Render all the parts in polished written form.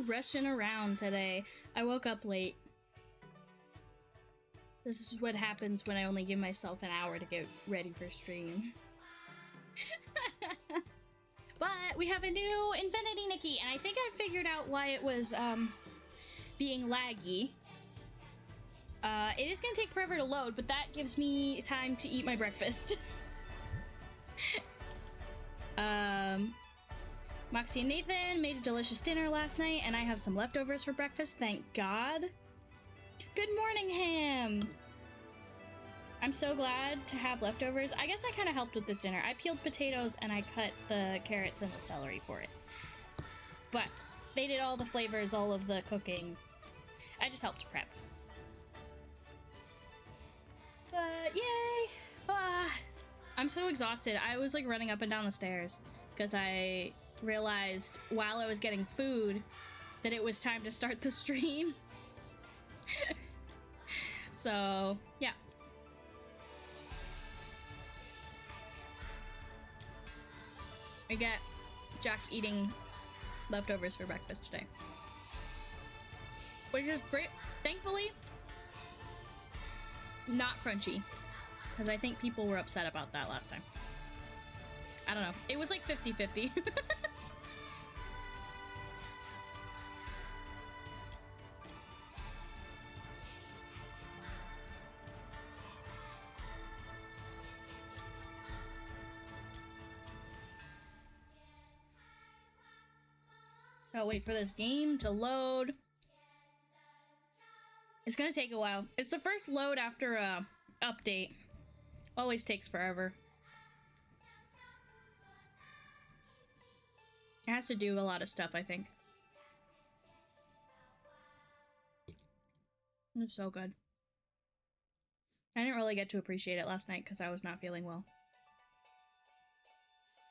rushing around today. I woke up late. This is what happens when I only give myself an hour to get ready for stream. But we have a new Infinity Nikki, and I think I figured out why it was being laggy. It is gonna take forever to load, but that gives me time to eat my breakfast. Moxie and Nathan made a delicious dinner last night, and I have some leftovers for breakfast, thank God. Good morning, Ham! I'm so glad to have leftovers. I guess I kind of helped with the dinner. I peeled potatoes and I cut the carrots and the celery for it. But they did all the flavors, all of the cooking. I just helped prep. But yay! I'm so exhausted. I was like running up and down the stairs because I realized while I was getting food that it was time to start the stream. So yeah. I get Jack eating leftovers for breakfast today, which is great. Thankfully, not crunchy, because I think people were upset about that last time. I don't know. It was like 50-50. I'll wait for this game to load. It's gonna take a while. It's the first load after a update. Always takes forever. It has to do a lot of stuff, I think. It's so good. I didn't really get to appreciate it last night because I was not feeling well.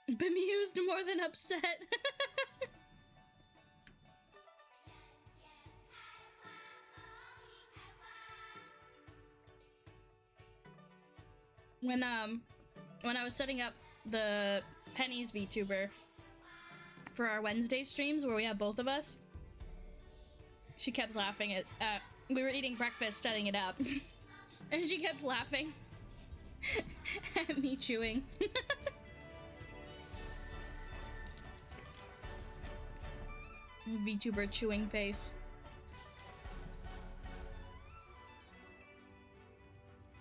Bemused more than upset. When I was setting up the Penny's VTuber for our Wednesday streams where we have both of us, she kept laughing at we were eating breakfast setting it up and she kept laughing at me chewing. VTuber chewing face.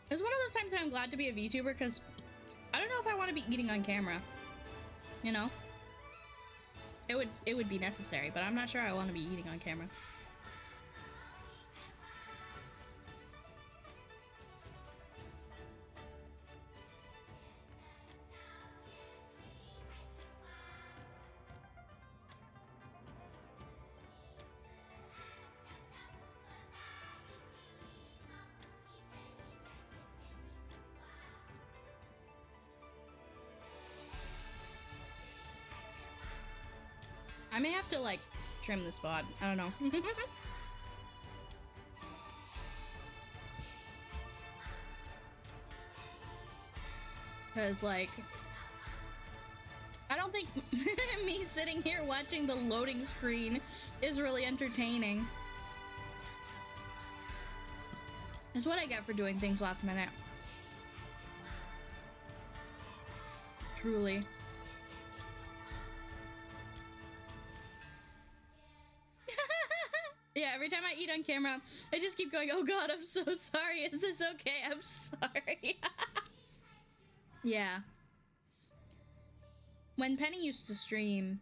It's one of those times that I'm glad to be a VTuber because I don't know if I want to be eating on camera. You know? It would be necessary, but I'm not sure I want to be eating on camera. I may have to, like, trim this VOD. I don't know. Because, like, I don't think me sitting here watching the loading screen is really entertaining. That's what I get for doing things last minute. Truly. Yeah, every time I eat on camera, I just keep going, oh god, I'm so sorry. Is this okay? I'm sorry. Yeah. When Penny used to stream,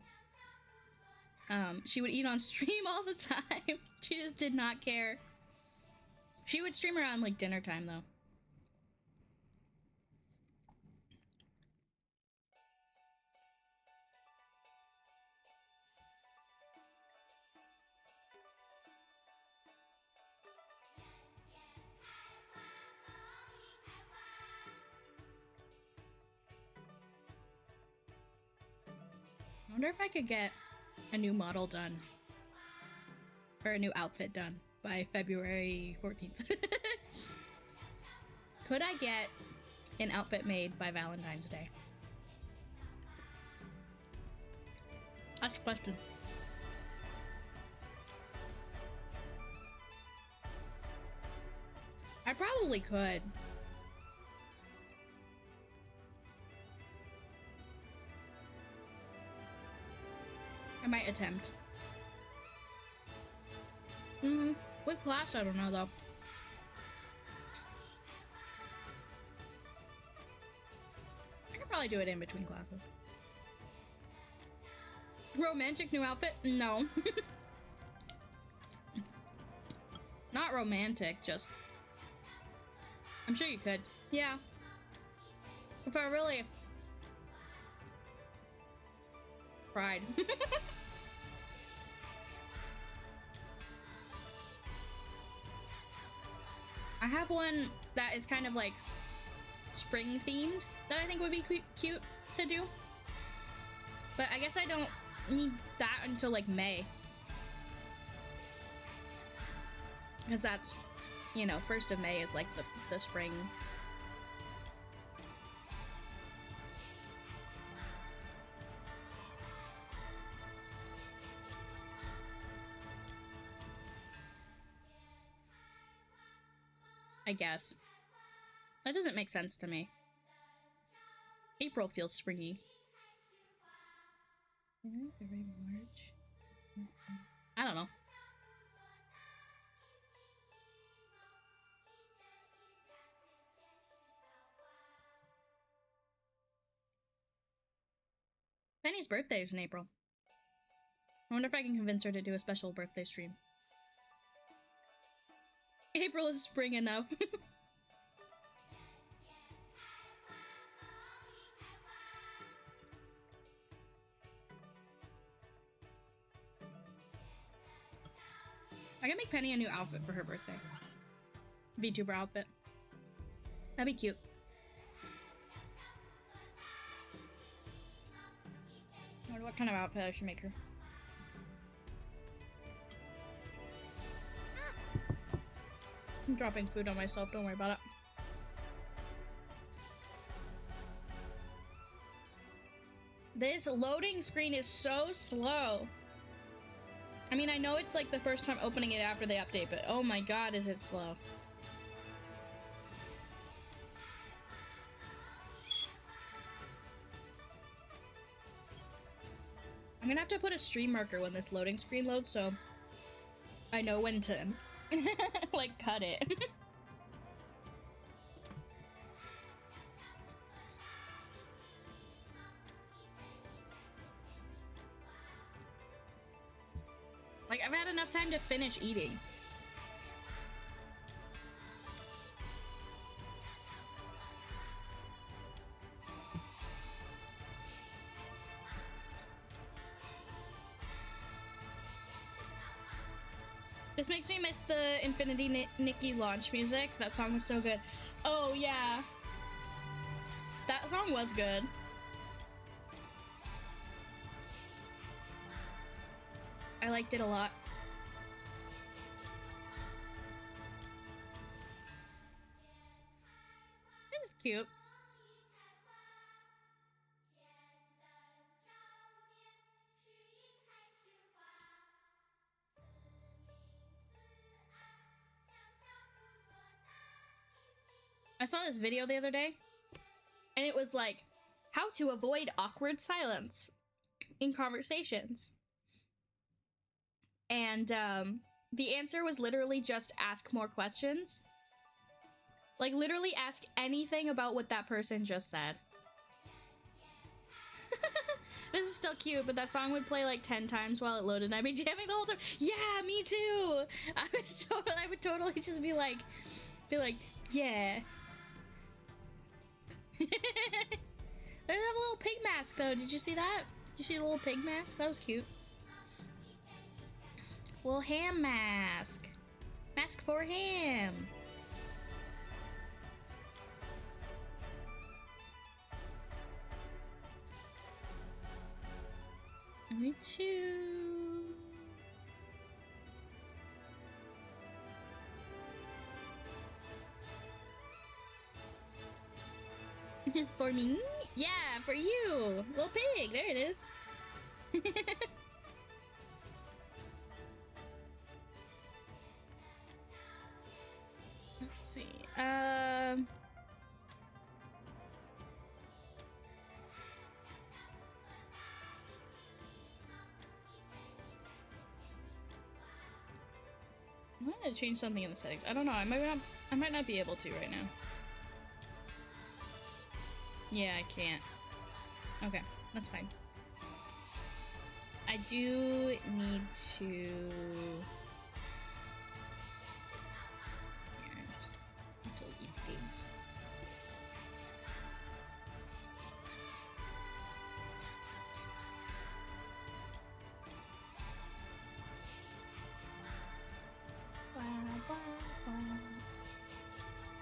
she would eat on stream all the time. She just did not care. She would stream around, like, dinner time, though. I wonder if I could get a new model done. Or a new outfit done by February 14th. Could I get an outfit made by Valentine's Day? That's the question. I probably could. I might attempt. With class, I don't know though. I could probably do it in between classes. Romantic new outfit? No. Not romantic, just... I'm sure you could. Yeah. If I really... tried. I have one that is kind of like spring themed that I think would be cute to do. But I guess I don't need that until like May. Because that's, you know, 1st of May is like the spring. I guess. That doesn't make sense to me. April feels springy. March. I don't know. Penny's birthday is in April. I wonder if I can convince her to do a special birthday stream. April is spring enough. I can make Penny a new outfit for her birthday. VTuber outfit. That'd be cute. I wonder what kind of outfit I should make her. I'm dropping food on myself, don't worry about it. This loading screen is so slow. I mean, I know it's like the first time opening it after the update, but oh my god, is it slow. I'm gonna have to put a stream marker when this loading screen loads, so I know when to like cut it. Like, I've had enough time to finish eating. This makes me miss the Infinity Nikki launch music. That song was so good. Oh, yeah. That song was good. I liked it a lot. This is cute. I saw this video the other day, and it was like, how to avoid awkward silence in conversations. And the answer was literally just ask more questions. Like, literally ask anything about what that person just said. This is still cute, but that song would play like 10 times while it loaded, and I'd be jamming the whole time. Yeah, me too! I would totally just be like, yeah. There's that little pig mask, though. Did you see that? Did you see the little pig mask? That was cute. Little ham mask. Mask for him. Me too. For me? Yeah, for you. Little pig. There it is. Let's see. I'm gonna change something in the settings. I don't know. I might not be able to right now. Yeah, I can't. Okay, that's fine. I do need to... Here, just delete these.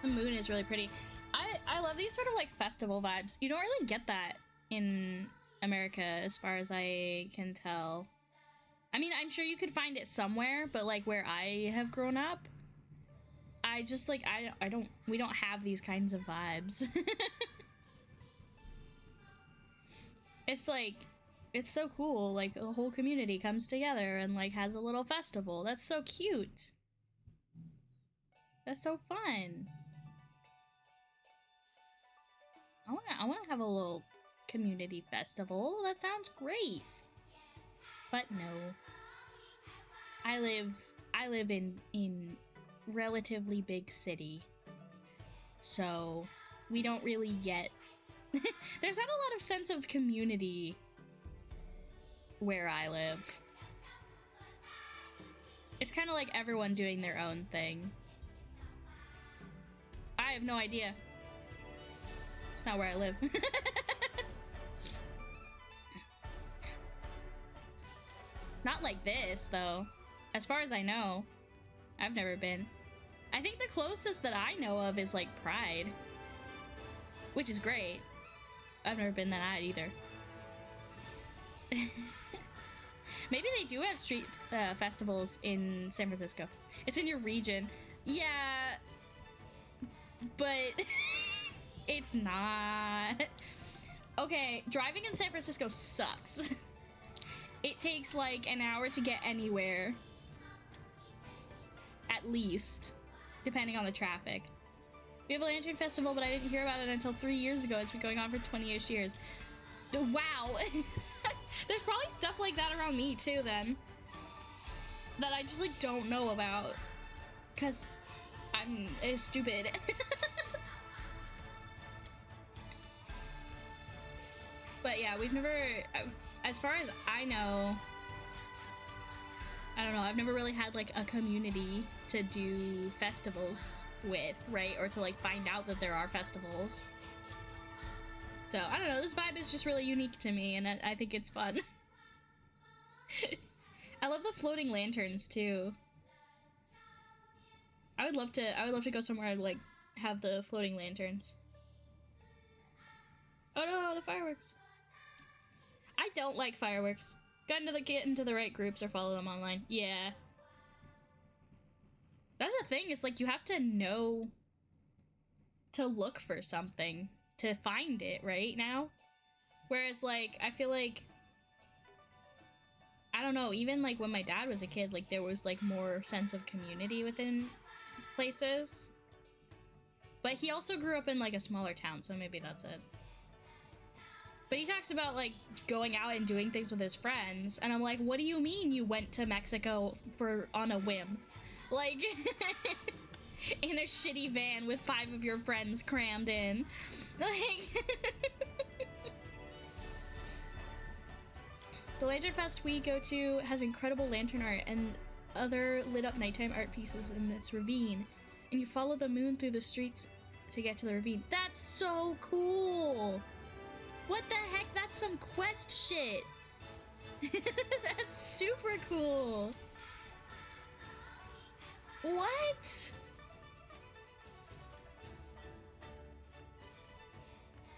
The moon is really pretty. I love these sort of like festival vibes. You don't really get that in America as far as I can tell. I mean, I'm sure you could find it somewhere, but like where I have grown up, I just like we don't have these kinds of vibes. It's like, it's so cool, like the whole community comes together and like has a little festival. That's so cute. That's so fun. I wanna have a little community festival. That sounds great. But no. I live in relatively big city. So we don't really get there's not a lot of sense of community where I live. It's kind of like everyone doing their own thing. I have no idea. It's not where I live. Not like this, though. As far as I know. I've never been. I think the closest that I know of is, like, Pride. Which is great. I've never been that either. Maybe they do have street festivals in San Francisco. It's in your region. Yeah. But... it's not. Okay, driving in San Francisco sucks. It takes like an hour to get anywhere. At least. Depending on the traffic. We have a lantern festival, but I didn't hear about it until 3 years ago. It's been going on for 20-ish years. Wow. There's probably stuff like that around me too then. That I just like don't know about. Cause I'm stupid. But yeah, we've never, as far as I know, I don't know, I've never really had like a community to do festivals with, right? Or to like find out that there are festivals. So, I don't know, this vibe is just really unique to me and I think it's fun. I love the floating lanterns too. I would love to go somewhere and like have the floating lanterns. Oh no, the fireworks. I don't like fireworks. Get into the right groups or follow them online. Yeah. That's the thing, it's like you have to know to look for something to find it right now. Whereas like, I feel like, I don't know, even like when my dad was a kid, like there was like more sense of community within places. But he also grew up in like a smaller town, so maybe that's it. But he talks about, like, going out and doing things with his friends, and I'm like, what do you mean you went to Mexico on a whim? Like, in a shitty van with 5 of your friends crammed in. Like... The Lantern Fest we go to has incredible lantern art and other lit-up nighttime art pieces in this ravine, and you follow the moon through the streets to get to the ravine. That's so cool! What the heck? That's some quest shit! That's super cool! What?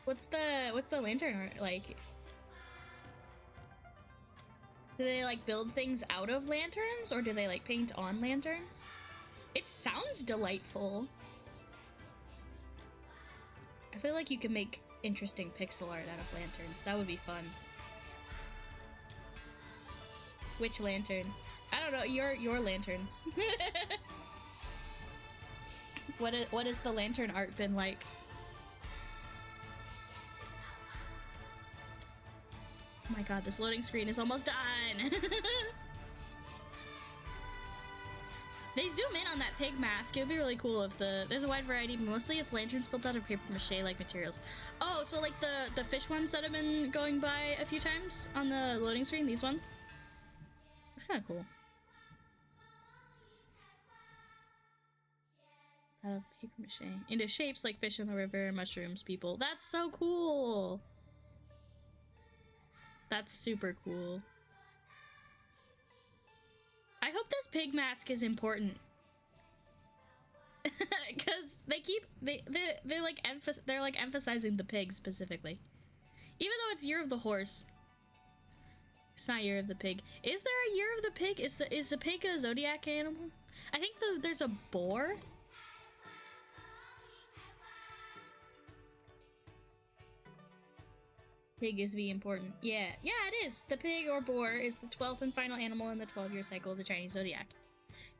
What's the lantern art like? Do they like build things out of lanterns or do they like paint on lanterns? It sounds delightful. I feel like you can make interesting pixel art out of lanterns. That would be fun. Which lantern? I don't know, your lanterns. what has the lantern art been like? Oh my god, this loading screen is almost done! They zoom in on that pig mask. It would be really cool if there's a wide variety, but mostly it's lanterns built out of paper mache like materials. Oh, so like the fish ones that have been going by a few times on the loading screen, these ones? It's kind of cool. Out of paper mache. Into shapes like fish in the river, mushrooms, people. That's so cool! That's super cool. I hope this pig mask is important. Because they're like emphasizing the pig specifically. Even though it's Year of the Horse. It's not Year of the Pig. Is there a Year of the Pig? Is the pig a zodiac animal? I think there's a boar. Pig is V important. Yeah, it is. The pig or boar is the 12th and final animal in the 12-year cycle of the Chinese zodiac.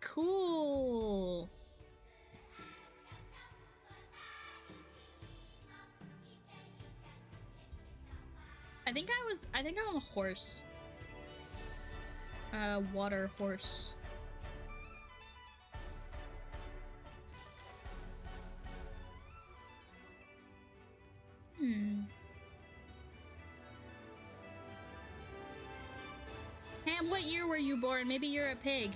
Cool. I think I'm a horse. Water horse. Ham, what year were you born? Maybe you're a pig.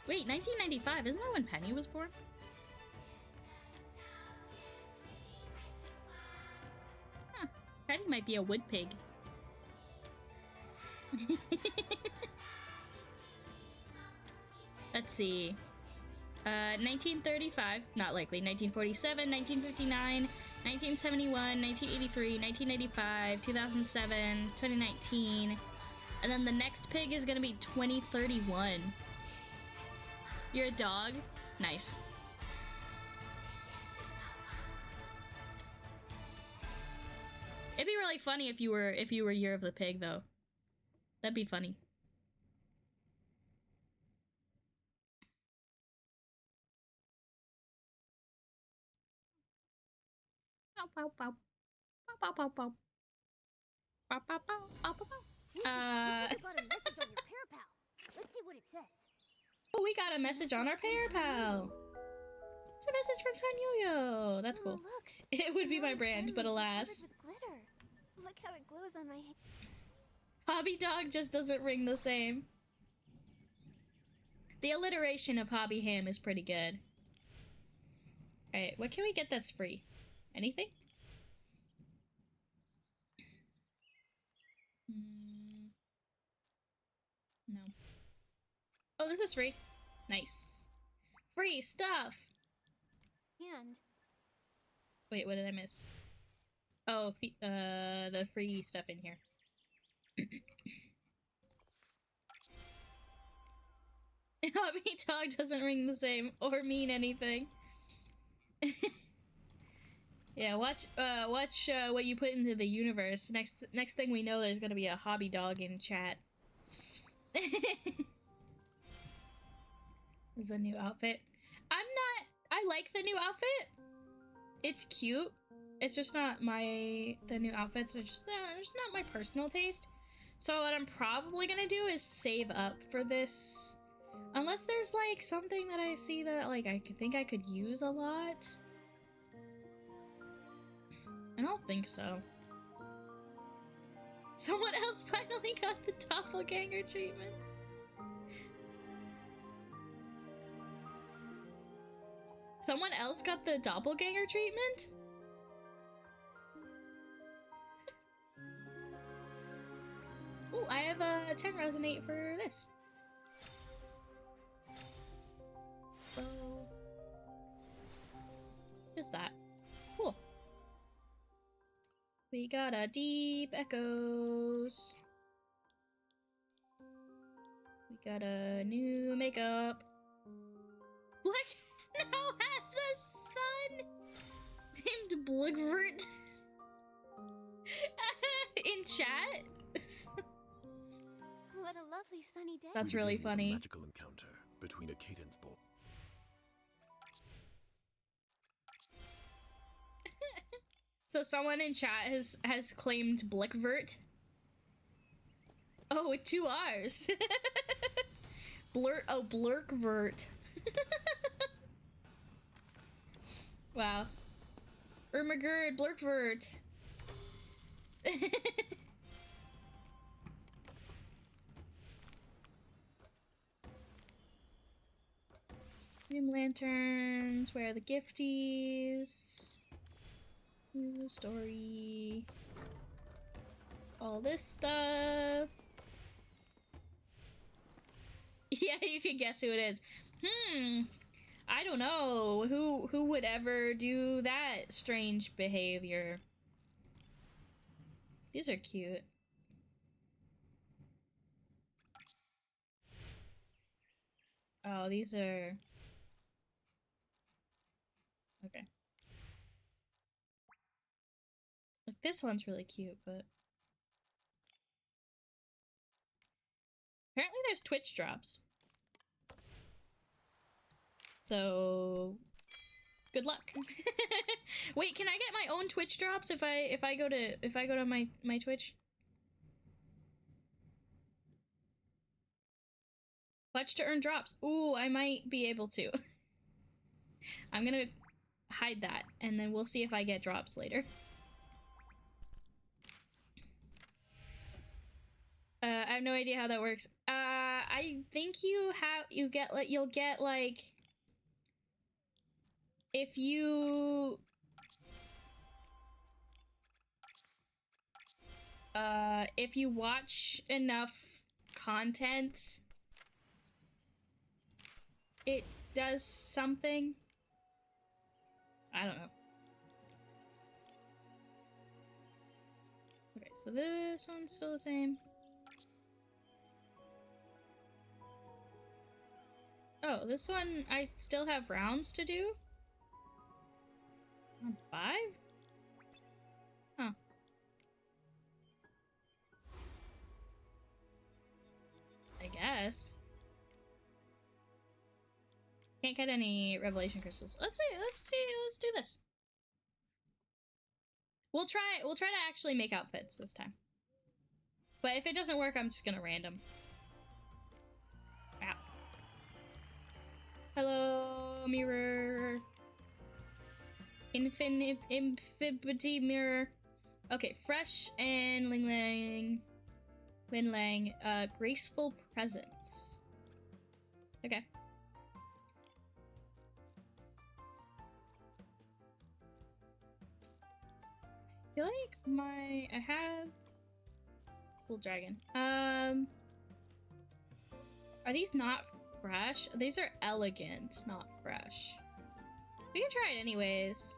Wait, 1995, isn't that when Penny was born? Huh, Penny might be a wood pig. Let's see. 1935, not likely. 1947, 1959, 1971, 1983, 1995, 2007, 2019. And then the next pig is gonna be 2031. You're a dog? Nice. It'd be really funny if you were Year of the Pig, though. That'd be funny. Pow pow pow. Pow pow pow pow. Pow pow pow pow pow pow. You got a message on your pair pal. Let's see what it says. Oh, we got a message on our pair pal. It's a message from Tanyoyo. That's cool. Look, It would be my brand, but alas. With glitter. Look how it glows on my hand. Hobby Dog just doesn't ring the same. The alliteration of Hobby Ham is pretty good. Alright, what can we get that's free? Anything? No. Oh, this is free. Nice. Free stuff! And Wait, what did I miss? Oh, the free stuff in here. Hobby Dog doesn't ring the same or mean anything. Yeah, watch what you put into the universe. Next thing we know, there's gonna be a Hobby Dog in chat. This is the new outfit. I like the new outfit. It's cute. It's just not the new outfits are just not my personal taste. So what I'm probably gonna do is save up for this. Unless there's like something that I see that like I think I could use a lot. I don't think so. Someone else finally got the doppelganger treatment. Someone else got the doppelganger treatment? Ooh, I have a 10 resonate for this. So, just that. Cool. We got a deep echoes. We got a new makeup. Black now has a son named Blugvert in chat. What a lovely sunny day. That's We really begin with funny. a magical encounter between a cadence ball. So someone in chat has claimed Blickvert. Oh, with 2 R's. Blurkvert. Wow. Ermagerd, Blurkvert. Green lanterns, where are the gifties? Ooh, story. All this stuff. Yeah, you can guess who it is. I don't know. Who would ever do that strange behavior? These are cute. Oh, these are... Okay. Like, this one's really cute, but... Apparently there's Twitch drops. So... Good luck. Wait, can I get my own Twitch drops if I go to my Twitch? Pledge to earn drops. Ooh, I might be able to. I'm gonna hide that, and then we'll see if I get drops later. I have no idea how that works. I think you'll get like if you watch enough content, it does something. I don't know. Okay, so this one's still the same. Oh, this one I still have rounds to do? On 5? Huh. I guess. Can't get any revelation crystals. Let's do this. We'll try to actually make outfits this time. But if it doesn't work, I'm just gonna random. Ow. Hello, mirror. Infinity mirror. Okay, fresh and Ling Lang. Graceful presence. Okay. I feel like I have full dragon. Are these not fresh? These are elegant, not fresh. We can try it anyways.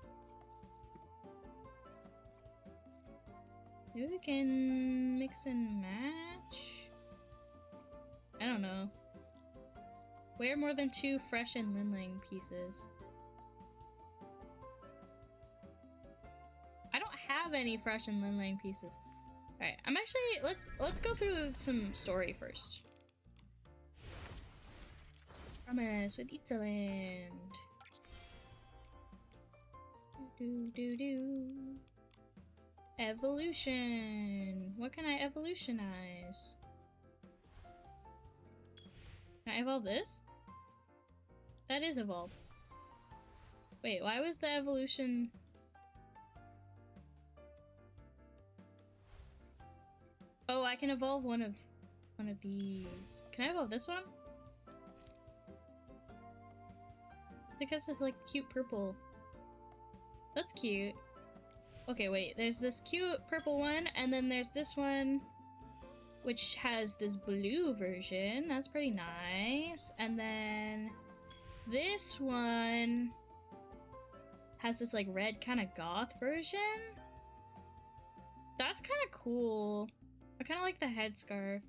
Maybe we can mix and match? I don't know. Wear more than 2 fresh and Linling pieces. I don't have any fresh and Linling pieces. Alright, I'm actually let's go through some story first. Promise with Itzaland. Do. Evolution. What can I evolutionize? Can I evolve this? That is evolved. Wait, why was the evolution? Oh, I can evolve one of these. Can I evolve this one? Because it's like cute purple. That's cute. Okay, wait. There's this cute purple one, and then there's this one, which has this blue version. That's pretty nice. And then this one has this like red kind of goth version. That's kind of cool. I kind of like the headscarf.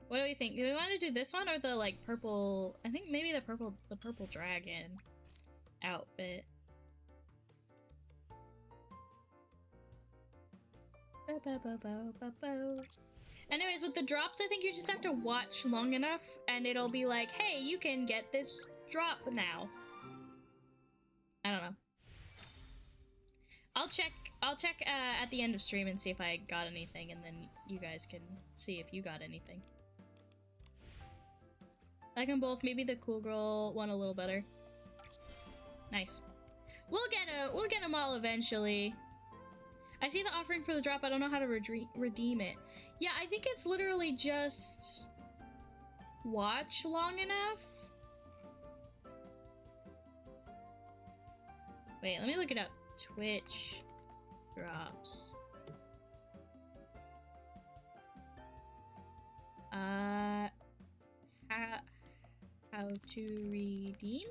What do we think? Do we want to do this one or the like purple? I think maybe the purple dragon outfit. Anyways, with the drops, I think you just have to watch long enough and it'll be like, hey, you can get this drop now. I don't know. I'll check at the end of stream and see if I got anything, and then you guys can see if you got anything. I can both. Maybe the cool girl one a little better. Nice. We'll get them all eventually. I see the offering for the drop. I don't know how to redeem it. Yeah, I think it's literally just watch long enough. Wait, let me look it up. Twitch drops. How to redeem?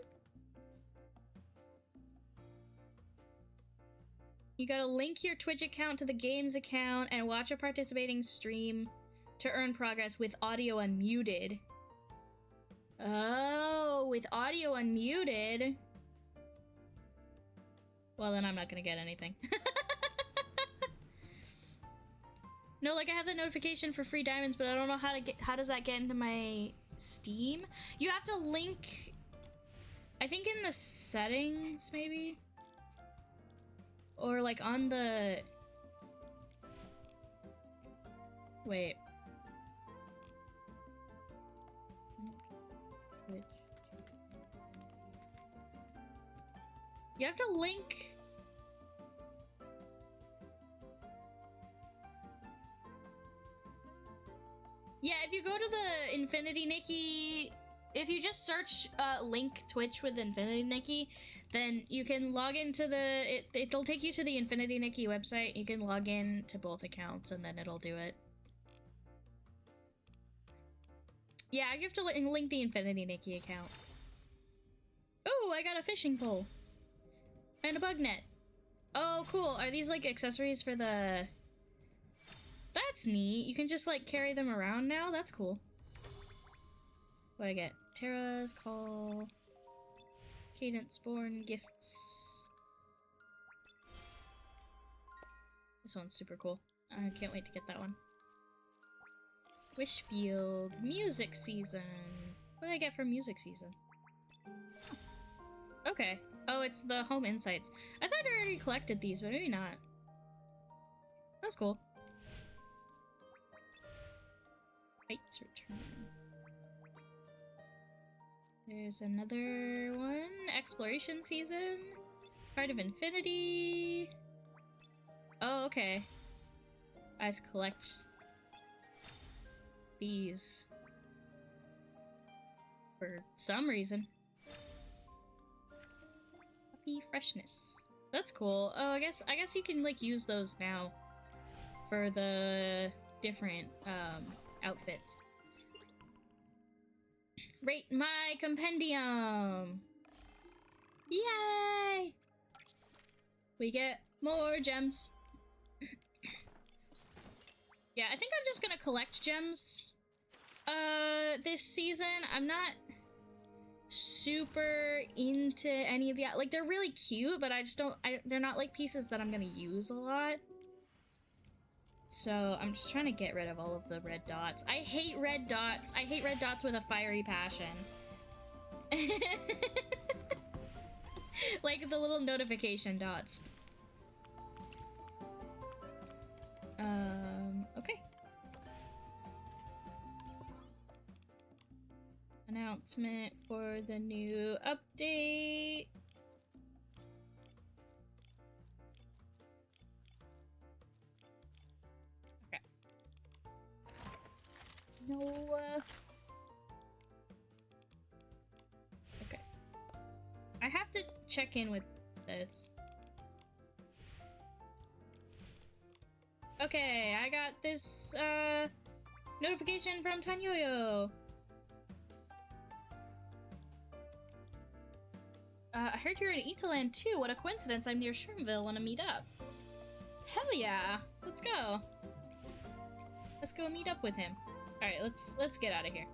You gotta link your Twitch account to the game's account and watch a participating stream to earn progress with audio unmuted. Oh, with audio unmuted? Well, then I'm not gonna get anything. No, like I have the notification for free diamonds, but I don't know how does that get into my Steam? You have to link, I think in the settings, maybe? Or like on the... Wait. Twitch. You have to link... Yeah, if you go to the Infinity Nikki... If you just search link Twitch with Infinity Nikki, then you can log into the... It'll take you to the Infinity Nikki website. You can log in to both accounts and then it'll do it. Yeah, you have to link the Infinity Nikki account. Oh, I got a fishing pole. And a bug net. Oh, cool. Are these like accessories for the... That's neat. You can just like carry them around now? That's cool. What do I get? Terra's Call. Cadence Born Gifts. This one's super cool. I can't wait to get that one. Wishfield. Music Season. What did I get for Music Season? Okay. Oh, it's the Home Insights. I thought I already collected these, but maybe not. That's cool. Rights Return. There's another one. Exploration Season. Heart of Infinity. Oh, okay. I just collect these for some reason. Puppy Freshness. That's cool. Oh, I guess you can like use those now for the different outfits. Rate my compendium! Yay! We get more gems. Yeah, I think I'm just gonna collect gems this season. I'm not super into any of the... Like, they're really cute, but I just don't... they're not, like, pieces that I'm gonna use a lot. So, I'm just trying to get rid of all of the red dots. I hate red dots. I hate red dots with a fiery passion. Like the little notification dots. Okay. Announcement for the new update. No. Okay. I have to check in with this. Okay, I got this notification from Tanyoyo. I heard you're in Italand too. What a coincidence. I'm near Shermville. Wanna meet up? Hell yeah. Let's go. Let's go meet up with him. Alright, let's get out of here.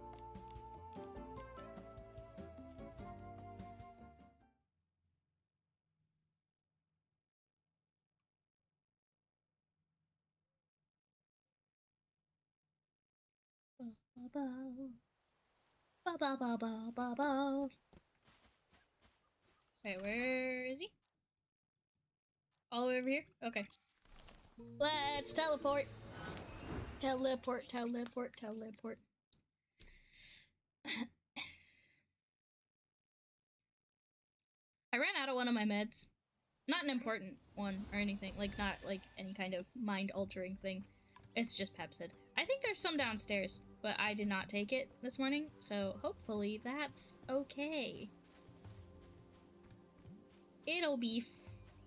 Ba ba ba ba ba ba. Okay, where is he? All the way over here? Okay. Let's teleport. Teleport, teleport, teleport. I ran out of one of my meds. Not an important one or anything. Like, not like any kind of mind-altering thing. It's just Pepsid. I think there's some downstairs, but I did not take it this morning, so hopefully that's okay. It'll be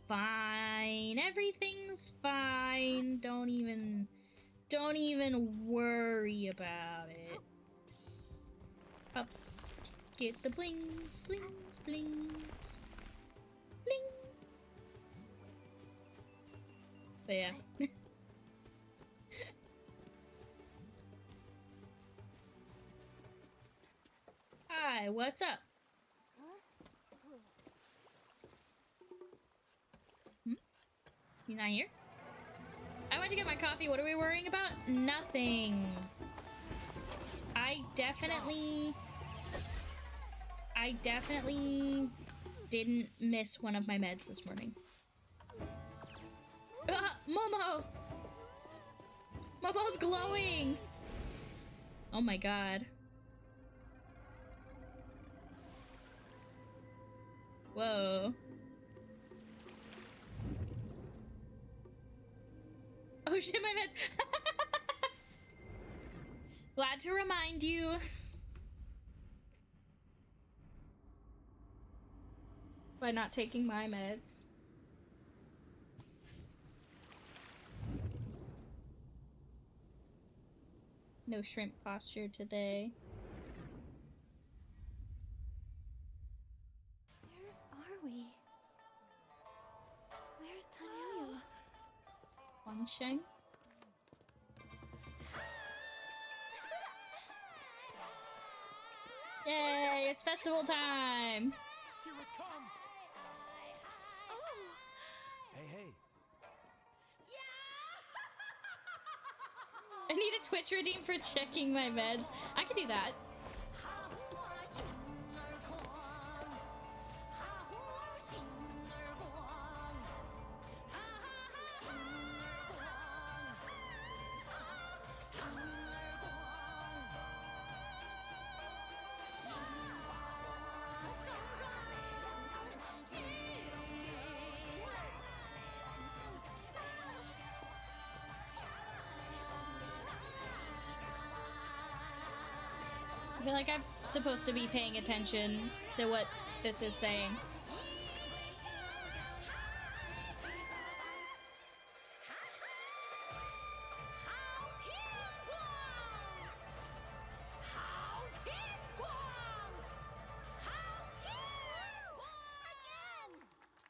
fine. Everything's fine. Don't even worry about it. Up. Get the blings, blings, blings. Bling. But yeah. Hi, what's up? Hmm? You not here? I went to get my coffee. What are we worrying about? Nothing. I definitely didn't miss one of my meds this morning. Momo! Momo's glowing! Oh my god. Whoa. Oh shit, my meds! Glad to remind you. By not taking my meds. No shrimp posture today. Where are we? Where's Tanya? Wansheng? Yay, it's festival time! Here it comes! Oh! Hey, hey. I need a Twitch redeem for checking my meds. I can do that. I feel like I'm supposed to be paying attention to what this is saying.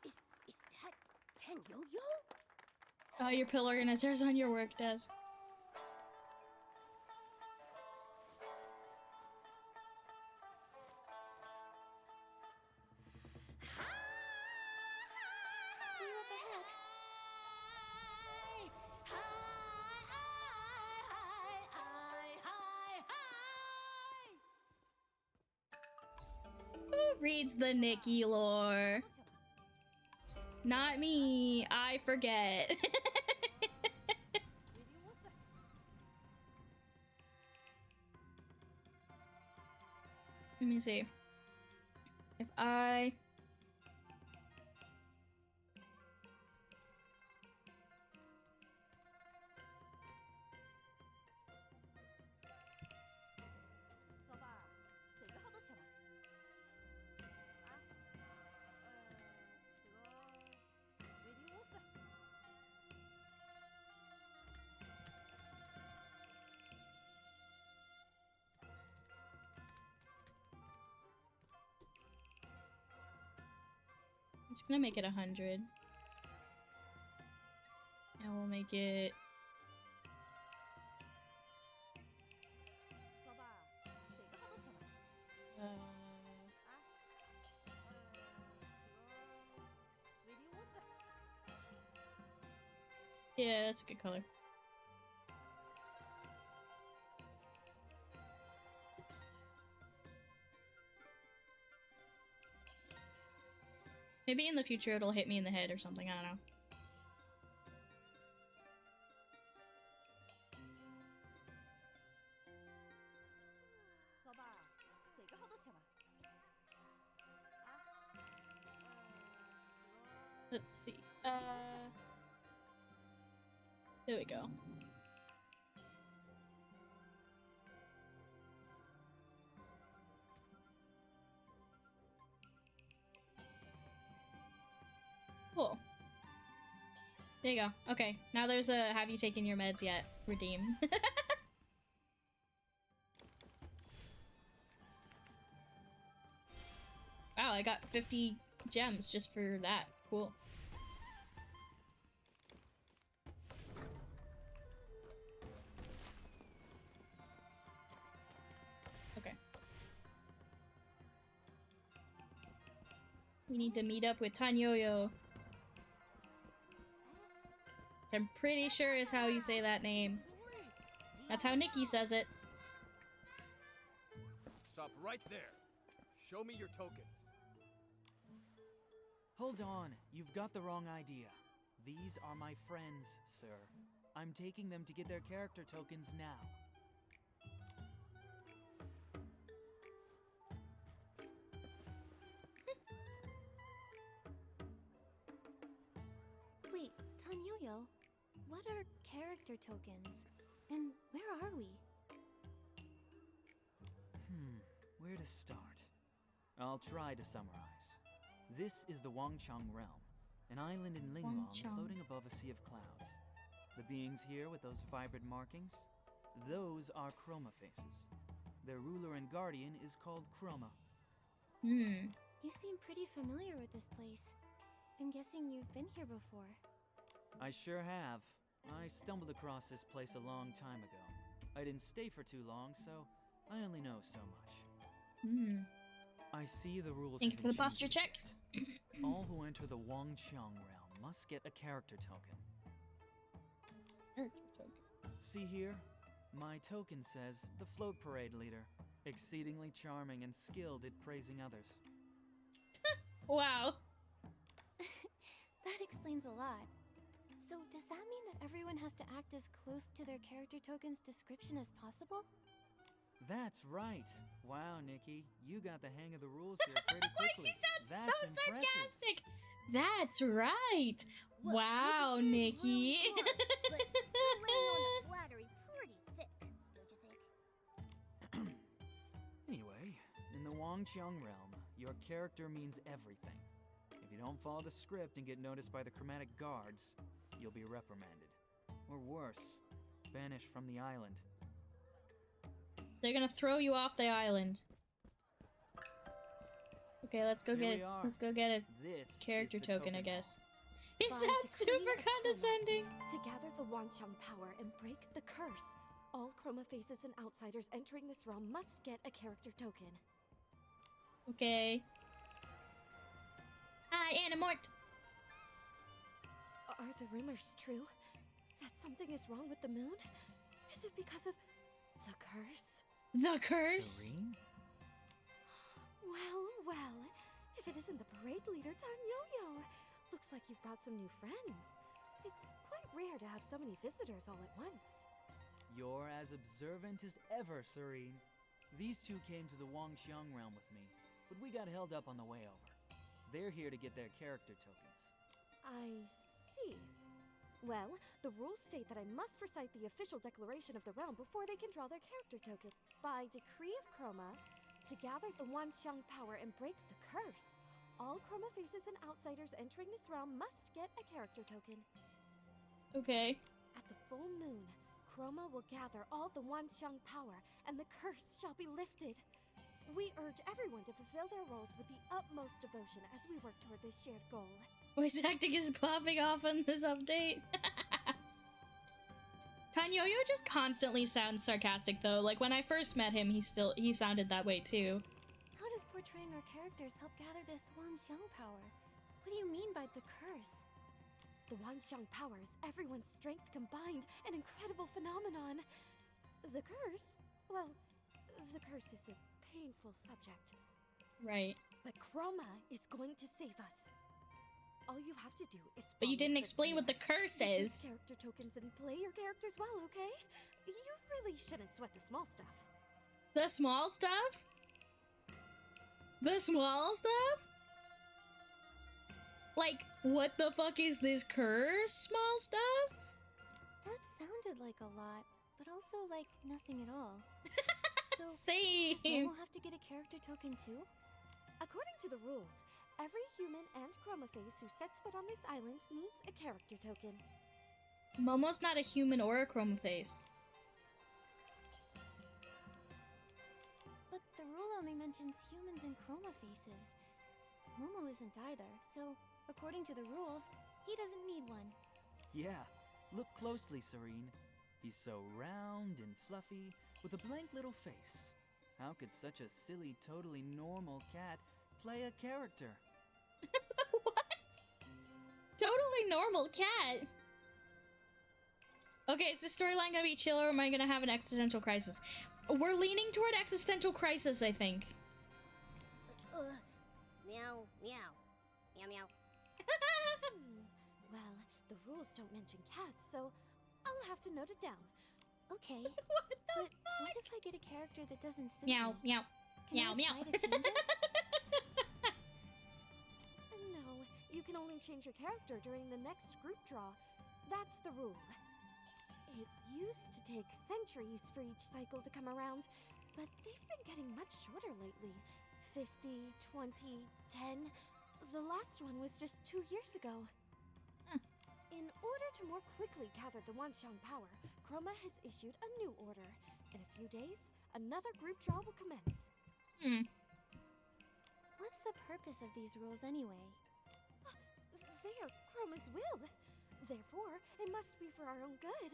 Is that Ten Yo-Yo? Oh, your pill organizer is on your work desk. See you up ahead. Who reads the Nikki lore? Not me. I forget. Let me see. If I... I'm just gonna make it 100. And we'll make it... yeah, that's a good color. Maybe in the future it'll hit me in the head or something, I don't know. Let's see. There we go. Cool. There you go. Okay, now there's a have you taken your meds yet? Redeem. Wow, I got 50 gems just for that. Cool. Okay. We need to meet up with Tanyoyo. I'm pretty sure is how you say that name. That's how Nikki says it. Stop right there. Show me your tokens. Hold on, you've got the wrong idea. These are my friends, sir. I'm taking them to get their character tokens now. Wait, Tanyoyo, what are character tokens? And where are we? Where to start? I'll try to summarize. This is the Wangchang realm, an island in Linglong floating above a sea of clouds. The beings here with those vibrant markings, those are chroma faces. Their ruler and guardian is called Chroma. You seem pretty familiar with this place. I'm guessing you've been here before. I sure have. I stumbled across this place a long time ago. I didn't stay for too long, so I only know so much. I see the rules. Thank you for the posture check. All who enter the Wangchang realm must get a character token. Character token. See here? My token says the float parade leader. Exceedingly charming and skilled at praising others. Wow. That explains a lot. So does that mean that everyone has to act as close to their character token's description as possible? That's right. Wow, Nikki, you got the hang of the rules here pretty quickly. Why does he sound That's so impressive. sarcastic? That's right. Wow, Look at this Nikki. room board, but you're laying on the flattery pretty thick, don't you think? Anyway, in the Wangchang realm, your character means everything. If you don't follow the script and get noticed by the chromatic guards, you'll be reprimanded. Or worse, banished from the island. They're gonna throw you off the island. Okay, let's go Here get we it. are. Let's go get a This character is the token, I hall. guess. He By sounds decree super of Chroma, condescending. To gather the Wanchang power and break the curse, all Chroma faces and outsiders entering this realm must get a character token. Okay. Hi, Animort. Are the rumors true? That something is wrong with the moon? Is it because of the curse? The curse. Serene? Well, if it isn't the parade leader, Tanyoyo. Looks like you've brought some new friends. It's quite rare to have so many visitors all at once. You're as observant as ever, Serene. These two came to the Wangchang realm with me, but we got held up on the way over. They're here to get their character tokens. I see. Well, the rules state that I must recite the official declaration of the realm before they can draw their character token. By decree of Chroma, to gather the Wanchang power and break the curse, all Chroma faces and outsiders entering this realm must get a character token. Okay. At the full moon, Chroma will gather all the Wanchang power, and the curse shall be lifted. We urge everyone to fulfill their roles with the utmost devotion as we work toward this shared goal. Voice acting is popping off on this update. Tanyoyo just constantly sounds sarcastic though. Like when I first met him, he sounded that way too. How does portraying our characters help gather this Wanxiang power? What do you mean by the curse? The Wanchang power is everyone's strength combined, an incredible phenomenon. The curse? Well, the curse is a painful subject. Right. But Chroma is going to save us. All you have to do is But you follow didn't the explain what the command. curse Get is. these character tokens and play your characters well, okay? You really shouldn't sweat the small stuff. The small stuff? The small stuff? Like, what the fuck is this curse? Small stuff? That sounded like a lot, but also like nothing at all. So, Same. does Momo have to get a character token too? According to the rules, every human and chromophase who sets foot on this island needs a character token. Momo's not a human or a chromophase. But the rule only mentions humans and chromophases. Momo isn't either, so according to the rules, he doesn't need one. Yeah, look closely, Serene. He's so round and fluffy, with a blank little face. How could such a silly, totally normal cat play a character? What? Totally normal cat. Okay, is this storyline gonna be chill or am I gonna have an existential crisis? We're leaning toward existential crisis, I think. Meow, meow. Meow, meow. Well, the rules don't mention cats, so I'll have to note it down. Okay, What the but what if I get a character that doesn't suit Meow, me? meow, Can meow, I meow. try to change it? No, you can only change your character during the next group draw. That's the rule. It used to take centuries for each cycle to come around, but they've been getting much shorter lately. 50, 20, 10. The last one was just 2 years ago. Huh. In order to more quickly gather the Wanxiang power, Chroma has issued a new order. In a few days, another group draw will commence. What's the purpose of these rules anyway? They are Chroma's will. Therefore, it must be for our own good.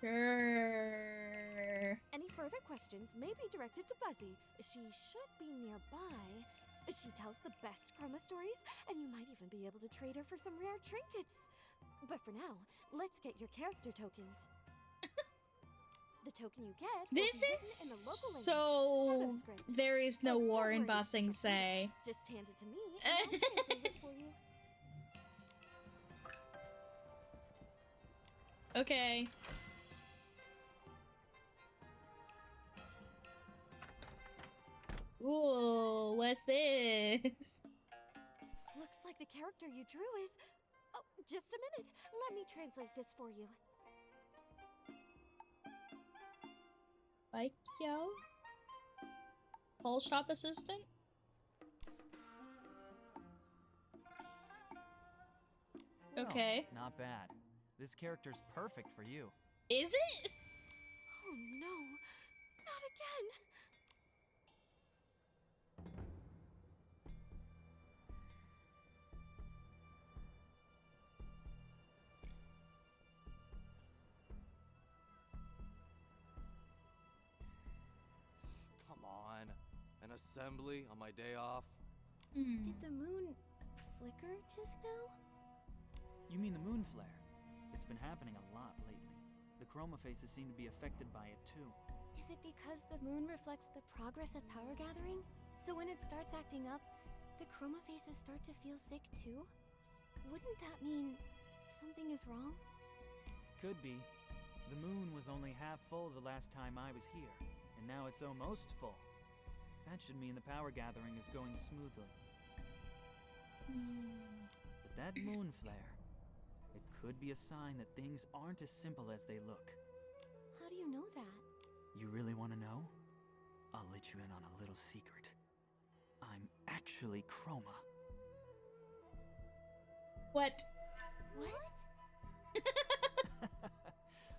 Sure. Any further questions may be directed to Buzzy. She should be nearby. She tells the best Chroma stories, and you might even be able to trade her for some rare trinkets. But for now, let's get your character tokens. The token you get will This be is written in the local language, so... Shadow script. There is no Don't war in worry, Bossing it's Say. Just hand it to me, and I'll translate it for you. Okay. Ooh, what's this? Looks like the character you drew is... Oh, just a minute. Let me translate this for you. Baikyo? Whole shop assistant? Well, Okay. Not bad. This character's perfect for you. Is it? Oh no, not again. Come on. An assembly on my day off? Did the moon flicker just now? You mean the moon flare? It's been happening a lot lately. The chromophases seem to be affected by it too. Is it because the moon reflects the progress of power gathering? So when it starts acting up, the chromophases start to feel sick too? Wouldn't that mean something is wrong? Could be. The moon was only half full the last time I was here, and now it's almost full. That should mean the power gathering is going smoothly. But that moon flare, it could be a sign that things aren't as simple as they look. How do you know that? You really want to know? I'll let you in on a little secret. I'm actually Chroma. What? What?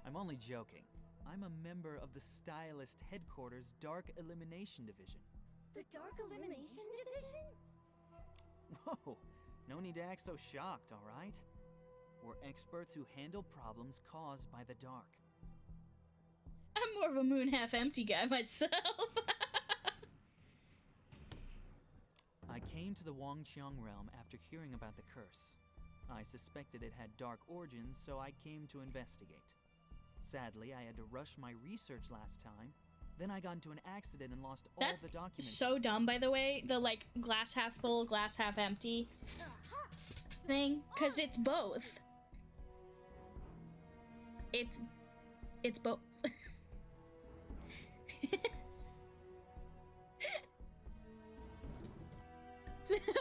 I'm only joking. I'm a member of the Stylist Headquarters Dark Elimination Division. The Dark Elimination Division? Whoa, no need to act so shocked, alright? We're experts who handle problems caused by the dark. I'm more of a moon half empty guy myself. I came to the Wangqiang realm after hearing about the curse. I suspected it had dark origins, so I came to investigate. Sadly, I had to rush my research last time, Then I got into an accident and lost all That's the documents. so dumb, by the way. The like glass half full, glass half empty thing, because it's both. It's both.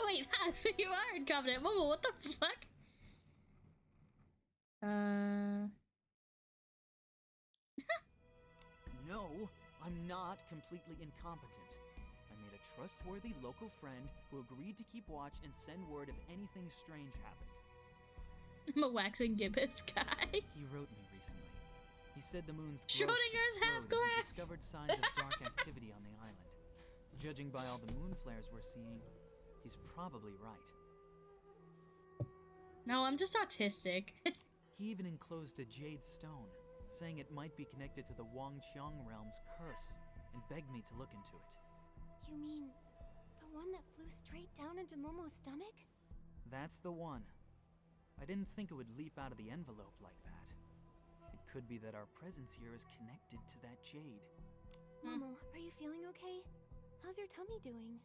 Wait, so you are incompetent. Momo, what the fuck? No, I'm not completely incompetent. I made a trustworthy local friend who agreed to keep watch and send word if anything strange happened. I'm a waxing gibbous guy. He wrote me recently. He said the moon's Schrodinger's half exploded and he glass. discovered signs of dark activity on the island. Judging by all the moon flares we're seeing, he's probably right. No, I'm just autistic. He even enclosed a jade stone, saying it might be connected to the Wangqiang realm's curse, and begged me to look into it. You mean the one that flew straight down into Momo's stomach? That's the one. I didn't think it would leap out of the envelope like that. It could be that our presence here is connected to that jade. Momo, are you feeling okay? How's your tummy doing?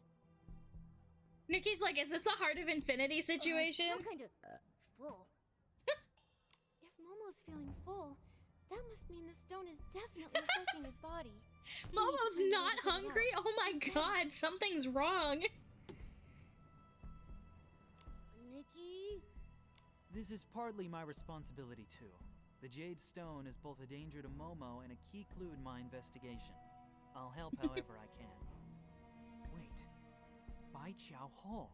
Nikki's like, is this the Heart of Infinity situation? I'm kind of full. If Momo's feeling full, that must mean the stone is definitely affecting his body. Momo's find a way not to get it hungry? out. Oh my god, something's wrong. Nikki? This is partly my responsibility too. The jade stone is both a danger to Momo and a key clue in my investigation. I'll help however I can. Wait. Bai Chao Hall.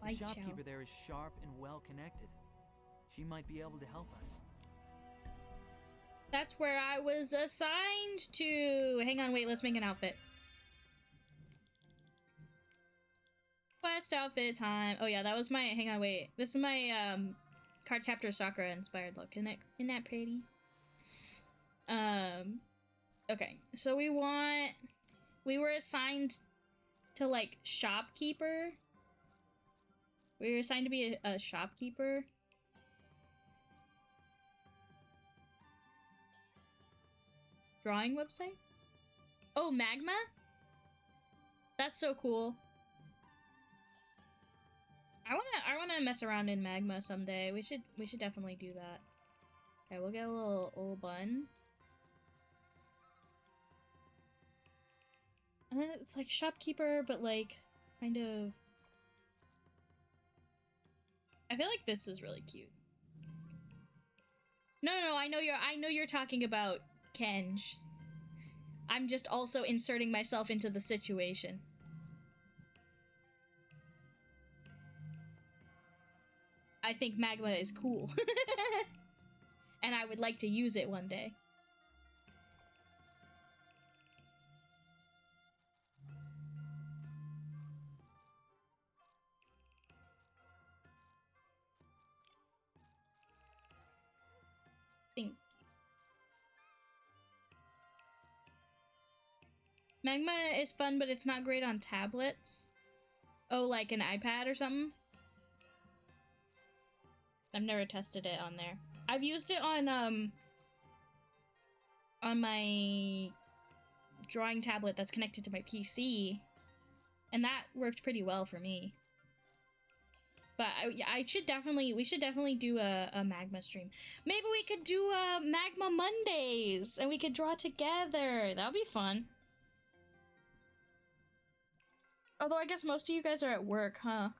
Bai The Chao. shopkeeper there is sharp and well connected. She might be able to help us. That's where I was assigned to. Hang on, wait, let's make an outfit. Quest outfit time. Oh yeah, that was my, hang on, wait. This is my card captor Sakura inspired look. Isn't that pretty? Okay, so we were assigned to like shopkeeper. We were assigned to be a shopkeeper. Drawing website? Oh, Magma? That's so cool. I wanna mess around in Magma someday. We should definitely do that. Okay, we'll get a little bun. It's like shopkeeper, but like kind of. I feel like this is really cute. No, I know you're talking about Kenj. I'm just also inserting myself into the situation. I think Magma is cool. And I would like to use it one day. Think. Magma is fun, but it's not great on tablets. Oh, like an iPad or something? I've never tested it on there. I've used it on my drawing tablet that's connected to my PC, and that worked pretty well for me. But we should definitely do a Magma stream. Maybe we could do Magma Mondays, and we could draw together. That would be fun. Although I guess most of you guys are at work, huh?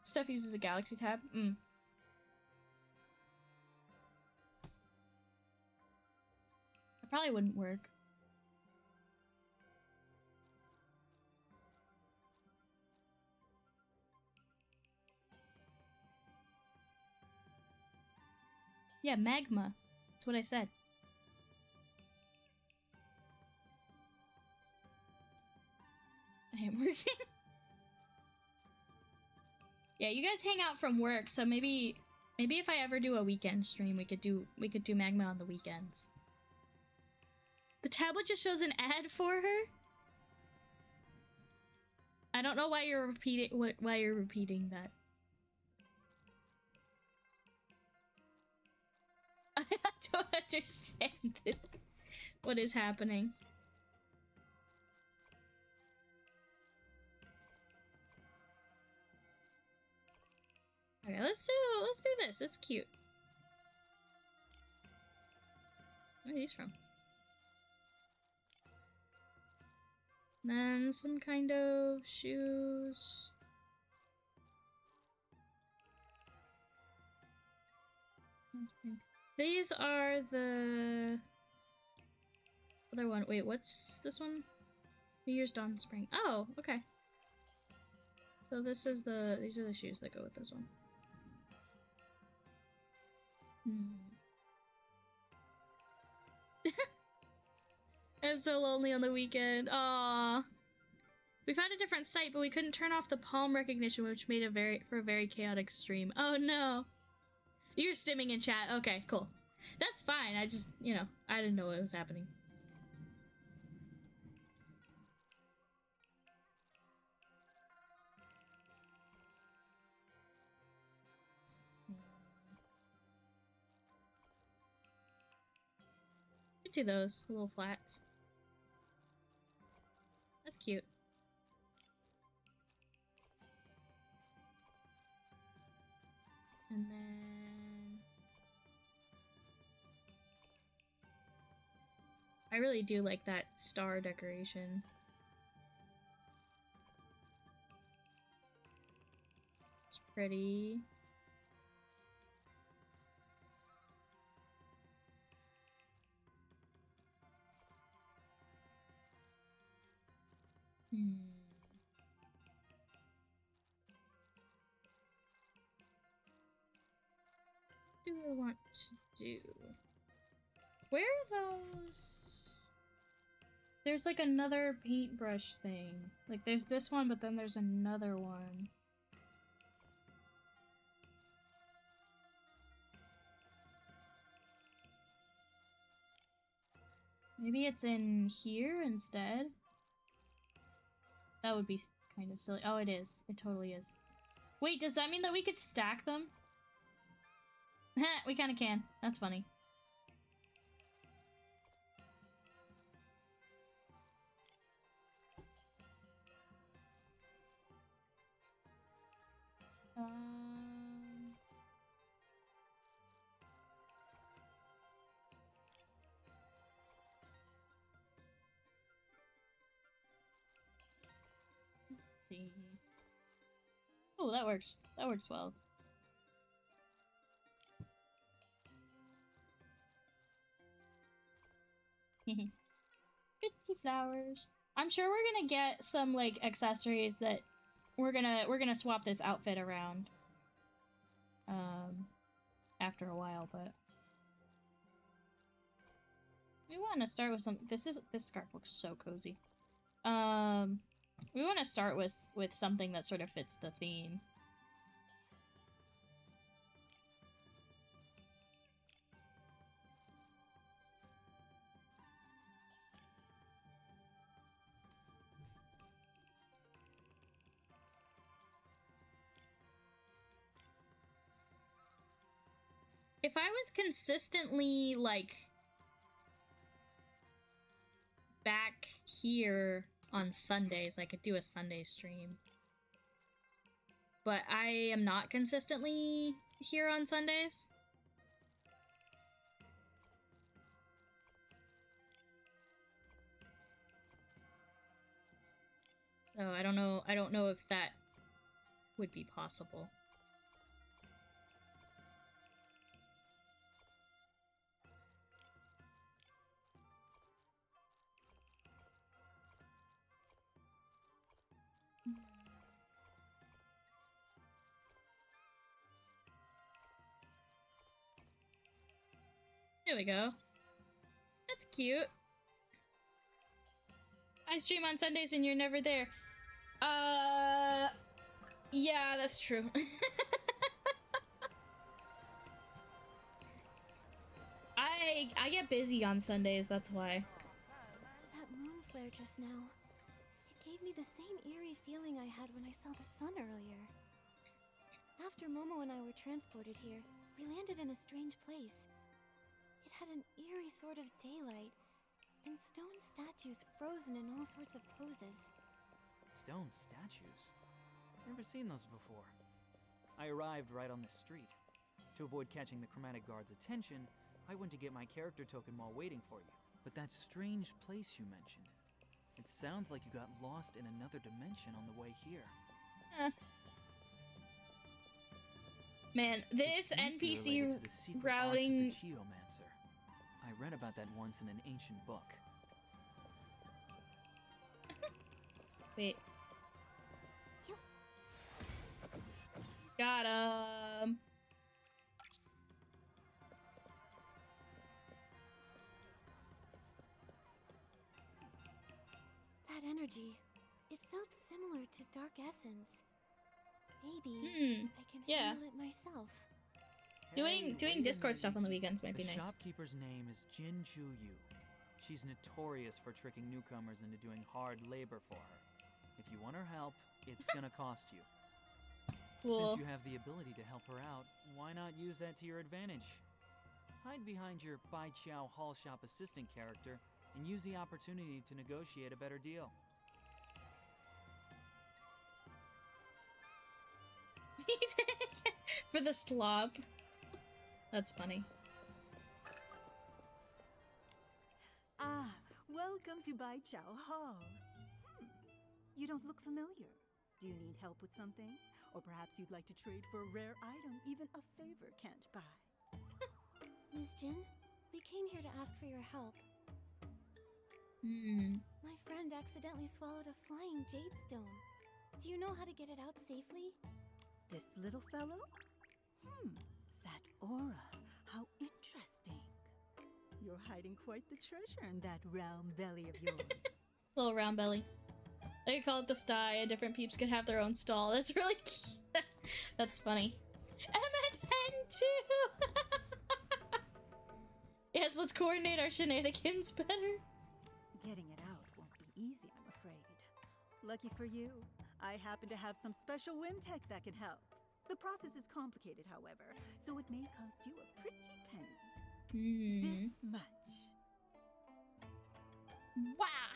Stuff uses a Galaxy tab. It probably wouldn't work. Yeah, Magma. That's what I said. I am working. Yeah, you guys hang out from work, so maybe if I ever do a weekend stream, we could do Magma on the weekends. The tablet just shows an ad for her. I don't know why you're repeating that. I don't understand this. What is happening? let's do this. It's cute. Where are these from? Then some kind of shoes. These are the other one. Wait, what's this one? New Year's Dawn Spring. Oh, okay. So these are the shoes that go with this one. I'm so lonely on the weekend. Aww. We found a different site, but we couldn't turn off the palm recognition, which made for a very chaotic stream. Oh no. You're stimming in chat. Okay, cool. That's fine. I just, I didn't know what was happening. Do those little flats. That's cute. And then I really do like that star decoration. It's pretty. What do I want to do? Where are those? There's like another paintbrush thing. Like there's this one, but then there's another one. Maybe it's in here instead? That would be kind of silly. Oh, it is. It totally is. Wait, does that mean that we could stack them? We kind of can. That's funny. Let's see. Oh, that works. That works well. Pretty flowers. I'm sure we're gonna get some like accessories that we're gonna swap this outfit around after a while, but we want to start with some. This scarf looks so cozy. We want to start with something that sort of fits the theme. If I was consistently, like, back here on Sundays, I could do a Sunday stream. But I am not consistently here on Sundays. So I don't know if that would be possible. There we go. That's cute. I stream on Sundays and you're never there. Yeah, that's true. I get busy on Sundays, that's why. That moon flare just now. It gave me the same eerie feeling I had when I saw the sun earlier. After Momo and I were transported here, we landed in a strange place. It had an eerie sort of daylight, and stone statues frozen in all sorts of poses. Stone statues? Never seen those before. I arrived right on the street. To avoid catching the chromatic guard's attention, I went to get my character token while waiting for you. But that strange place you mentioned, it sounds like you got lost in another dimension on the way here. Man, this It might be NPC related to the secret routing. arts of the Geomancer. I read about that once in an ancient book. Wait. Got him. That energy, it felt similar to Dark Essence. Maybe I can yeah. handle it myself. Doing Hey, Discord wait a stuff on the minute. weekends might be The nice. shopkeeper's name is Jin Ju Yu. She's notorious for tricking newcomers into doing hard labor for her. If you want her help, it's gonna cost you. Cool. Since you have the ability to help her out, why not use that to your advantage? Hide behind your Bai Qiao Hall Shop assistant character and use the opportunity to negotiate a better deal. For the slob. That's funny. Ah, welcome to Bai Chao Hall. You don't look familiar. Do you need help with something? Or perhaps you'd like to trade for a rare item even a favor can't buy. Ms. Jin, we came here to ask for your help. My friend accidentally swallowed a flying jade stone. Do you know how to get it out safely? This little fellow? That aura. How interesting. You're hiding quite the treasure in that round belly of yours. Little round belly. I could call it the sty, and different peeps could have their own stall. That's really cute. That's funny. MSN too! Yes, let's coordinate our shenanigans better. Getting it out won't be easy, I'm afraid. Lucky for you, I happen to have some special wind tech that can help. The process is complicated, however, so it may cost you a pretty penny. This much. Wow!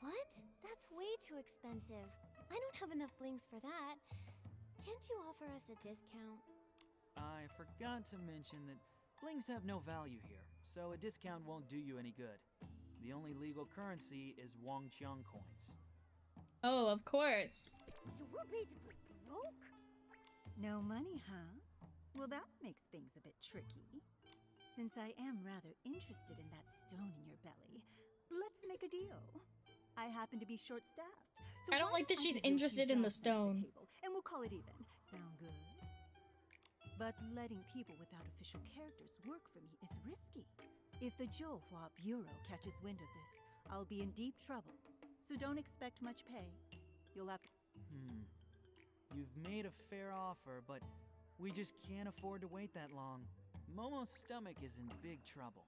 What? That's way too expensive. I don't have enough blings for that. Can't you offer us a discount? I forgot to mention that blings have no value here, so a discount won't do you any good. The only legal currency is Wangqiang coins. Oh, of course. So we're basically broke? No money, huh? Well, that makes things a bit tricky. Since I am rather interested in that stone in your belly, let's make a deal. I happen to be short-staffed, so I don't why like that I she's give you a few interested in the jobs under stone. table, and we'll call it even. Sound good? But letting people without official characters work for me is risky. If the Zhouhua Bureau catches wind of this, I'll be in deep trouble. So don't expect much pay. You'll have to... You've made a fair offer, but we just can't afford to wait that long. Momo's stomach is in big trouble.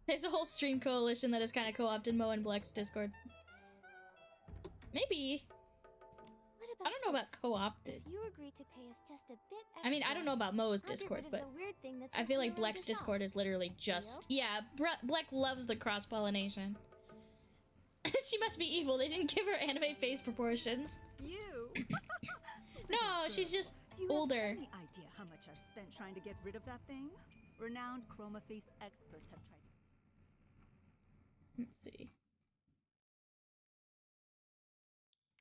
There's a whole stream coalition that has kind of co-opted Mo and Bleck's Discord. Maybe. What about I don't know about this? co-opted. If you agree to pay us just a bit extra, I mean, I don't know about Mo's I'll get Discord, rid of but the weird thing that's I feel like circling around Bleck's your shop. Discord is literally just... Yeah, Bleck loves the cross-pollination. She must be evil. They didn't give her anime face proportions. You? No, Little she's girl, just do you older. have any idea how much I've spent trying to get rid of that thing? Renowned chroma face experts have tried to Let's see.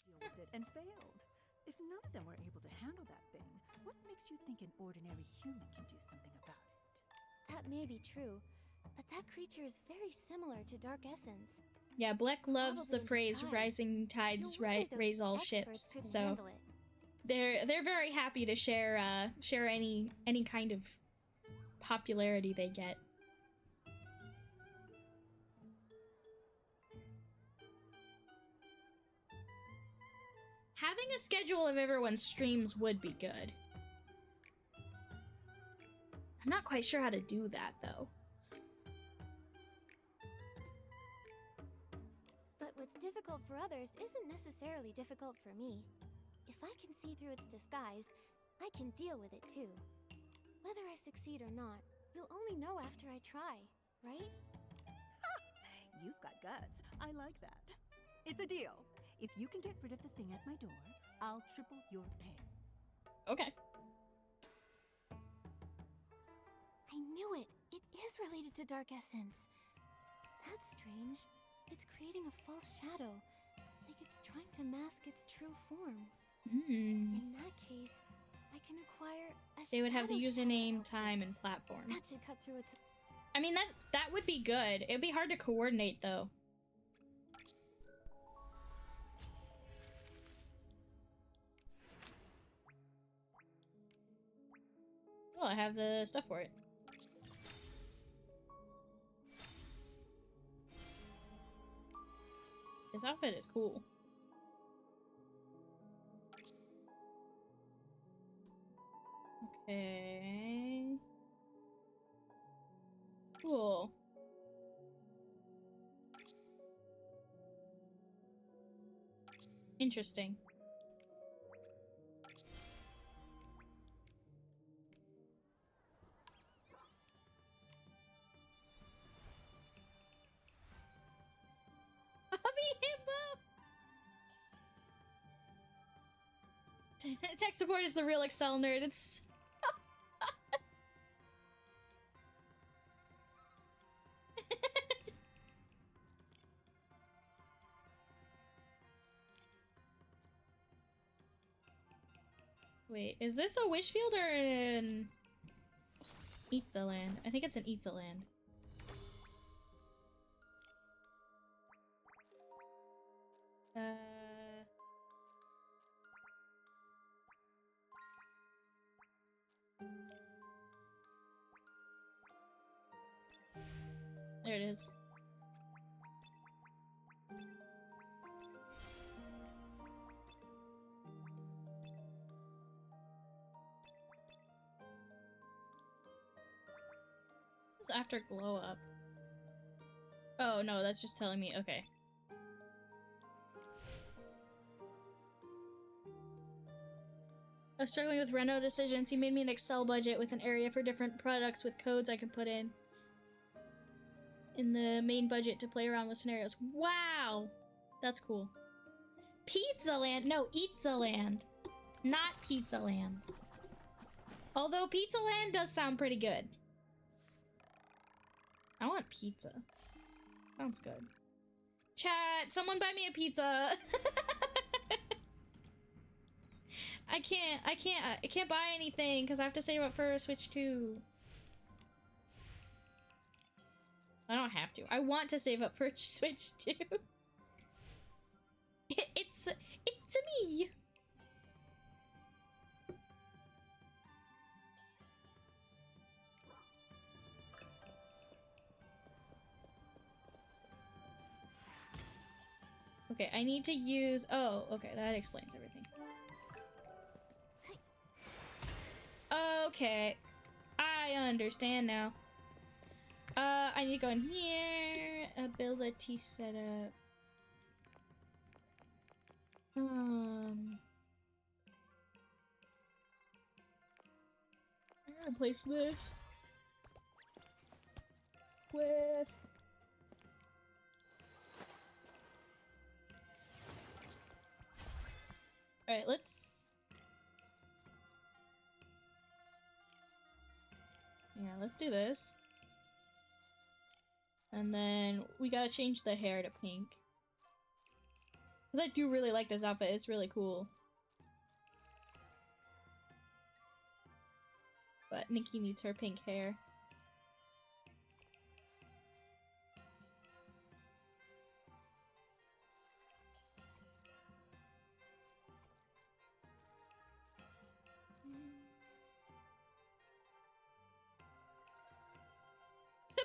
deal with it and failed. If none of them were able to handle that thing, what makes you think an ordinary human can do something about it? That may be true, but that creature is very similar to Dark Essence. Yeah, Bleck loves the Probably in phrase disguise. "rising tides No wonder those raise all experts ships." couldn't So handle it. they're very happy to share any kind of popularity they get. Having a schedule of everyone's streams would be good. I'm not quite sure how to do that though. But what's difficult for others isn't necessarily difficult for me. If I can see through its disguise, I can deal with it too. Whether I succeed or not, you'll only know after I try, right? You've got guts. I like that. It's a deal. If you can get rid of the thing at my door, I'll triple your pay. Okay. I knew it! It is related to Dark Essence. That's strange. It's creating a false shadow. Like it's trying to mask its true form. Hmm. In that case, I can acquire a They would have the shadow username, outfit. time, and platform. That should cut through its... I mean, that would be good. It'd be hard to coordinate, though. Well, I have the stuff for it. This outfit is cool. Okay. Cool. Interesting. Tech support is the real Excel nerd. It's wait, is this a Wishfield or an Itzaland? I think it's an Itzaland. There it is. This is after glow up. Oh no, that's just telling me, okay. I was struggling with reno decisions. He made me an Excel budget with an area for different products with codes I could put in the main budget to play around with scenarios. Wow! That's cool. Pizza Land? No, Pizza Land. Not Pizza Land. Although Pizza Land does sound pretty good. I want pizza. Sounds good. Chat, someone buy me a pizza. I can't buy anything because I have to save up for Switch 2. I don't have to. I want to save up for Switch 2. It's me. Okay, I need to use... Oh, okay, that explains everything. Okay, I understand now. I need to go in here. Ability setup. I'm gonna replace this with... Alright, let's... Yeah, let's do this. And then we gotta change the hair to pink. Because I do really like this outfit, it's really cool. But Nikki needs her pink hair.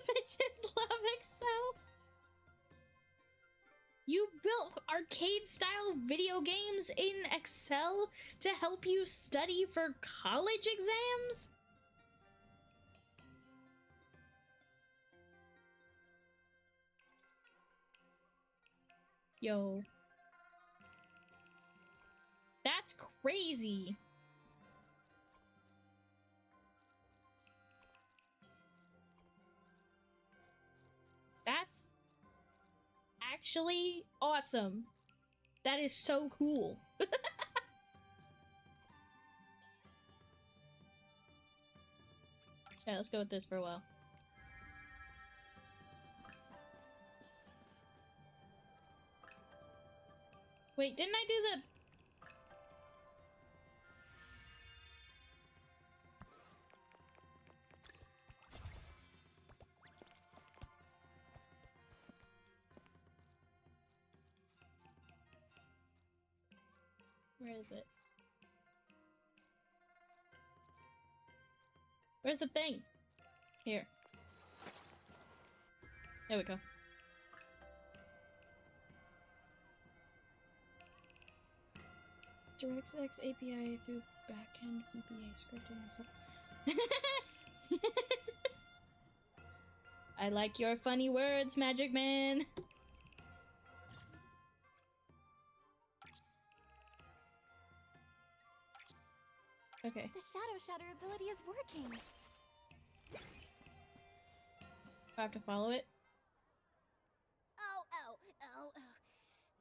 Bitches love Excel. You built arcade-style video games in Excel to help you study for college exams? Yo. That's crazy. That's actually awesome. That is so cool. Yeah, let's go with this for a while. Wait, didn't I do the... Where is it? Where's the thing? Here. There we go. DirectX API through backend VBA scripting and stuff. I like your funny words, Magic Man. Okay. The Shadow Shatter ability is working. I have to follow it. Ow, ow, ow, ow.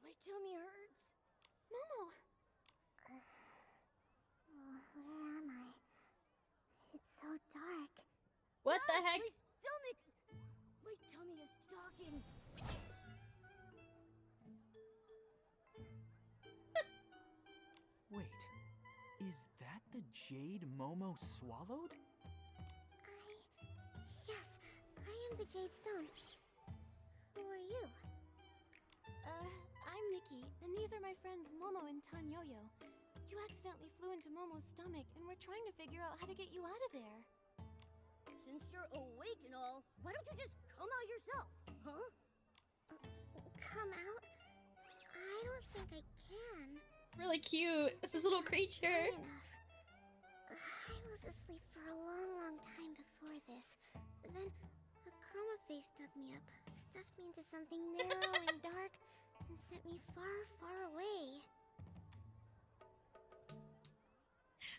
My tummy hurts. Momo! Where am I? It's so dark. What the Ah, heck? My stomach! My tummy is talking. Wait, is that the jade Momo swallowed? Yes, I am the Jade Stone. Who are you? I'm Nikki, and these are my friends Momo and Tanyoyo. You accidentally flew into Momo's stomach, and we're trying to figure out how to get you out of there. Since you're awake and all, why don't you just come out yourself, huh? Come out? I don't think I can. It's really cute. This little creature. Strong enough. I was asleep for a long, long time before this. Then a chroma face dug me up, stuffed me into something narrow and dark, and sent me far, far away.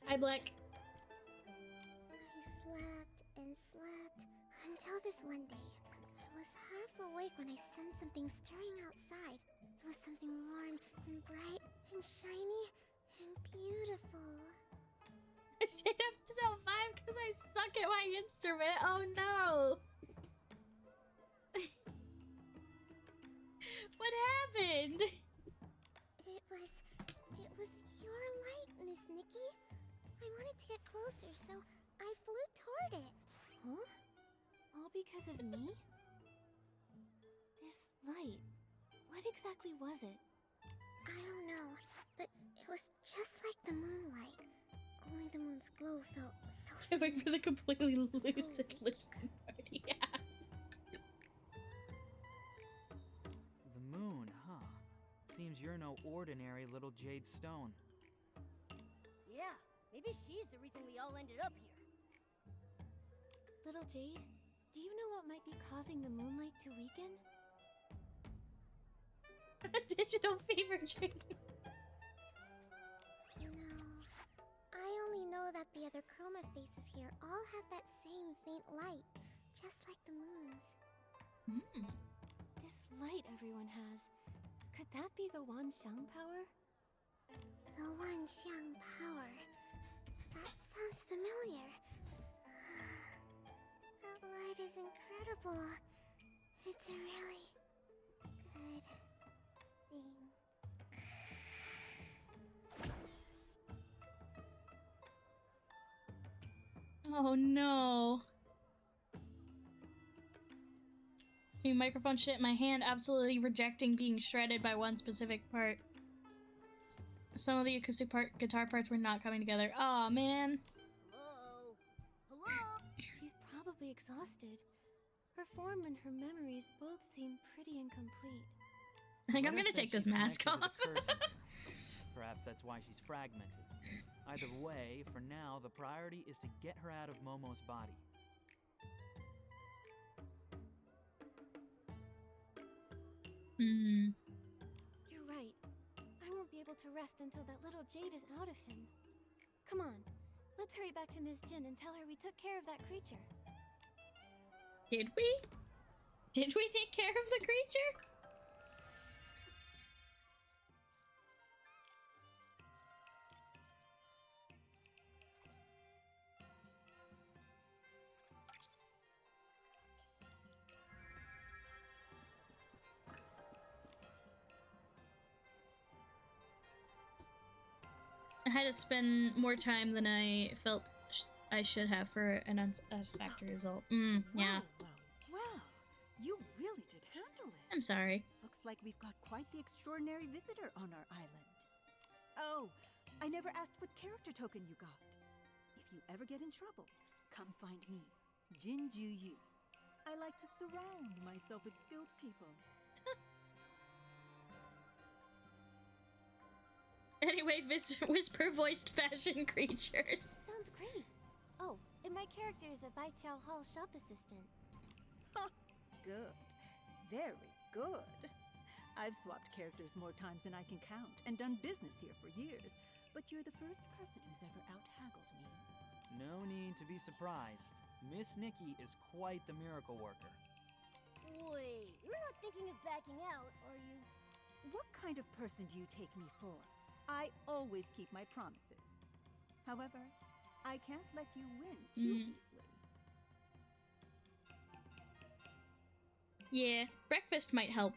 Hi, Black. I slept and slept until this one day. I was half awake when I sensed something stirring outside. It was something warm and bright and shiny and beautiful. I stayed up till 5 because I suck at my instrument. Oh no. What happened? It was your light, Miss Nikki. I wanted to get closer, so I flew toward it. Huh? All because of me? This light, what exactly was it? I don't know, but it was just like the moonlight. Only the moon's glow felt so Can't wait for the completely so lucid weak. listening party. Yeah. The moon, huh? Seems you're no ordinary little jade stone. Yeah, maybe she's the reason we all ended up here. Little Jade, do you know what might be causing the moonlight to weaken? Digital fever dream. No. I only know that the other chroma faces here all have that same faint light, just like the moon's. This light everyone has, could that be the Wan Xiang power? The Wan Xiang power. That sounds familiar. That light is incredible. It's a really good thing. Oh no. New microphone shit in my hand, absolutely rejecting being shredded by one specific part. Some of the acoustic guitar parts were not coming together. Aw, man. Hello? Hello? She's probably exhausted. Her form and her memories both seem pretty incomplete. I think I'm Letter gonna said take this she's mask connected off. to the curse of the moons. Perhaps that's why she's fragmented. Either way, for now, the priority is to get her out of Momo's body. Hmm. You're right. I won't be able to rest until that little Jade is out of him. Come on, let's hurry back to Ms. Jin and tell her we took care of that creature. Did we? Did we take care of the creature? I had to spend more time than I felt I should have for an unsatisfactory result. Yeah. Wow. You really did handle it. I'm sorry. Looks like we've got quite the extraordinary visitor on our island. Oh, I never asked what character token you got. If you ever get in trouble, come find me, Jinju Yu. I like to surround myself with skilled people. Anyway, whisper-voiced fashion creatures. Sounds great. Oh, and my character is a Bai Chao Hall shop assistant. Ha! Good. Very good. I've swapped characters more times than I can count and done business here for years, but you're the first person who's ever out-haggled me. No need to be surprised. Miss Nikki is quite the miracle worker. Wait, you're not thinking of backing out, are you? What kind of person do you take me for? I always keep my promises. However, I can't let you win too easily. Yeah, breakfast might help.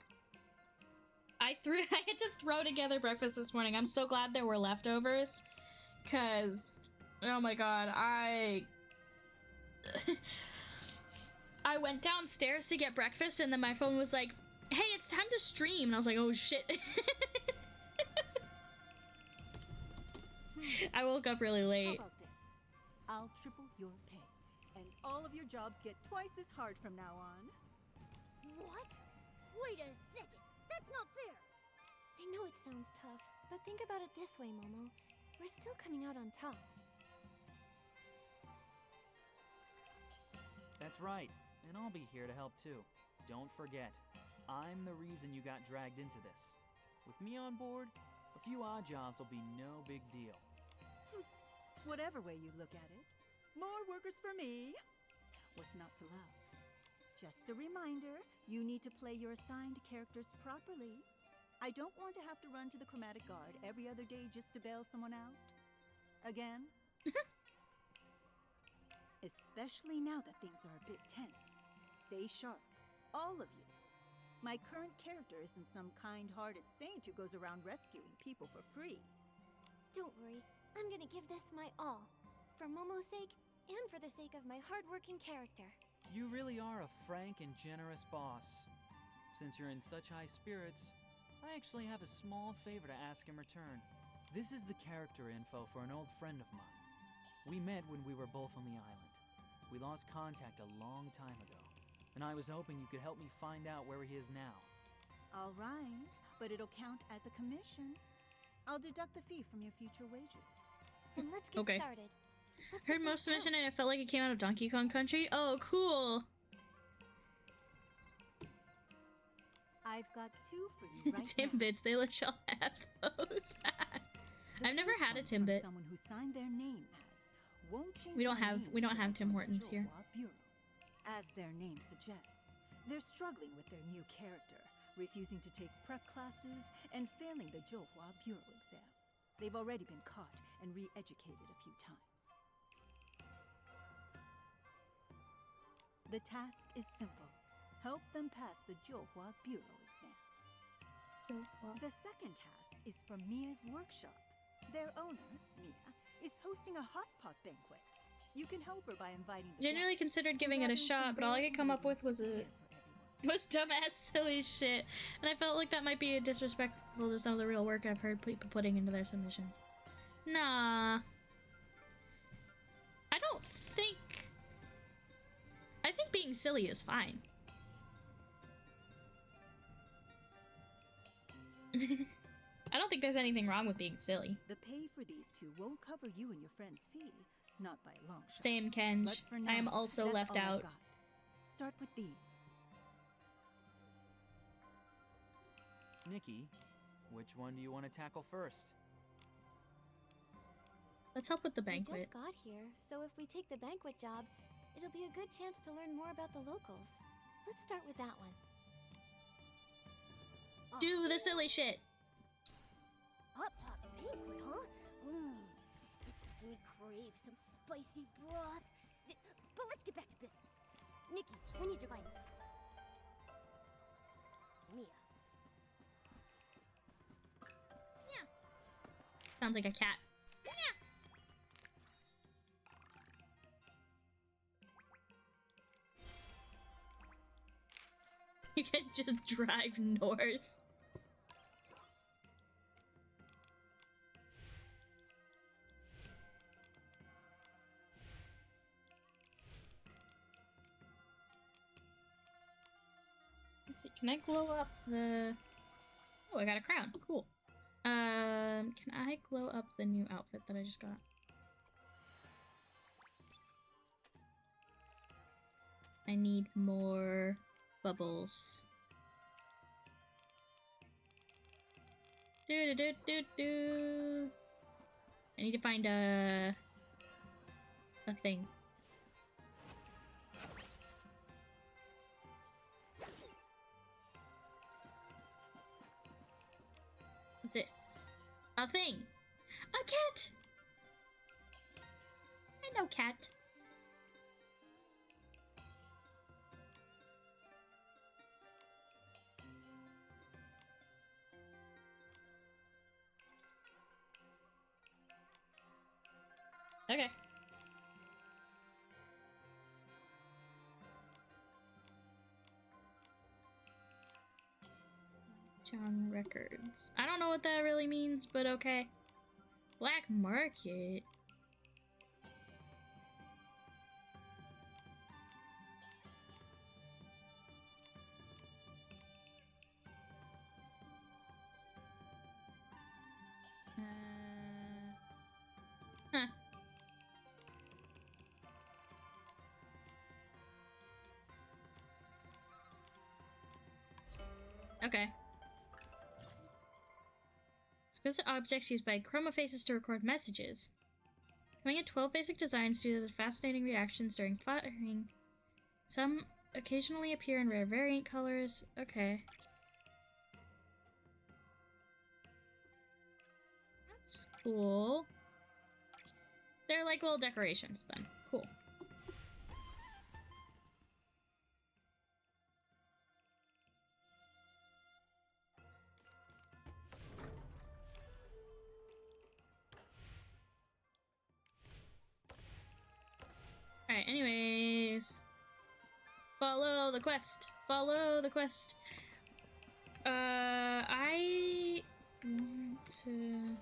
I had to throw together breakfast this morning. I'm so glad there were leftovers. Cause, oh my god, I went downstairs to get breakfast and then my phone was like, hey, it's time to stream. And I was like, oh shit. I woke up really How late. about this? I'll triple your pay, and all of your jobs get twice as hard from now on. What? Wait a second. That's not fair. I know it sounds tough, but think about it this way, Momo. We're still coming out on top. That's right, and I'll be here to help too. Don't forget, I'm the reason you got dragged into this. With me on board, a few odd jobs will be no big deal. Whatever way you look at it, more workers for me. What's not to love? Just a reminder, you need to play your assigned characters properly. I don't want to have to run to the chromatic guard every other day just to bail someone out. Again. Especially now that things are a bit tense. Stay sharp, all of you. My current character isn't some kind-hearted saint who goes around rescuing people for free. Don't worry, I'm gonna give this my all. For Momo's sake, and for the sake of my hardworking character. You really are a frank and generous boss. Since you're in such high spirits, I actually have a small favor to ask in return. This is the character info for an old friend of mine. We met when we were both on the island. We lost contact a long time ago, and I was hoping you could help me find out where he is now. All right, but it'll count as a commission. I'll deduct the fee from your future wages. Then let's get Okay. started. What's Heard the most first mention task? and it felt like it came out of Donkey Kong Country. Oh, cool. I've got two for you right now. Timbits, they let y'all have those. The I've never first had a one from Timbit. Someone who signed their name as won't change We don't my have- name we don't until have I Tim join the Hortons here. Zhouhua Bureau. As their name suggests, they're struggling with their new character, refusing to take prep classes and failing the Zhouhua Bureau exam. They've already been caught and re-educated a few times. The task is simple. Help them pass the Zhouhua Bureau exam. The second task is from Mia's workshop. Their owner, Mia, is hosting a hot pot banquet. You can help her by inviting the Genuinely guests considered giving it a and gathering some shot, but all I very could come up with was ingredients a to prepare for everyone. dumbass silly shit. And I felt like that might be disrespectful to some of the real work I've heard people putting into their submissions. Nah. I don't think... I think being silly is fine. I don't think there's anything wrong with being silly. The pay for these two won't cover you and your friend's fee, not by a long shot. Same, Kenj. But for I am now, also that's left all I've out. got. Start with these. Nikki, which one do you want to tackle first? Let's help with the We banquet. just got here, so if we take the banquet job, it'll be a good chance to learn more about the locals. Let's start with that one. Do the silly shit. Hot pot banquet, huh? Makes me crave some spicy broth. But let's get back to business. Nikki, we need to find Mia. Sounds like a cat. You can just drive north. Let's see, can I glow up the... Oh, I got a crown. Cool. Can I glow up the new outfit that I just got? I need more bubbles. Do do do do do. I need to find a thing. What's this? A thing. A cat. I know cat. Okay. John Records. I don't know what that really means, but okay. Black Market. Huh. Okay. Exquisite objects used by chroma faces to record messages. Coming in 12 basic designs due to the fascinating reactions during firing. Some occasionally appear in rare variant colors. Okay. That's cool. They're like little decorations then. Cool. Alright, anyways. Follow the quest. Follow the quest. I want to...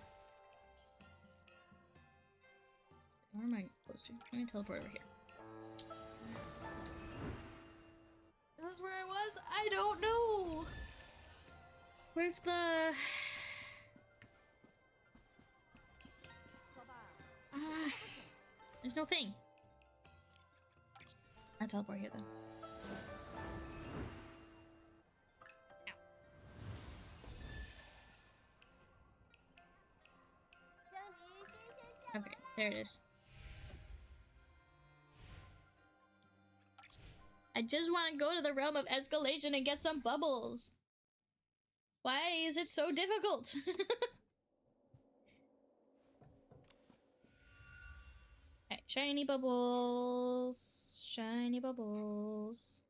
Where am I supposed to? Let me teleport over here. Is this where I was? I don't know! Where's the... There's no thing. I'll teleport here then. Ow. Okay, there it is. I just want to go to the realm of escalation and get some bubbles. Why is it so difficult? Okay, shiny bubbles. Shiny bubbles.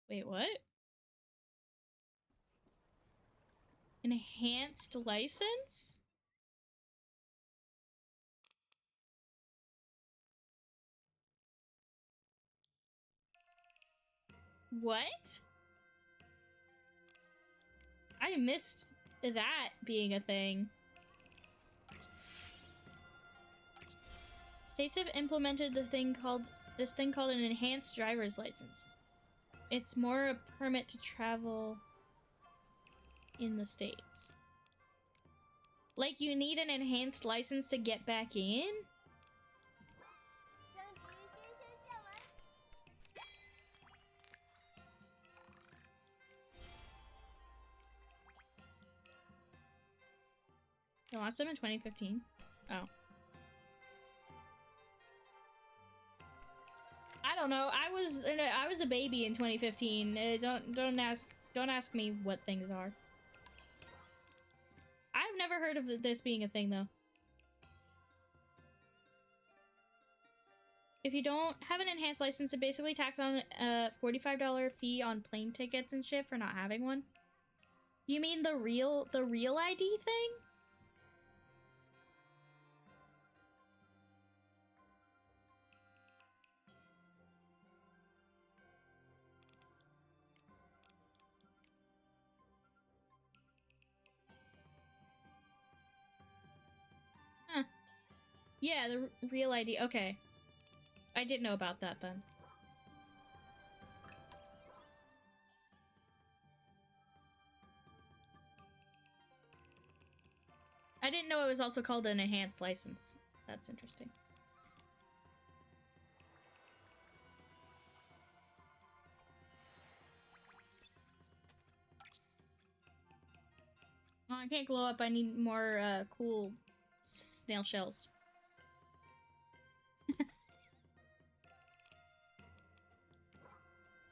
Wait, what? Enhanced license? What? I missed that being a thing. States have implemented this thing called an enhanced driver's license. It's more a permit to travel in the States. Like, you need an enhanced license to get back in? They launched them in 2015. Oh. I don't know. I was a baby in 2015. Don't ask me what things are. I've never heard of this being a thing though. if you don't have an enhanced license, it basically tacks on a $45 fee on plane tickets and shit for not having one. You mean the real ID thing? Huh. Yeah, the real ID. Okay. I didn't know about that then. I didn't know it was also called an enhanced license. That's interesting. Oh, I can't glow up. I need more cool snail shells.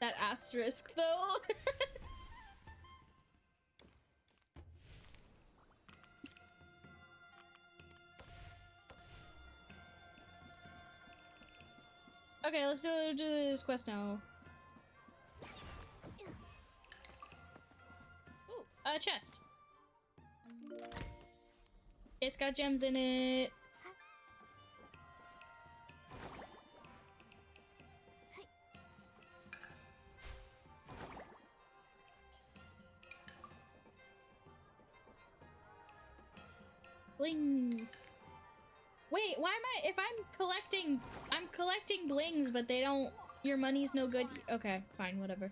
That asterisk, though. Okay, let's do this quest now. Ooh, a chest. It's got gems in it. Blings. Wait, why am I? If I'm collecting blings, but they don't. Your money's no good. Okay, fine, whatever.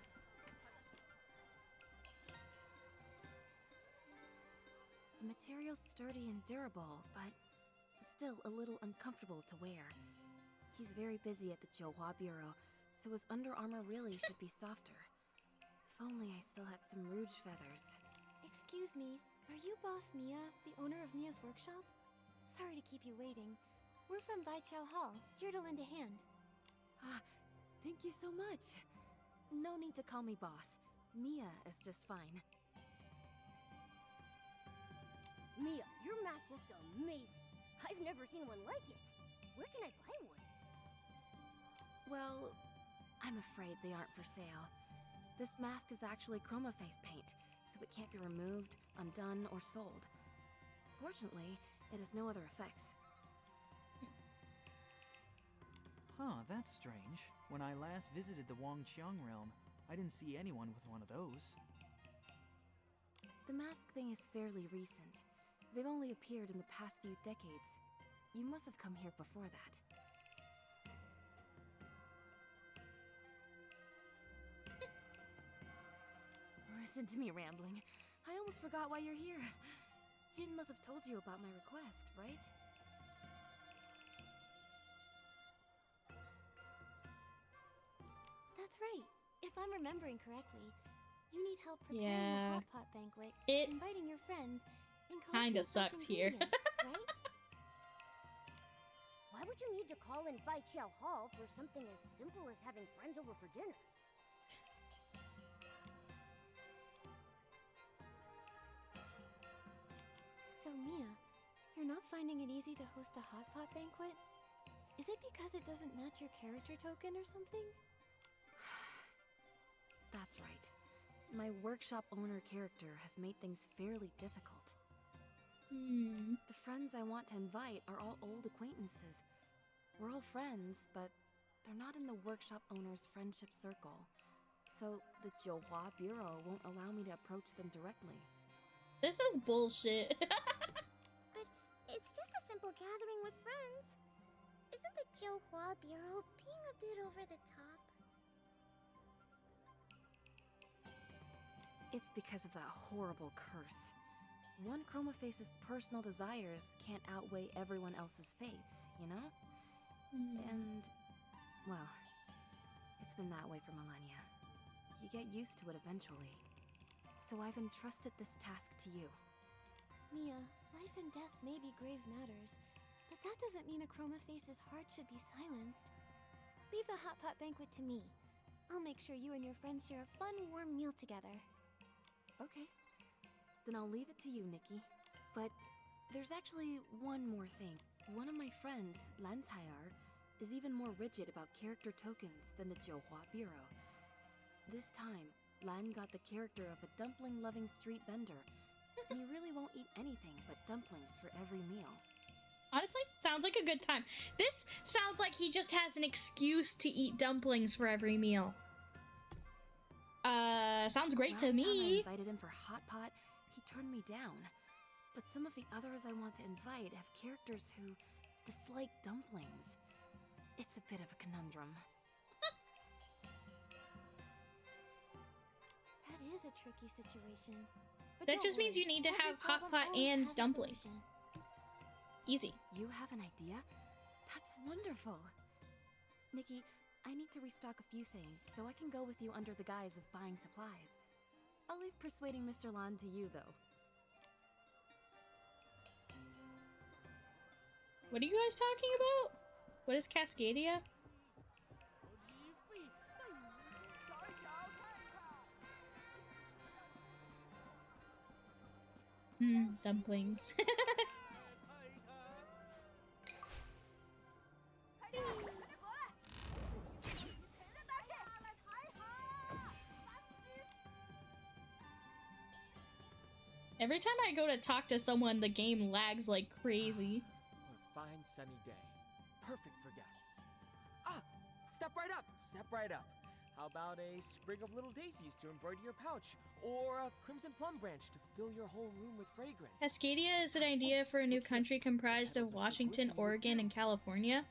The material's sturdy and durable, but still a little uncomfortable to wear. He's very busy at the Johua Bureau, so his Under Armour really should be softer. If only I still had some rouge feathers. Excuse me, are you Boss Mia, the owner of Mia's workshop? Sorry to keep you waiting. We're from Baiqiao Hall, here to lend a hand. Ah, thank you so much. No need to call me boss. Mia is just fine. Mia, your mask looks amazing. I've never seen one like it. Where can I buy one? Well, I'm afraid they aren't for sale. This mask is actually chroma face paint, so it can't be removed, undone, or sold. Fortunately, it has no other effects. Huh, that's strange. When I last visited the Wangqiang realm, I didn't see anyone with one of those. The mask thing is fairly recent. They've only appeared in the past few decades. You must have come here before that. Listen to me rambling. I almost forgot why you're here. Jin must have told you about my request, right? That's right. If I'm remembering correctly, you need help preparing Yeah. a hot pot banquet, It inviting your friends, and kinda collecting fresh sucks here. ingredients, right? Why would you need to call in Baiqiao Hall for something as simple as having friends over for dinner? So, Mia, you're not finding it easy to host a hot pot banquet? Is it because it doesn't match your character token or something? That's right. My workshop owner character has made things fairly difficult. The friends I want to invite are all old acquaintances. We're all friends, but they're not in the workshop owner's friendship circle. So the Johua Bureau won't allow me to approach them directly. This is bullshit. But it's just a simple gathering with friends. Isn't the Johua Bureau being a bit over the top? It's because of that horrible curse. One Chromaface's personal desires can't outweigh everyone else's fates, you know? And, well, it's been that way for millennia. You get used to it eventually. So I've entrusted this task to you. Mia, life and death may be grave matters, but that doesn't mean a Chromaface's heart should be silenced. Leave the hot pot banquet to me. I'll make sure you and your friends share a fun, warm meal together. Okay. Then I'll leave it to you, Nikki. But there's actually one more thing. One of my friends, Lan Cai'er, is even more rigid about character tokens than the Jiuhua Bureau. This time, Lan got the character of a dumpling-loving street vendor, and he really won't eat anything but dumplings for every meal. Honestly, sounds like a good time. This sounds like he just has an excuse to eat dumplings for every meal. Sounds great to me. Last time I invited him for hot pot, he turned me down. But some of the others I want to invite have characters who dislike dumplings. It's a bit of a conundrum. That is a tricky situation. But That don't just means worry, you need to every have hot problem pot always and has a dumplings. solution. Easy. You have an idea? That's wonderful. Nikki, I need to restock a few things, so I can go with you under the guise of buying supplies. I'll leave persuading Mr. Lan to you, though. What are you guys talking about? What is Cascadia? Dumplings. Every time I go to talk to someone, the game lags like crazy. What a fine sunny day. Perfect for guests. Ah! Step right up! Step right up. How about a sprig of little daisies to embroider your pouch? Or a crimson plum branch to fill your whole room with fragrance? Cascadia is an idea for a new country comprised of Washington, Oregon, and California.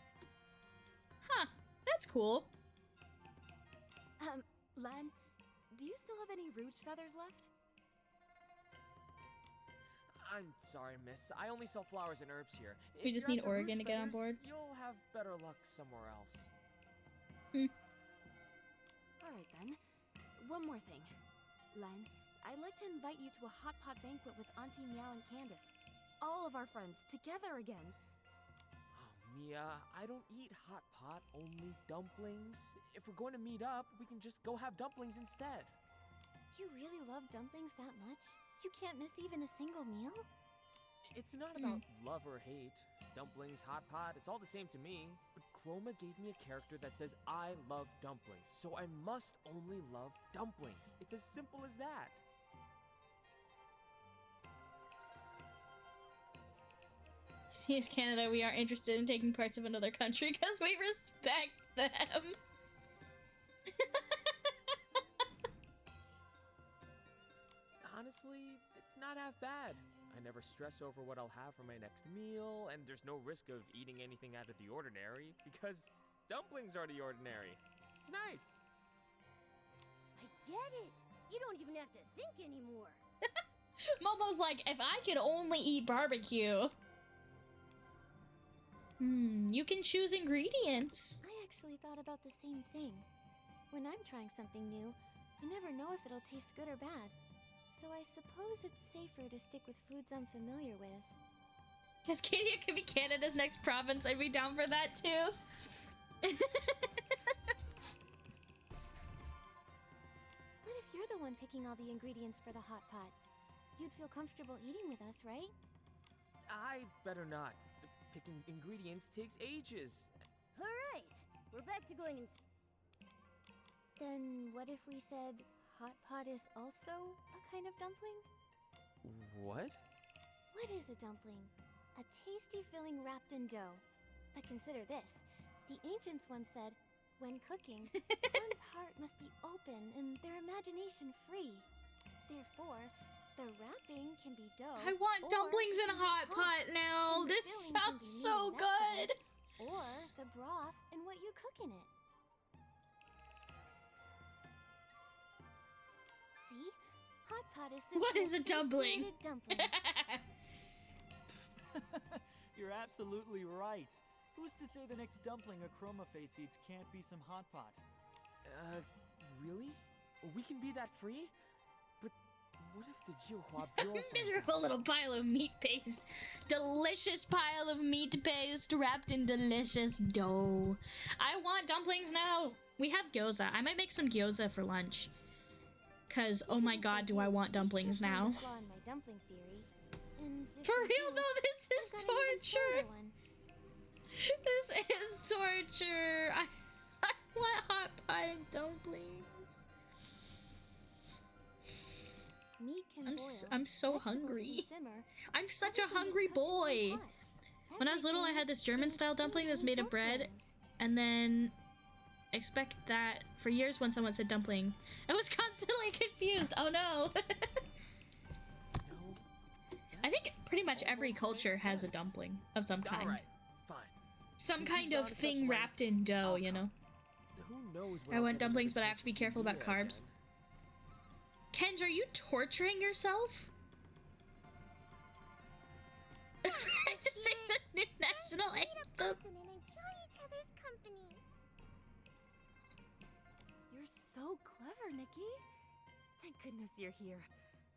Huh, that's cool. Lan, do you still have any rouge feathers left? I'm sorry, miss. I only sell flowers and herbs here. We If just you're need after Oregon rouge to get on feathers, board. You'll have better luck somewhere else. Alright then. One more thing. Lan, I'd like to invite you to a hot pot banquet with Auntie Meow and Candace. All of our friends, together again. Oh, Mia, I don't eat hot pot, only dumplings. If we're going to meet up, we can just go have dumplings instead. You really love dumplings that much? You can't miss even a single meal? It's not about love or hate. Dumplings, hot pot, it's all the same to me. But Chroma gave me a character that says I love dumplings, so I must only love dumplings. It's as simple as that. CS Canada, we are interested in taking parts of another country because we respect them. Honestly, it's not half bad. I never stress over what I'll have for my next meal, and there's no risk of eating anything out of the ordinary, because dumplings are the ordinary. It's nice. I get it. You don't even have to think anymore. Momo's like, if I could only eat barbecue. You can choose ingredients. I actually thought about the same thing. When I'm trying something new, I never know if it'll taste good or bad. So I suppose it's safer to stick with foods I'm familiar with. Cascadia could be Canada's next province. I'd be down for that too. What if you're the one picking all the ingredients for the hot pot? You'd feel comfortable eating with us, right? I better not. Picking ingredients takes ages. All right, we're back to going in. Then what if we said hot pot is also a kind of dumpling? What? What is a dumpling? A tasty filling wrapped in dough. But consider this. The ancients once said, when cooking, one's heart must be open and their imagination free. Therefore, the wrapping can be dough. I want dumplings in a hot pot now. This sounds so good. Or the broth and what you cook in it. See? Hot pot is simply What is a dumpling? dumpling. You're absolutely right. Who's to say the next dumpling a Chroma Face eats can't be some hot pot? Really? We can be that free? But what if the Jiuhua Bureau finds Miserable little pile of meat paste. Delicious pile of meat paste wrapped in delicious dough. I want dumplings now. We have gyoza. I might make some gyoza for lunch. Cause, oh my god, do I want dumplings now. Flaw in my dumpling theory. And if For you real do, though, this is I've got an even torture. stronger one. This is torture. I want hot pot and dumplings. Meat can I'm so vegetables hungry. can simmer, I'm such a everything hungry just has to be boy. hot. When I was little, I had this German-style dumpling that's made of bread, Dumplings. and then expect that for years when someone said dumpling, I was constantly confused. Oh no. I think pretty much every culture has a dumpling of some kind. Alright, fine. Some Since kind you've of gone to thing such wrapped lengths, in dough, I'll you know? Who knows when I I'll want get another dumplings, but I have chance to be see careful about Mia carbs. again. Kenj, are you torturing yourself? Practicing the new national anthem. And enjoy each other's company. You're so clever, Nikki. Thank goodness you're here.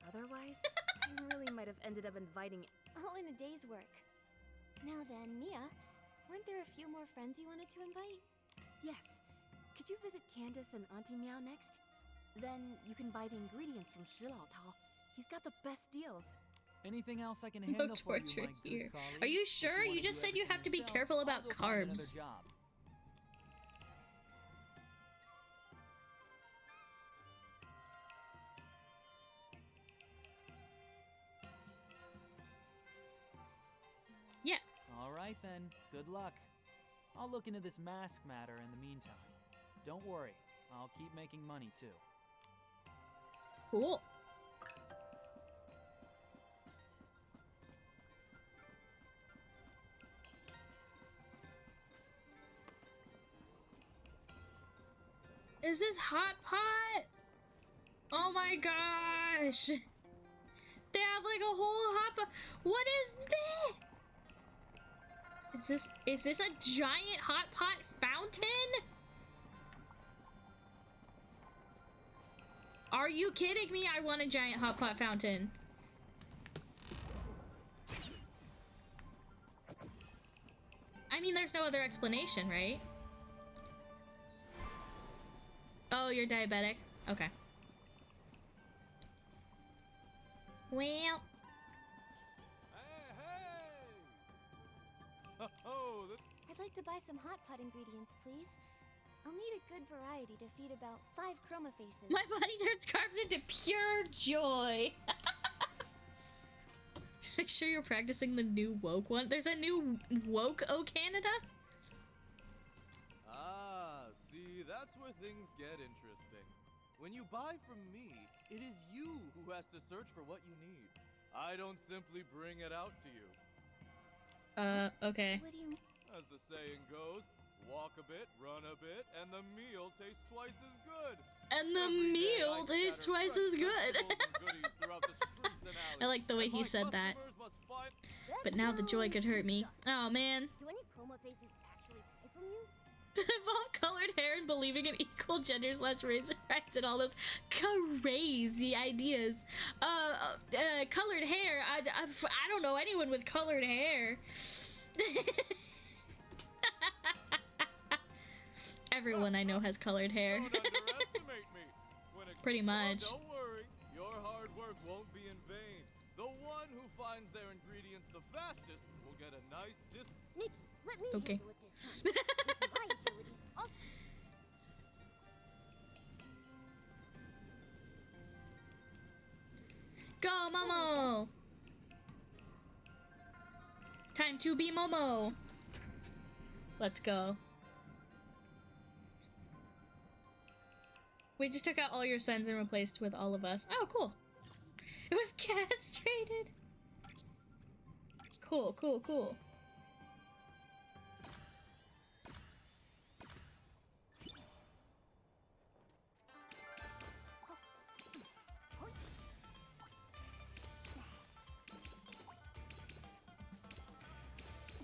Otherwise, I really might have ended up inviting. All in a day's work. Now then, Mia, weren't there a few more friends you wanted to invite? Yes. Could you visit Candace and Auntie Meow next? Then you can buy the ingredients from Shilao Tao. He's got the best deals. Anything else I can No handle for you, torture my good here. colleague? Are you If sure? You wanna just do said you everything have to be yourself, careful I'll about go find another carbs. job. Yeah. All right then. Good luck. I'll look into this mask matter in the meantime. Don't worry. I'll keep making money too. Cool. Is this hot pot? Oh my gosh. They have like a whole hot pot. What is this? Is this a giant hot pot fountain? Are you kidding me? I want a giant hot pot fountain. I mean, there's no other explanation, right? Oh, you're diabetic? Okay. Well. Hey, hey! Oh, I'd like to buy some hot pot ingredients, please. I'll need a good variety to feed about 5 chroma faces. My body turns carbs into pure joy. Just make sure you're practicing the new woke one. There's a new woke O Canada? Ah, see, that's where things get interesting. When you buy from me, it is you who has to search for what you need. I don't simply bring it out to you. Okay. What do you... As the saying goes, walk a bit, run a bit, and the meal tastes twice as good. And the Every day meal I tastes scatter twice fresh as good. vegetables and goodies throughout the streets and alleys, I like the way and he my said that. customers must find- But now the joy could hurt me. Oh man. Do any chroma faces actually buy from you? Involve colored hair and believing in equal genders, less race rights, and all those crazy ideas. Colored hair. I don't know anyone with colored hair. Everyone I know has colored hair. Don't underestimate me. When it Pretty much. Oh, don't worry, your hard work won't be in vain. The one who finds their ingredients the fastest will get a nice Nikki, let me Okay. handle it this time. With my agility, I'll... Go, Momo! Time to be Momo! Let's go. We just took out all your sons and replaced with all of us. Oh, cool. It was castrated! Cool, cool, cool.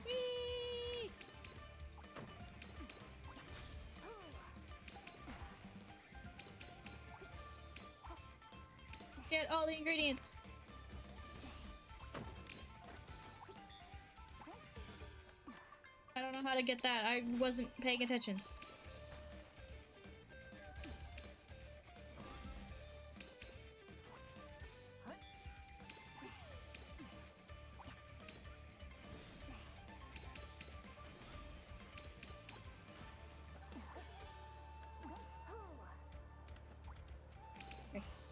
Whee! Get all the ingredients. I don't know how to get that. I wasn't paying attention.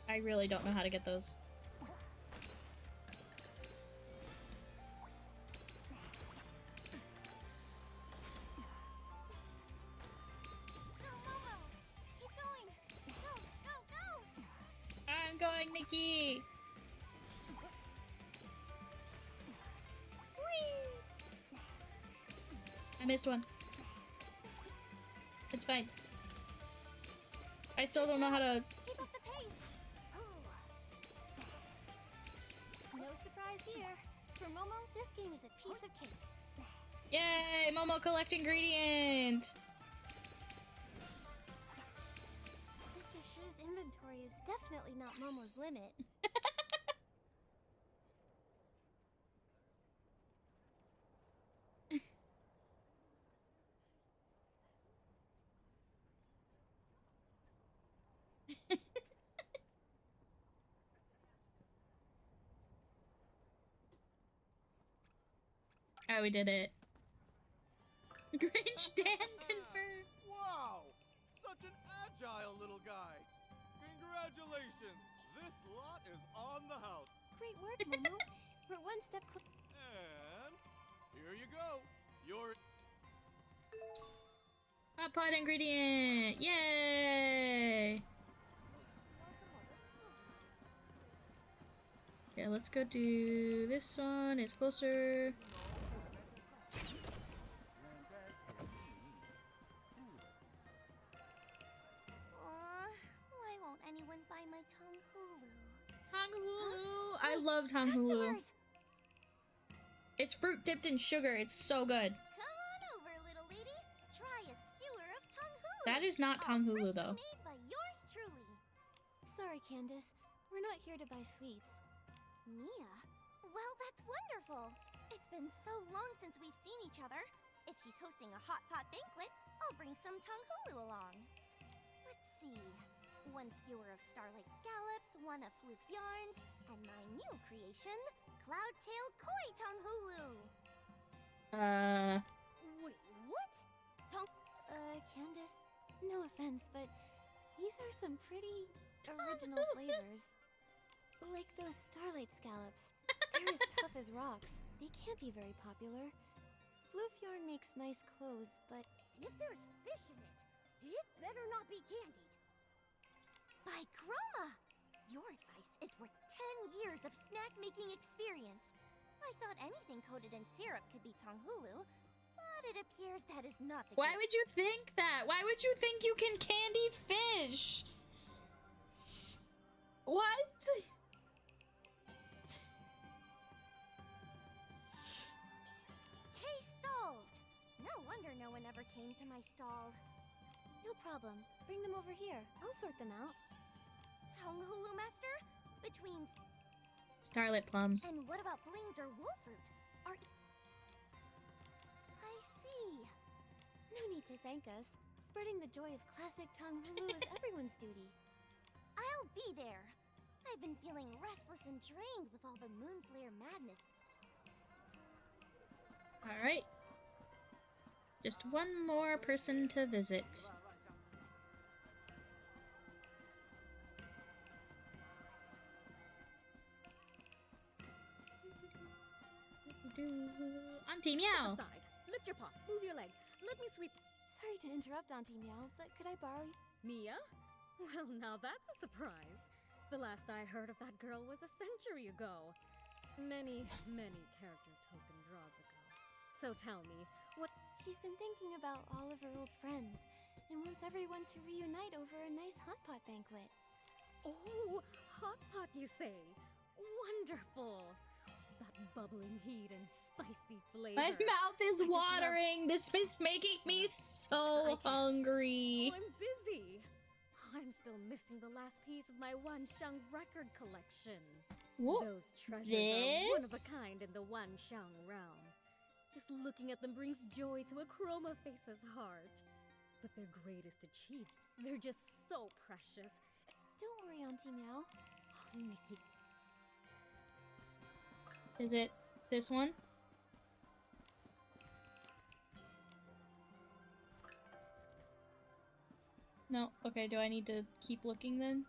I really don't know how to get those. Keep going! Go, go, go! I'm going, Nikki! Whee! I missed one. It's fine. I still don't know how to... Keep up the pace! No surprise here. For Momo, this game is a piece of cake. Yay! Momo collect ingredient! Mr. Shu's inventory is definitely not Momo's limit. Oh, we did it. Grinch Dan confirmed. Wow! Such an agile little guy! Congratulations! This lot is on the house. Great work, Momo. We're one step closer. And here you go. Your Hot pot ingredient! Yay! Okay, let's go do this one. Is closer. Why won't anyone buy my Tong Hulu? Tong Hulu! I love Tong Hulu. Customers! It's fruit dipped in sugar. It's so good. Come on over, little lady. Try a skewer of Tong Hulu. That is not Tong Hulu, though. Made by yours truly. Sorry, Candace. We're not here to buy sweets. Mia? Well, that's wonderful. It's been so long since we've seen each other. If she's hosting a hot pot banquet, I'll bring some Tong Hulu along. Let's see. One skewer of starlight scallops, one of floof yarns, and my new creation, Cloudtail Koi Tong Hulu. Wait, what? Candace, no offense, but these are some pretty original flavors. Like those starlight scallops. They're as tough as rocks. They can't be very popular. Floof yarn makes nice clothes, but And if there's fish in it, it better not be candied. By Chroma! Your advice is worth 10 years of snack-making experience. I thought anything coated in syrup could be Tong Hulu, but it appears that is not the Why case. would you think that? Why would you think you can candy fish? What? Case solved! No wonder no one ever came to my stall. no problem. Bring them over here. I'll sort them out. Tong Hulu Master? Between... Starlit plums. And what about Blings or Wolfruit? Are... I see. No need to thank us. Spreading the joy of classic Tong Hulu is everyone's duty. I'll be there. I've been feeling restless and drained with all the Moonflare madness. Alright. Just one more person to visit. Auntie Meow! Step aside. Lift your paw. Move your leg. Let me sweep. Sorry to interrupt, Auntie Meow, but could I borrow you? Mia? Well, now that's a surprise. The last I heard of that girl was a century ago. Many, many character token draws ago. So tell me, what... She's been thinking about all of her old friends and wants everyone to reunite over a nice hot pot banquet. Oh, hot pot, you say? Wonderful. That bubbling heat and spicy flavor. My mouth is I just watering! This is making me so hungry! I'm busy. I'm still missing the last piece of my Wanxiang record collection. Whoa, Those treasures are one of a this? kind in the Wanxiang realm. Just looking at them brings joy to a Chroma face's heart. But their greatest achievement, they're just so precious. Don't worry, Auntie Meow. Oh, Nikki. Is it this one? No? Okay, do I need to keep looking then?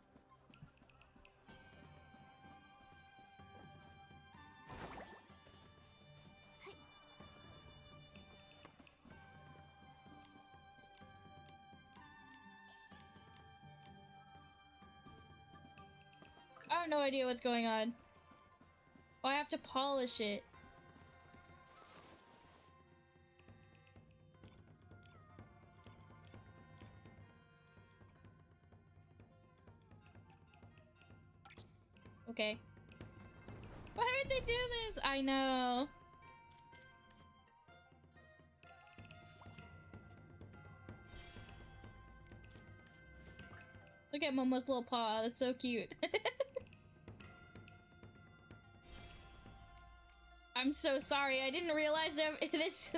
I have no idea what's going on. Oh, I have to polish it. Okay. Why would they do this? I know. Look at Momo's little paw. That's so cute. I'm so sorry. I didn't realize that this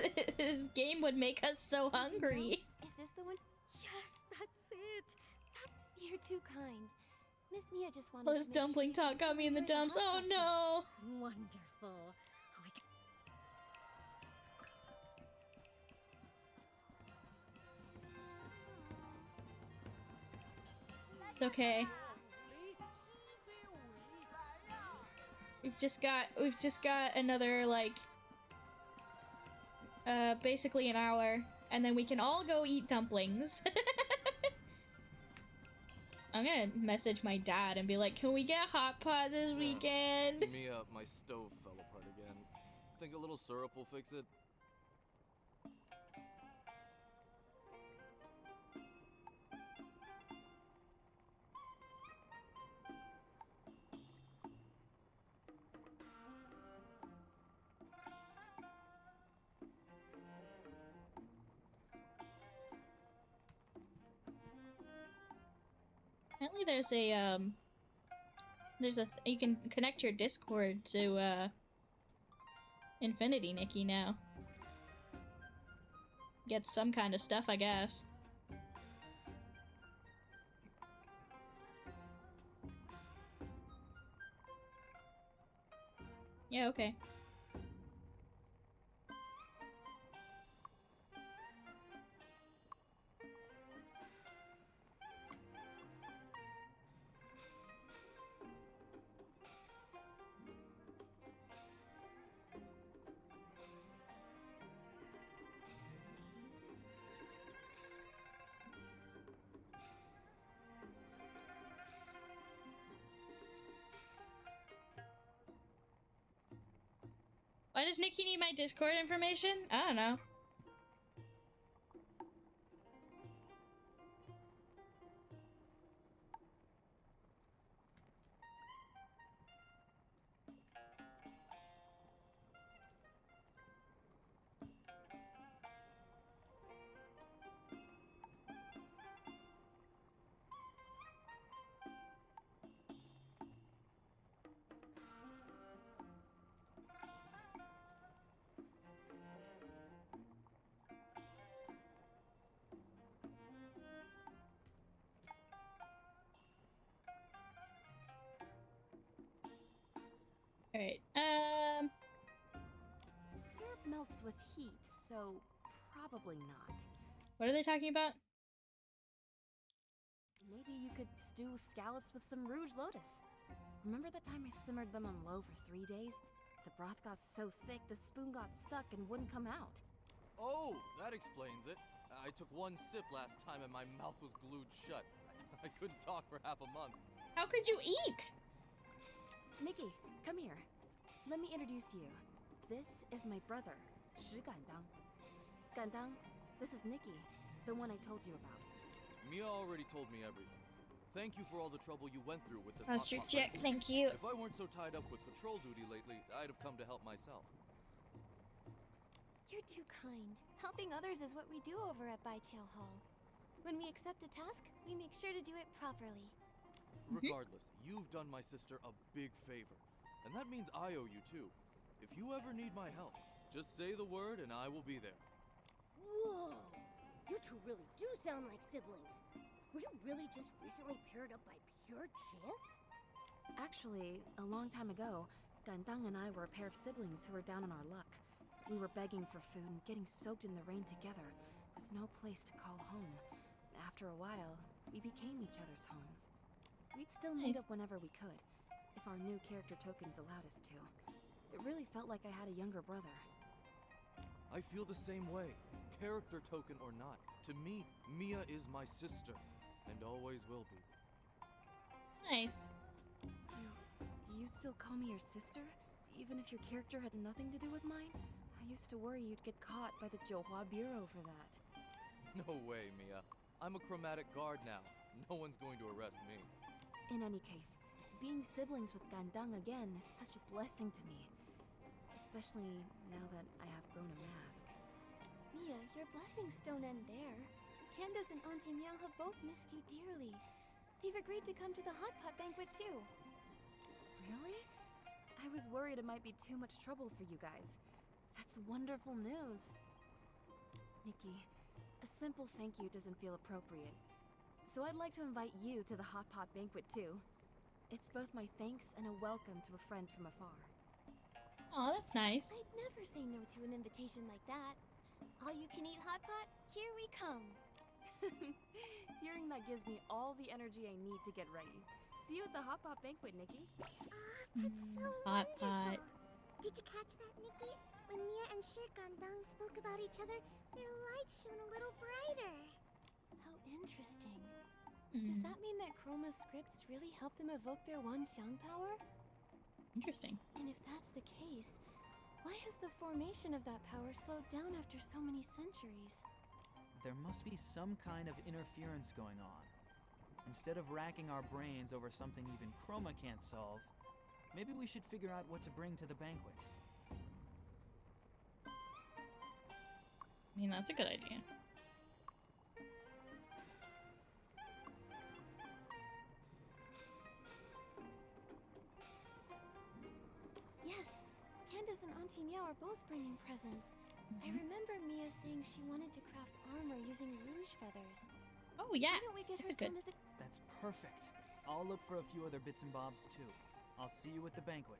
game would make us so hungry. Is this the one? Yes, that's it. You're too kind. Miss Mia just wanted Oh, to this make sure dumpling you talk could got still me in the enjoy the dumps. hot Oh dog no. Wonderful. It's okay. We've just got another like basically an hour, and then we can all go eat dumplings. I'm gonna message my dad and be like, can we get a hot pot this weekend? Mia, my stove fell apart again. Think a little syrup will fix it? Apparently there's a you can connect your Discord to Infinity Nikki now. Get some kind of stuff, I guess. Yeah, okay. Why does Nikki need my Discord information? I don't know. Alright, Syrup melts with heat, so probably not. what are they talking about? Maybe you could stew scallops with some Rouge Lotus. Remember the time I simmered them on low for 3 days? The broth got so thick the spoon got stuck and wouldn't come out. Oh, that explains it. I took one sip last time and my mouth was glued shut. I couldn't talk for half a month. How could you eat? Nikki, come here. Let me introduce you. This is my brother, Shi Gandang. Gandang, this is Nikki, the one I told you about. Mia already told me everything. Thank you for all the trouble you went through with this Posture hot pot check, recipe. thank you. If I weren't so tied up with patrol duty lately, I'd have come to help myself. You're too kind. Helping others is what we do over at Baiqiao Hall. When we accept a task, we make sure to do it properly. Regardless, you've done my sister a big favor. And that means I owe you too. If you ever need my help, just say the word and I will be there. Whoa! You two really do sound like siblings. Were you really just recently paired up by pure chance? Actually, a long time ago, Gandang and I were a pair of siblings who were down on our luck. We were begging for food and getting soaked in the rain together, with no place to call home. After a while, we became each other's homes. We'd still meet up whenever we could, if our new character tokens allowed us to. It really felt like I had a younger brother. I feel the same way, character token or not. To me, Mia is my sister, and always will be. Nice. You still call me your sister, even if your character had nothing to do with mine? I used to worry you'd get caught by the Johua Bureau for that. No way, Mia. I'm a chromatic guard now. No one's going to arrest me. In any case, being siblings with Gandang again is such a blessing to me. Especially now that I have grown a mask. Mia, your blessings don't end there. Candace and Auntie Meow have both missed you dearly. They've agreed to come to the hot pot banquet too. Really? I was worried it might be too much trouble for you guys. That's wonderful news. Nikki, a simple thank you doesn't feel appropriate. So I'd like to invite you to the hot pot banquet too. It's both my thanks and a welcome to a friend from afar. Oh, that's nice. I'd never say no to an invitation like that. All you can eat hot pot, here we come. Hearing that gives me all the energy I need to get ready. See you at the hot pot banquet, Nikki. That's so Hot wonderful. pot. Did you catch that, Nikki? When Mia and Gandang spoke about each other, their lights shone a little brighter. How interesting. Does that mean that Chroma's scripts really help them evoke their Wanxiang power? Interesting. And if that's the case, why has the formation of that power slowed down after so many centuries? There must be some kind of interference going on. Instead of racking our brains over something even Chroma can't solve, maybe we should figure out what to bring to the banquet. I mean, that's a good idea. Yes, Candace and Auntie Meow are both bringing presents. I remember Mia saying she wanted to craft armor using rouge feathers. Oh yeah, Why don't we get that's her a good. some as a... That's perfect. I'll look for a few other bits and bobs too. I'll see you at the banquet.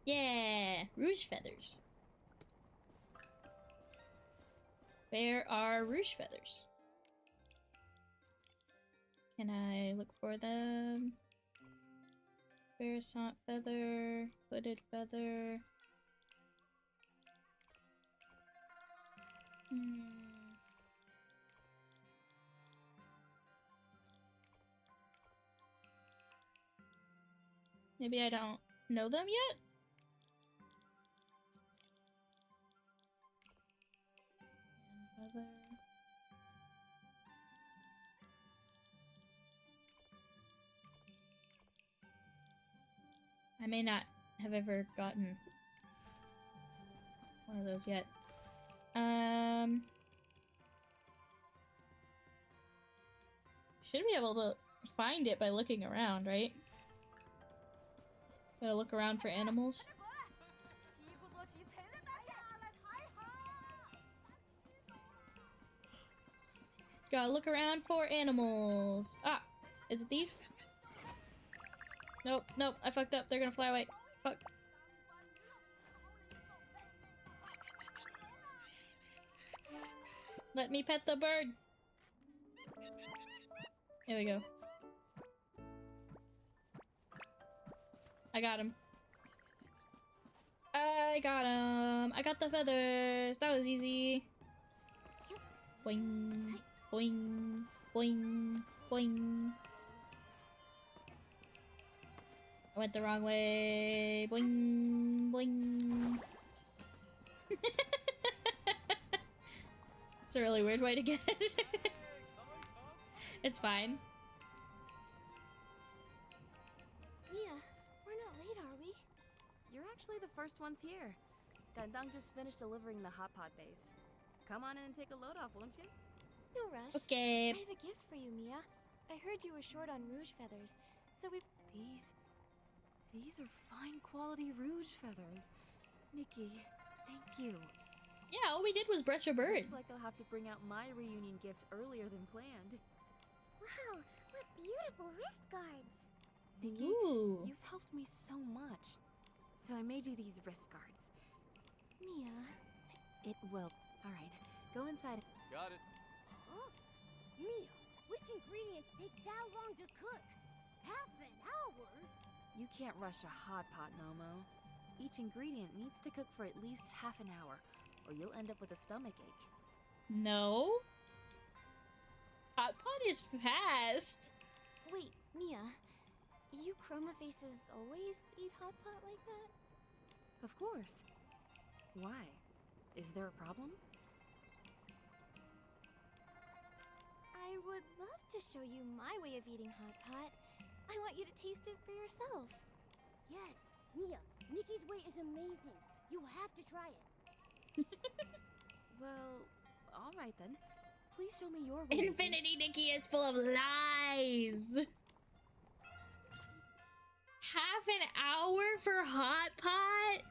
Yeah, rouge feathers. Where are rouge feathers? Can I look for them? Versant feather, hooded feather. Maybe I don't know them yet? Feather. I may not have ever gotten one of those yet. Should be able to find it by looking around, right? Gotta look around for animals. Gotta look around for animals. Ah, is it these? Nope, nope, I fucked up. They're gonna fly away. Fuck. Let me pet the bird. There we go. I got him. I got him. I got the feathers. That was easy. Boing, boing, boing, boing. I went the wrong way. Boing, boing. It's a really weird way to get it. It's fine. Mia, we're not late, are we? You're actually the first ones here. Gandang just finished delivering the hot pot base. Come on in and take a load off, won't you? No rush. Okay. I have a gift for you, Mia. I heard you were short on rouge feathers, so we... These are fine quality rouge feathers. Nikki, thank you. Yeah, all we did was brush a bird. Looks like I'll have to bring out my reunion gift earlier than planned. Wow, what beautiful wrist guards. Nikki, Ooh. you've helped me so much. So I made you these wrist guards. Mia... It will. Alright, go inside. Got it. Huh? Mia, which ingredients take that long to cook? Half an hour? You can't rush a hot pot, Momo. Each ingredient needs to cook for at least half an hour, or you'll end up with a stomach ache. No. Hot pot is fast. Wait, Mia. You Chroma faces always eat hot pot like that? Of course. Why? Is there a problem? I would love to show you my way of eating hot pot. I want you to taste it for yourself. Yes, Mia, Nikki's way is amazing. You have to try it. Well, alright then. Please show me your way. Infinity Nikki is full of lies. Half an hour for hot pot?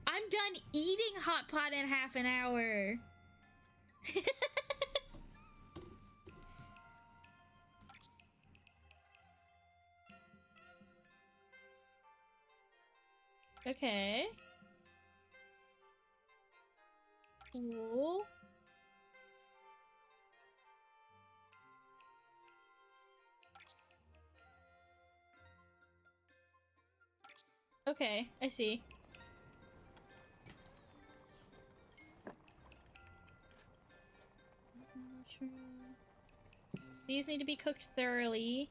I'm done eating hot pot in half an hour. Okay. Cool. Okay, I see. These need to be cooked thoroughly.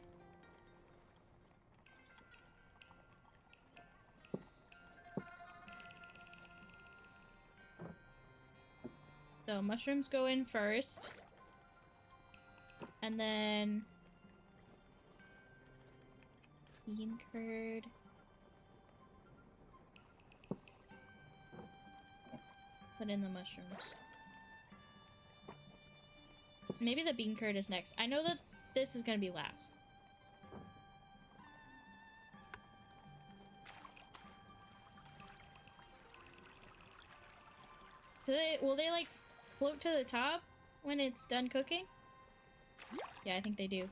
So mushrooms go in first. And then bean curd. Put in the mushrooms. Maybe the bean curd is next. I know that this is gonna be last. Will they like float to the top when it's done cooking? Yeah, I think they do.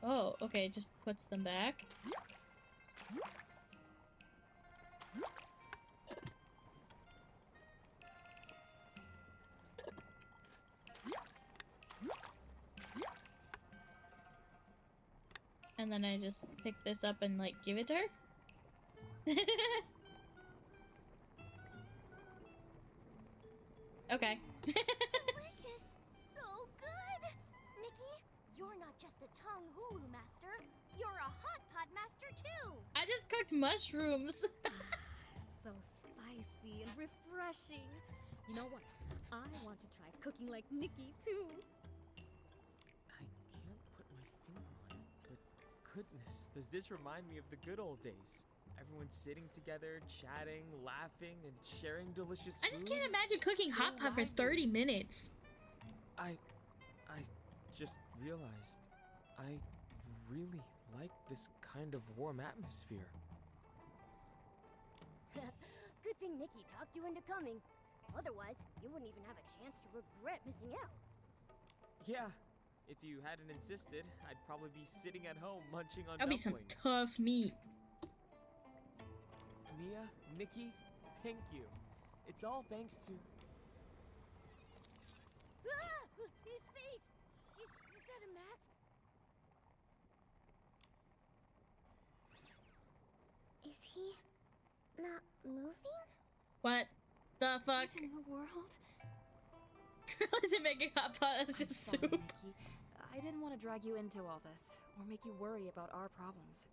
Oh, okay, it just puts them back. And then I just pick this up and like give it to her. Okay. Delicious! So good! Nikki, you're not just a tongue hulu master, you're a hot pot master too! I just cooked mushrooms. So spicy and refreshing. You know what? I want to try cooking like Nikki too. I can't put my finger on it, but goodness, does this remind me of the good old days? Everyone sitting together, chatting, laughing, and sharing delicious food. I just can't imagine cooking So hot pot for lively. 30 minutes. I just realized I really like this kind of warm atmosphere. Good thing Nikki talked you into coming. Otherwise, you wouldn't even have a chance to regret missing out. Yeah, if you hadn't insisted, I'd probably be sitting at home munching on That'll be dumplings. some tough meat. Mia, Nikki, thank you. It's all thanks to... Ah! His face! Is that a mask? Is he not moving? What the fuck? What in the world? Girl isn't making hot pot, that's just Sorry, soup. Nikki. I didn't want to drag you into all this, or make you worry about our problems.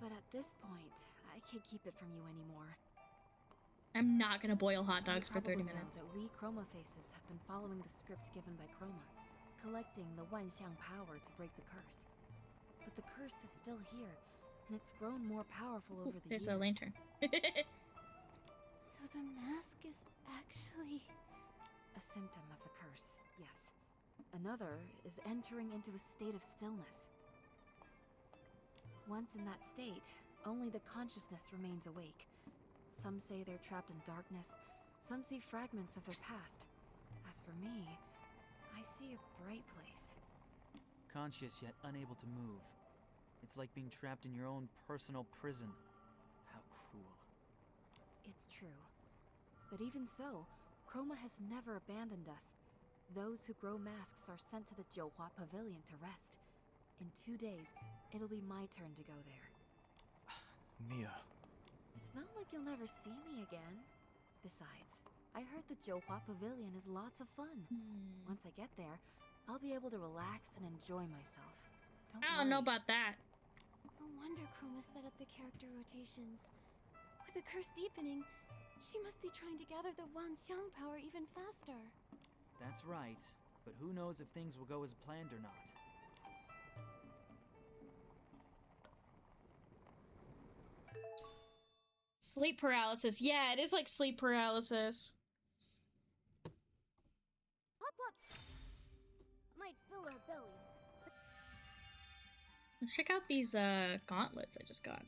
But at this point, I can't keep it from you anymore. I'm not gonna boil hot dogs You for 30 probably know minutes. that we Chroma Faces have been following the script given by Chroma, collecting the Wanxiang power to break the curse. But the curse is still here, and it's grown more powerful over the There's years. a lantern. So the mask is actually... A symptom of the curse, yes. Another is entering into a state of stillness. Once in that state, only the consciousness remains awake. Some say they're trapped in darkness, some see fragments of their past. As for me, I see a bright place. Conscious yet unable to move. It's like being trapped in your own personal prison. How cruel. It's true. But even so, Chroma has never abandoned us. Those who grow masks are sent to the Johua Pavilion to rest. In 2 days, it'll be my turn to go there. Mia. It's not like you'll never see me again. Besides, I heard the Johua Pavilion is lots of fun. Once I get there, I'll be able to relax and enjoy myself. I don't know about that. No wonder Chroma's fed up the character rotations. With the curse deepening, she must be trying to gather the Wanxiang power even faster. That's right, but who knows if things will go as planned or not. Sleep paralysis. Yeah, it is like sleep paralysis. Hop up. Might fill our bellies. Let's check out these gauntlets I just got.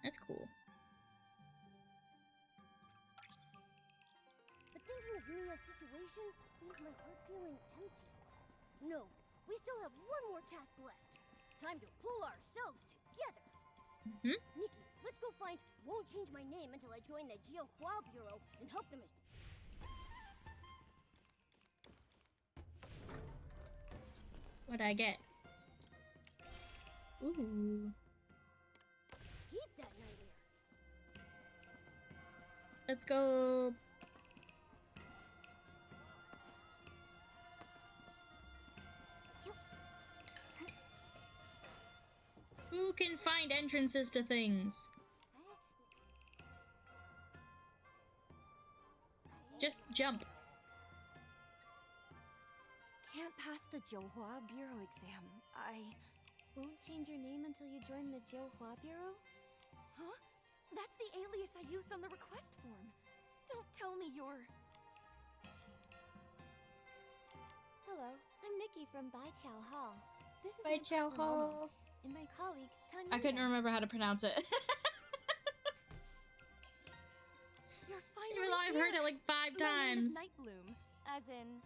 That's cool. But thinking of Mia's situation leaves my heart feeling empty. No, we still have one more task left. Time to pull ourselves together. Nikki, let's go find Won't Change My Name Until I Join the Jiahua Bureau and help them as... What'd I get? Ooh. Keep that nightmare. Let's go. Who can find entrances to things? Just jump. Can't pass the Jiahua Bureau exam. I won't change your name until you join the Jiahua Bureau? Huh? That's the alias I used on the request form. Don't tell me you're... Hello, I'm Nikki from Baiqiao Hall. This is Baiqiao my partner, Hall. Momo, and my colleague, Tanya. I couldn't remember how to pronounce it. You're finally Even though I've heard it like 5 times. My name is Nightbloom, as in,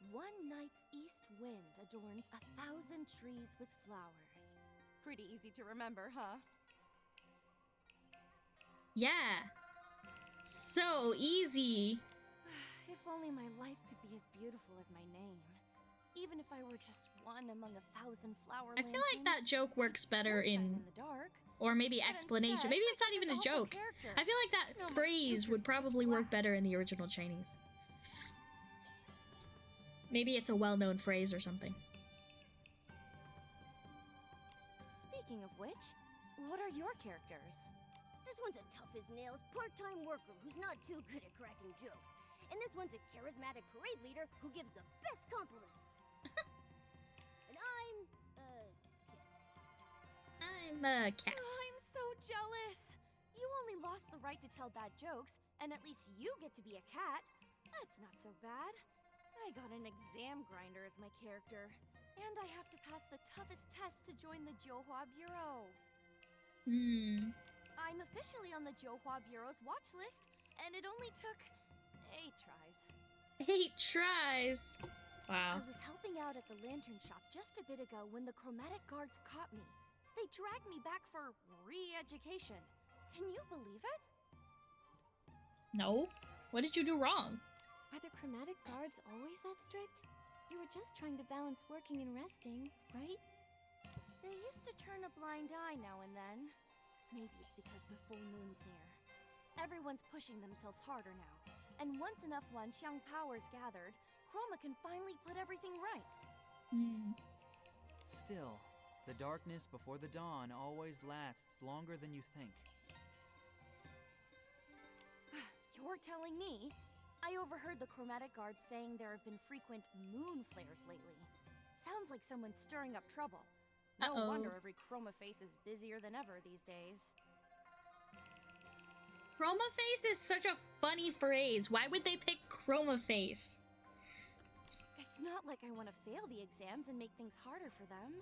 one night's east wind adorns 1,000 trees with flowers. Pretty easy to remember, huh? Yeah. So easy. If only my life could be as beautiful as my name. Even if I were just one among 1,000 flower I feel like that joke works better in the dark. Or maybe explanation. Maybe it's not even a joke. I feel like that phrase would probably work better in the original Chinese. Maybe it's a well-known phrase or something. Speaking of which, what are your characters? This one's a tough as nails part-time worker who's not too good at cracking jokes. And this one's a charismatic parade leader who gives the best compliments. And I'm a cat. Oh, I'm so jealous. You only lost the right to tell bad jokes, and at least you get to be a cat. That's not so bad. I got an exam grinder as my character, and I have to pass the toughest test to join the Jiahua Bureau. I'm officially on the Jiahua Bureau's watch list, and it only took 8 tries. 8 tries? Wow. I was helping out at the lantern shop just a bit ago when the chromatic guards caught me. They dragged me back for re-education. Can you believe it? No. What did you do wrong? Are the chromatic guards always that strict? You were just trying to balance working and resting, right? They used to turn a blind eye now and then. Maybe it's because the full moon's near. Everyone's pushing themselves harder now. And once enough Wanxiang power's gathered, Chroma can finally put everything right. Still, the darkness before the dawn always lasts longer than you think. You're telling me? I overheard the chromatic guards saying there have been frequent moon flares lately. Sounds like someone's stirring up trouble. No wonder every chroma face is busier than ever these days. Chroma face is such a funny phrase. Why would they pick chroma face? It's not like I want to fail the exams and make things harder for them.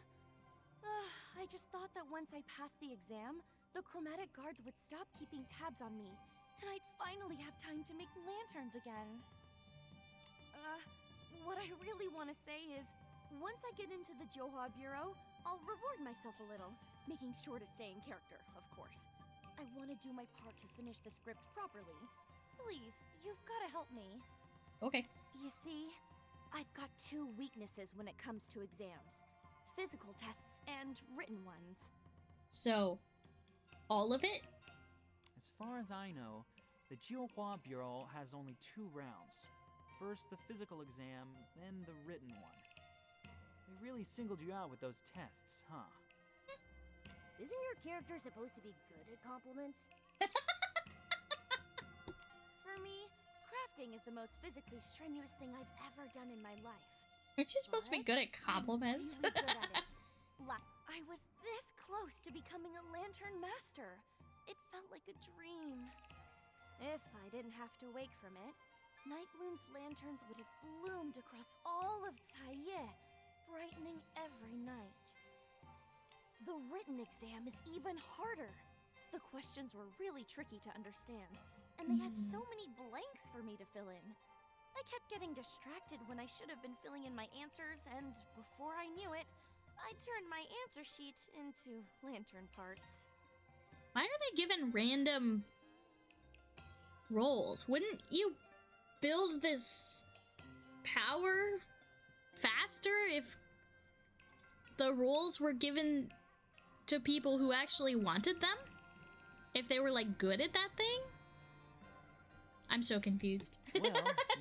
I just thought that once I passed the exam, the chromatic guards would stop keeping tabs on me, and I'd finally have time to make lanterns again. What I really want to say is, once I get into the Jiahua Bureau, I'll reward myself a little, making sure to stay in character, of course. I want to do my part to finish the script properly. Please, you've got to help me. Okay. You see, I've got 2 weaknesses when it comes to exams. Physical tests and written ones. So, all of it? As far as I know, The Jiuhua Bureau has only 2 rounds. First the physical exam, then the written one. They really singled you out with those tests, huh? Isn't your character supposed to be good at compliments? For me, crafting is the most physically strenuous thing I've ever done in my life. Aren't you supposed to be good at compliments? I'm really good at it. I was this close to becoming a lantern master. It felt like a dream. If I didn't have to wake from it, Nightbloom's lanterns would have bloomed across all of Taiye, brightening every night. The written exam is even harder. The questions were really tricky to understand, and they had so many blanks for me to fill in. I kept getting distracted when I should have been filling in my answers, and before I knew it, I turned my answer sheet into lantern parts. Why are they given random roles? Wouldn't you build this power faster if the roles were given to people who actually wanted them? If they were, like, good at that thing? I'm so confused. Well,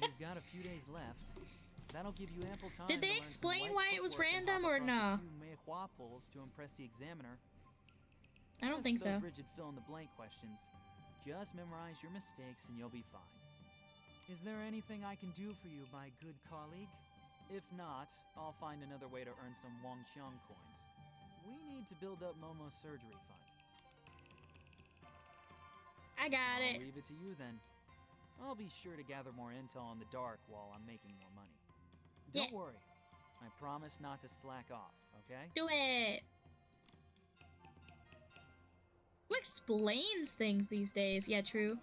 you've got a few days left. That'll give you ample time. Did they explain why it was random or no? To impress the examiner. I don't think so. Those rigid fill-in-the-blank questions. Just memorize your mistakes and you'll be fine. Is there anything I can do for you, my good colleague? If not, I'll find another way to earn some Wangqiang coins. We need to build up Momo's surgery fund. I got it. I'll leave it to you then. I'll be sure to gather more intel on the dark while I'm making more money. Don't worry. I promise not to slack off, okay? Do it! Who explains things these days? Yeah, true.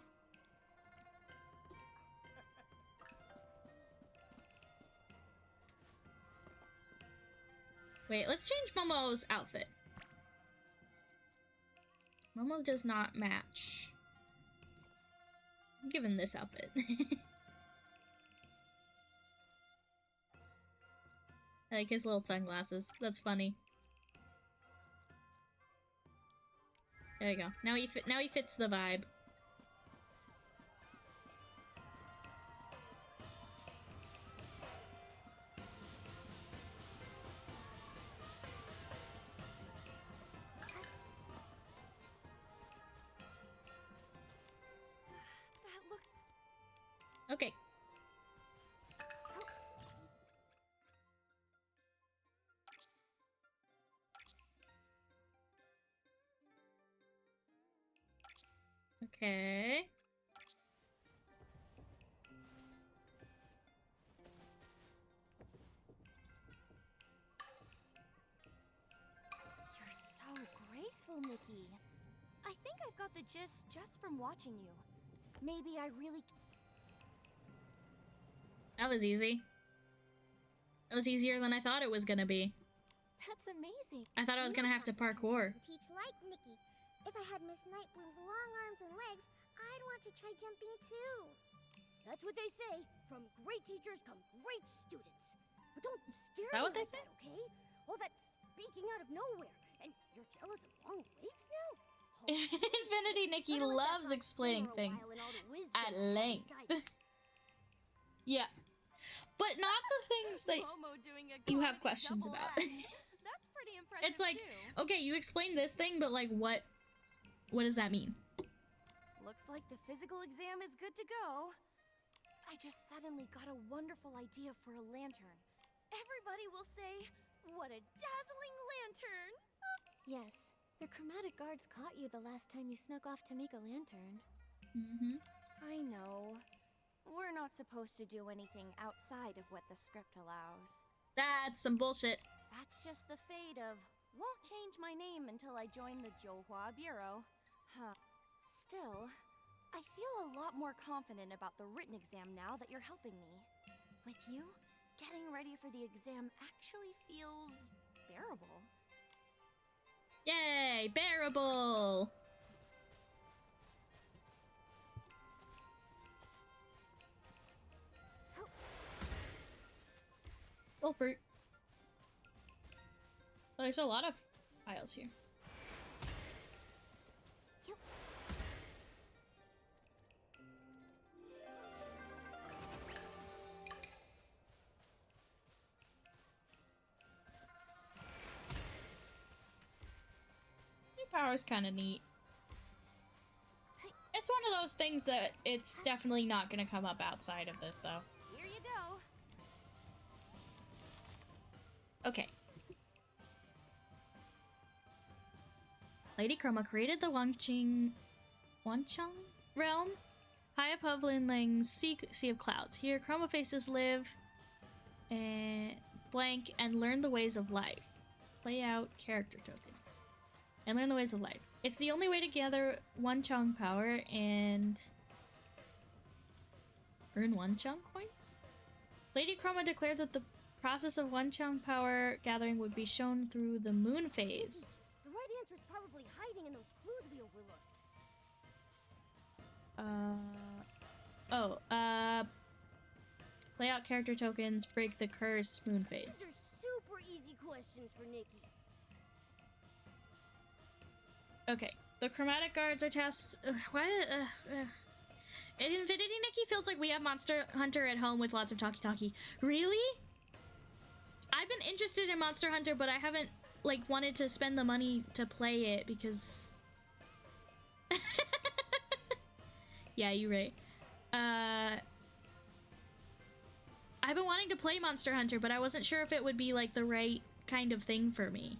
Wait, let's change Momo's outfit. Momo does not match. Give him this outfit. I like his little sunglasses. That's funny. There we go. Now he fits the vibe. Okay. Okay. You're so graceful, Nikki. I think I've got the gist just from watching you. Maybe I really... That was easy. That was easier than I thought it was gonna be. That's amazing. I thought I was gonna have to parkour. Teach like Nikki. If I had Miss Nightbloom's long arms and legs, I'd want to try jumping too. That's what they say. From great teachers come great students. But don't scare Is that me what they like say? that, okay? All that speaking out of nowhere. And you're jealous of long legs now? Infinity Nikki loves explaining things at length. Yeah. But not the things that you have questions about. That's pretty impressive. It's like, too. okay, you explained this thing, but like what does that mean? Looks like the physical exam is good to go. I just suddenly got a wonderful idea for a lantern. Everybody will say, what a dazzling lantern! Yes, the chromatic guards caught you the last time you snuck off to make a lantern. Mm-hmm. I know. We're not supposed to do anything outside of what the script allows. That's some bullshit. That's just the fate of, won't change my name until I join the Jiuhua Bureau. Huh. Still, I feel a lot more confident about the written exam now that you're helping me. With you, getting ready for the exam actually feels bearable. Yay, bearable! Full fruit. Well, there's a lot of piles here. power is kind of neat. It's one of those things that it's definitely not going to come up outside of this, though. Here you go. Okay. Lady Chroma created the Wanchang realm high above Linling's sea of clouds. Here, Chroma faces live blank and learn the ways of life. Play out character tokens and learn the ways of life. It's the only way to gather Wanchang power and earn Wanchang coins. Lady Chroma declared that the process of Wanchang power gathering would be shown through the moon phase. The right answer's probably hiding in those clues we overlooked. Play out character tokens, break the curse, moon phase. These are super easy questions for Nikki. Okay, the chromatic guards are tasked. Infinity Nikki feels like we have Monster Hunter at home with lots of talkie-talkie. Really? I've been interested in Monster Hunter, but I haven't, like, wanted to spend the money to play it because... Yeah, you're right. I've been wanting to play Monster Hunter, but I wasn't sure if it would be, like, the right kind of thing for me.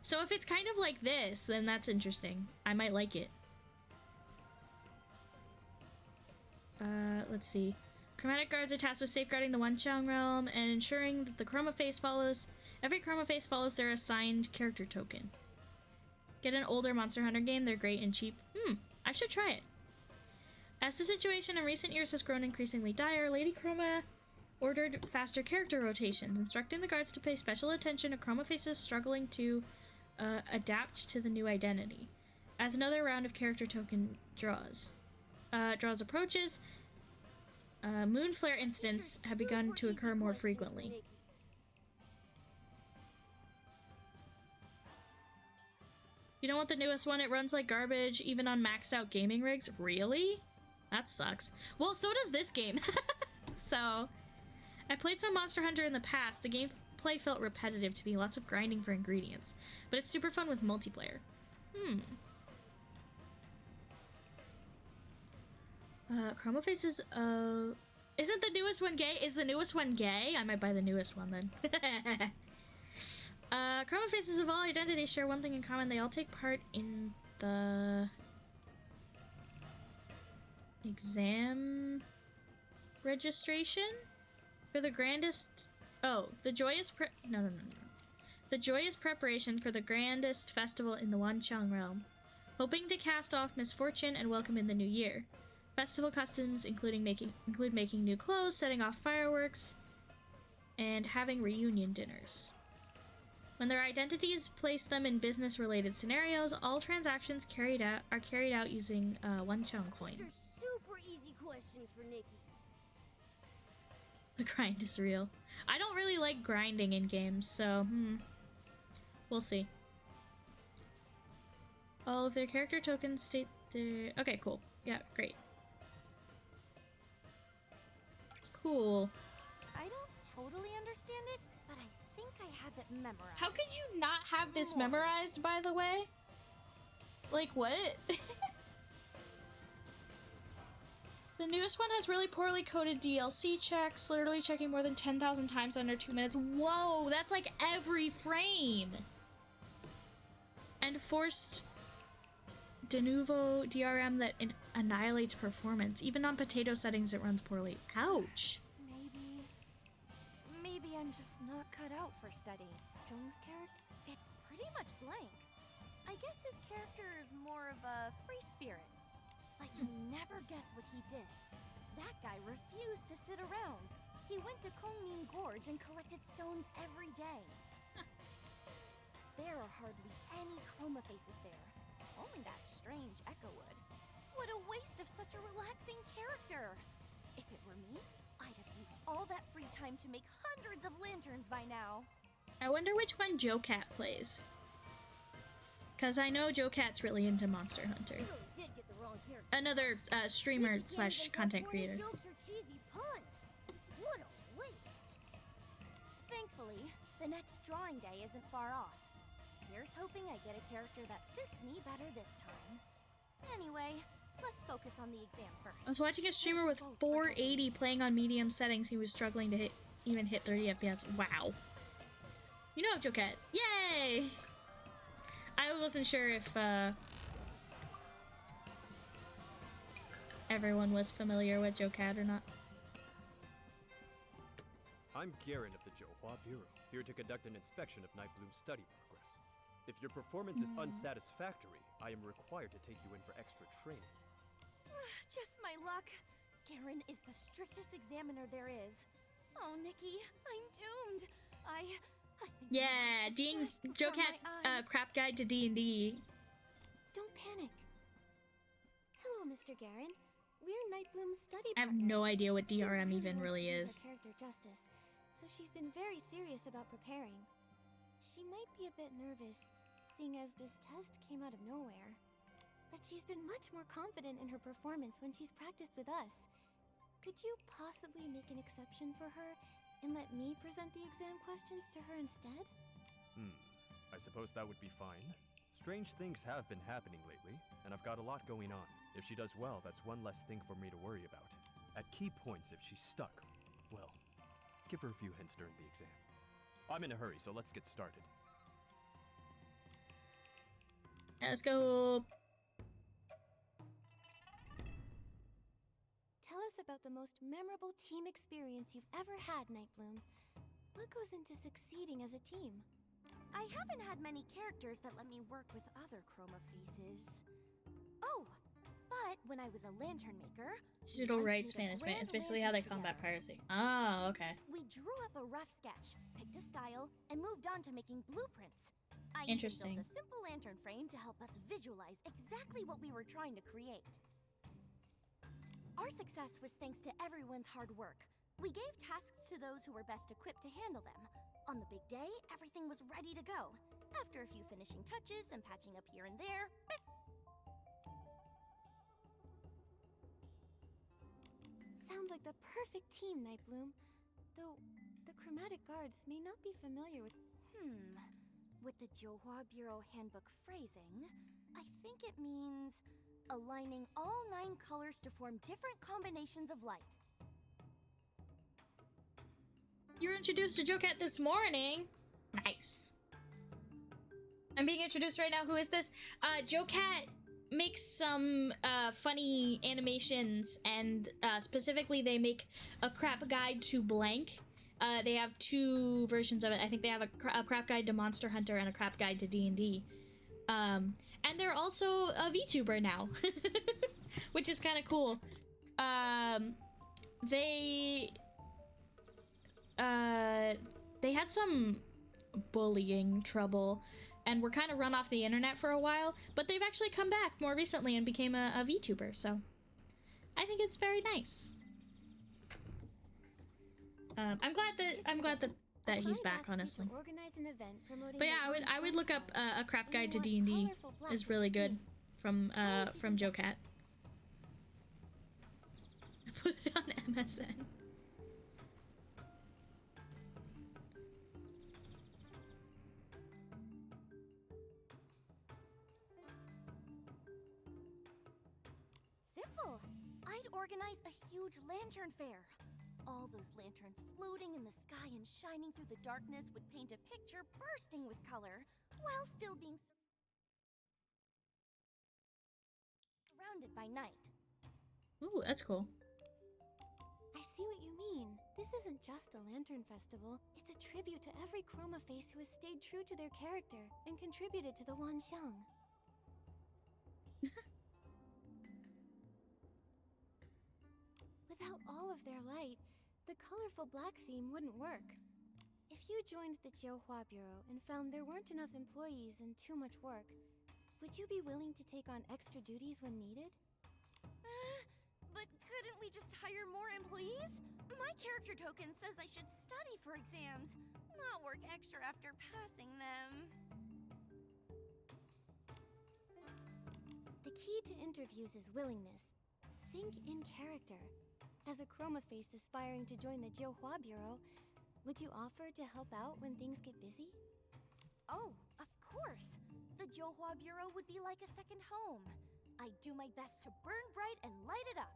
So if it's kind of like this, then that's interesting. I might like it. Let's see. Chromatic guards are tasked with safeguarding the Wanchang realm and ensuring that the chroma face follows... Every chroma face follows their assigned character token. Get an older Monster Hunter game, they're great and cheap. I should try it. As the situation in recent years has grown increasingly dire, Lady Chroma ordered faster character rotations, instructing the guards to pay special attention to chroma faces struggling to adapt to the new identity. As another round of character token draws approaches, moon flare incidents have begun to occur more frequently. You don't want the newest one? It runs like garbage, even on maxed out gaming rigs. Really? That sucks. Well, so does this game. So, I played some Monster Hunter in the past. The gameplay felt repetitive to me, lots of grinding for ingredients. But it's super fun with multiplayer. Chroma faces, isn't the newest one gay? Is the newest one gay? I might buy the newest one then. Chroma faces of all identities share one thing in common. They all take part in the exam registration for the grandest... Oh, the joyous The joyous preparation for the grandest festival in the Wanchang realm. Hoping to cast off misfortune and welcome in the new year. Festival customs include making new clothes, setting off fireworks, and having reunion dinners. When their identities place them in business-related scenarios, all transactions are carried out using Wanchang coins. Super easy questions for Nikki. The grind is real. I don't really like grinding in games, so we'll see. All of their character tokens state their... Okay, cool. Yeah, great. Cool. I don't totally understand it, but I think I have it memorized. How could you not have this memorized, by the way? Like, what? The newest one has really poorly coded DLC checks, literally checking more than 10,000 times under 2 minutes. Whoa, that's like every frame! And forced de novo DRM that annihilates performance. Even on potato settings, it runs poorly. Ouch! Maybe I'm just not cut out for studying. Jung's character, it's pretty much blank. I guess his character is more of a free spirit. Like, you'll never guess what he did. That guy refused to sit around. He went to Kongming Gorge and collected stones every day. There are hardly any chroma faces there. Only that strange Echo Wood. What a waste of such a relaxing character! If it were me, I'd have used all that free time to make hundreds of lanterns by now. I wonder which one Joe Cat plays. Because I know Joe Cat's really into Monster Hunter. Another streamer slash content creator. Jokes or cheesy puns. What a waste. Thankfully, the next drawing day isn't far off. Here's hoping I get a character that suits me better this time. Anyway, let's focus on the exam first. I was watching a streamer with 480 playing on medium settings. He was struggling to even hit 30 FPS. Wow. You know Joket. Yay! I wasn't sure if everyone was familiar with Joket or not. I'm Garen of the Johua Bureau, here to conduct an inspection of Nightbloom's study progress. If your performance is unsatisfactory, I am required to take you in for extra training. Just my luck. Garen is the strictest examiner there is. Oh, Nikki, I'm doomed. I think Yeah, Jokat's crap guide to D&D. Don't panic. Hello, Mr. Garen. We're Nightbloom's study I have partners. no idea what She DRM really even wants really to do is. her character justice, so she's been very serious about preparing. She might be a bit nervous, seeing as this test came out of nowhere. But she's been much more confident in her performance when she's practiced with us. Could you possibly make an exception for her and let me present the exam questions to her instead? I suppose that would be fine. Strange things have been happening lately, and I've got a lot going on. If she does well, that's one less thing for me to worry about. At key points, if she's stuck, well, give her a few hints during the exam. I'm in a hurry, so let's get started. Let's go. Tell us about the most memorable team experience you've ever had, Nightbloom. What goes into succeeding as a team? I haven't had many characters that let me work with other chroma faces. Oh, but when I was a lantern maker, Digital rights management. It's basically how they combat piracy. Oh, okay. we drew up a rough sketch, picked a style, and moved on to making blueprints. I Interesting. even built a simple lantern frame to help us visualize exactly what we were trying to create. Our success was thanks to everyone's hard work. We gave tasks to those who were best equipped to handle them. On the big day, everything was ready to go. After a few finishing touches and patching up here and there, sounds like the perfect team, Nightbloom. Though, the Chromatic Guards may not be familiar with... With the Johua Bureau handbook phrasing, I think it means aligning all 9 colors to form different combinations of light. You were introduced to Joket this morning. Nice. I'm being introduced right now. Who is this? Joket makes some funny animations, and specifically they make a crap guide to blank. They have 2 versions of it. I think they have a crap guide to Monster Hunter and a crap guide to D&D. And they're also a VTuber now, which is kind of cool. They had some bullying trouble and were kind of run off the internet for a while, but they've actually come back more recently and became a VTuber, so I think it's very nice. I'm glad that he's back, honestly. But yeah, I would look up a crap guide to D&D. Is really good from Joket. Put it on MSN. Simple. I'd organize a huge lantern fair. All those lanterns floating in the sky and shining through the darkness would paint a picture bursting with color, while still being surrounded by night. Ooh, that's cool. I see what you mean. This isn't just a lantern festival. It's a tribute to every chroma face who has stayed true to their character and contributed to the Wanxiang. Without all of their light, the colorful black theme wouldn't work. If you joined the Johua Bureau and found there weren't enough employees and too much work, would you be willing to take on extra duties when needed? But couldn't we just hire more employees? My character token says I should study for exams, not work extra after passing them. The key to interviews is willingness. Think in character. As a chroma face aspiring to join the Johua Bureau, would you offer to help out when things get busy? Oh, of course. The Johua Bureau would be like a second home. I'd do my best to burn bright and light it up.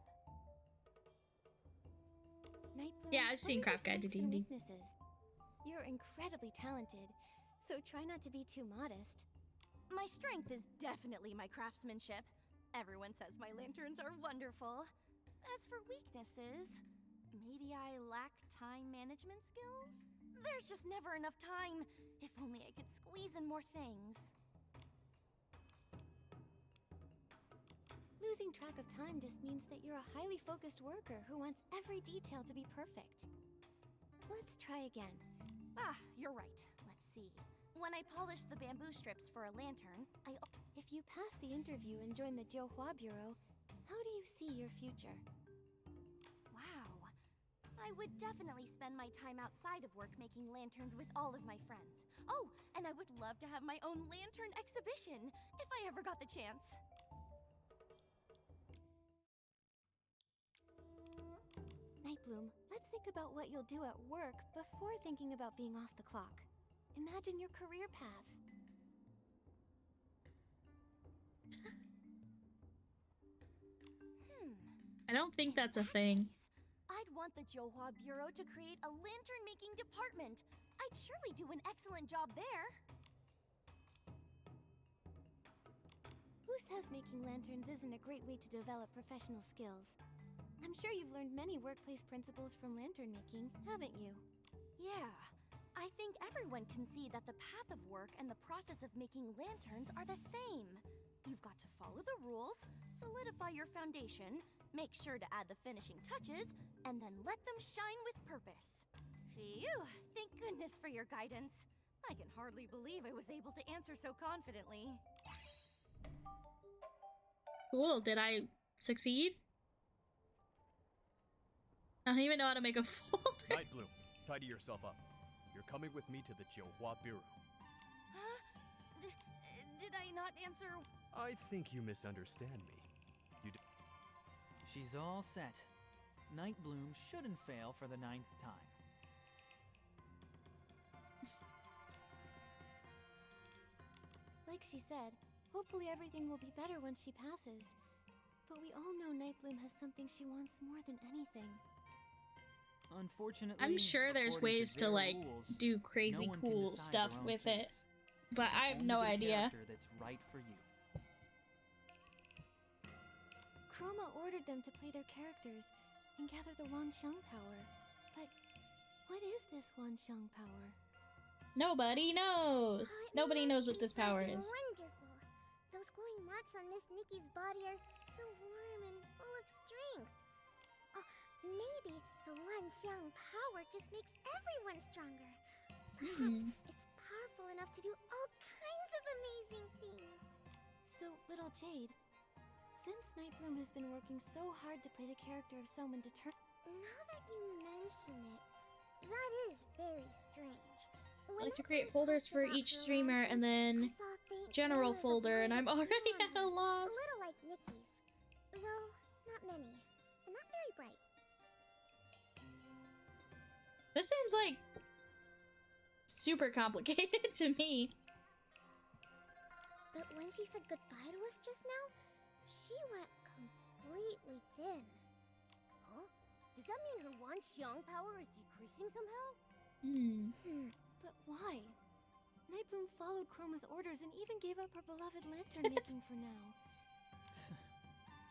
Nightbloom, Yeah, I've seen what are your Craft Guide to strengths and D&D. weaknesses? You're incredibly talented, so try not to be too modest. My strength is definitely my craftsmanship. Everyone says my lanterns are wonderful. As for weaknesses, maybe I lack time management skills? There's just never enough time. If only I could squeeze in more things. Losing track of time just means that you're a highly focused worker who wants every detail to be perfect. Let's try again. Ah, you're right. Let's see. When I polished the bamboo strips for a lantern, If you pass the interview and join the Johua Bureau, how do you see your future? Wow. I would definitely spend my time outside of work making lanterns with all of my friends. Oh, and I would love to have my own lantern exhibition, if I ever got the chance. Nightbloom, let's think about what you'll do at work before thinking about being off the clock. Imagine your career path. I don't think that's a thing. I'd want the Johua Bureau to create a lantern-making department. I'd surely do an excellent job there. Who says making lanterns isn't a great way to develop professional skills? I'm sure you've learned many workplace principles from lantern making, haven't you? Yeah. I think everyone can see that the path of work and the process of making lanterns are the same. You've got to follow the rules, solidify your foundation, make sure to add the finishing touches, and then let them shine with purpose. Phew, thank goodness for your guidance. I can hardly believe I was able to answer so confidently. Cool. Did I succeed? I don't even know how to make a folder. Nightbloom, tidy yourself up. You're coming with me to the Johua Bureau. Huh? Did I not answer? I think you misunderstand me. She's all set. Nightbloom shouldn't fail for the 9th time. Like she said, hopefully everything will be better once she passes. But we all know Nightbloom has something she wants more than anything. Unfortunately, I'm sure there's according ways to their like rules, do no crazy one can cool decide stuff their own with it, fates. but I have Only no the idea. character that's right for you. Chroma ordered them to play their characters and gather the Wanxiang power. But what is this Wanxiang power? Nobody knows. Nobody knows what this power is. Wonderful. Those glowing marks on Miss Nikki's body are so warm and full of strength. Oh, maybe the Wanxiang power just makes everyone stronger. Perhaps it's powerful enough to do all kinds of amazing things. So, little Jade, since Nightbloom has been working so hard to play the character of someone determined. Now that you mention it, that is very strange. I like to create folders for each streamer and then general folder, and I'm already at a loss. A little like Nikki's, though not many, and not very bright. This seems like super complicated to me. But when she said goodbye to us just now, she went completely dim. Huh? Does that mean her Wanxiang power is decreasing somehow? But why? Nightbloom followed Chroma's orders and even gave up her beloved lantern making for now.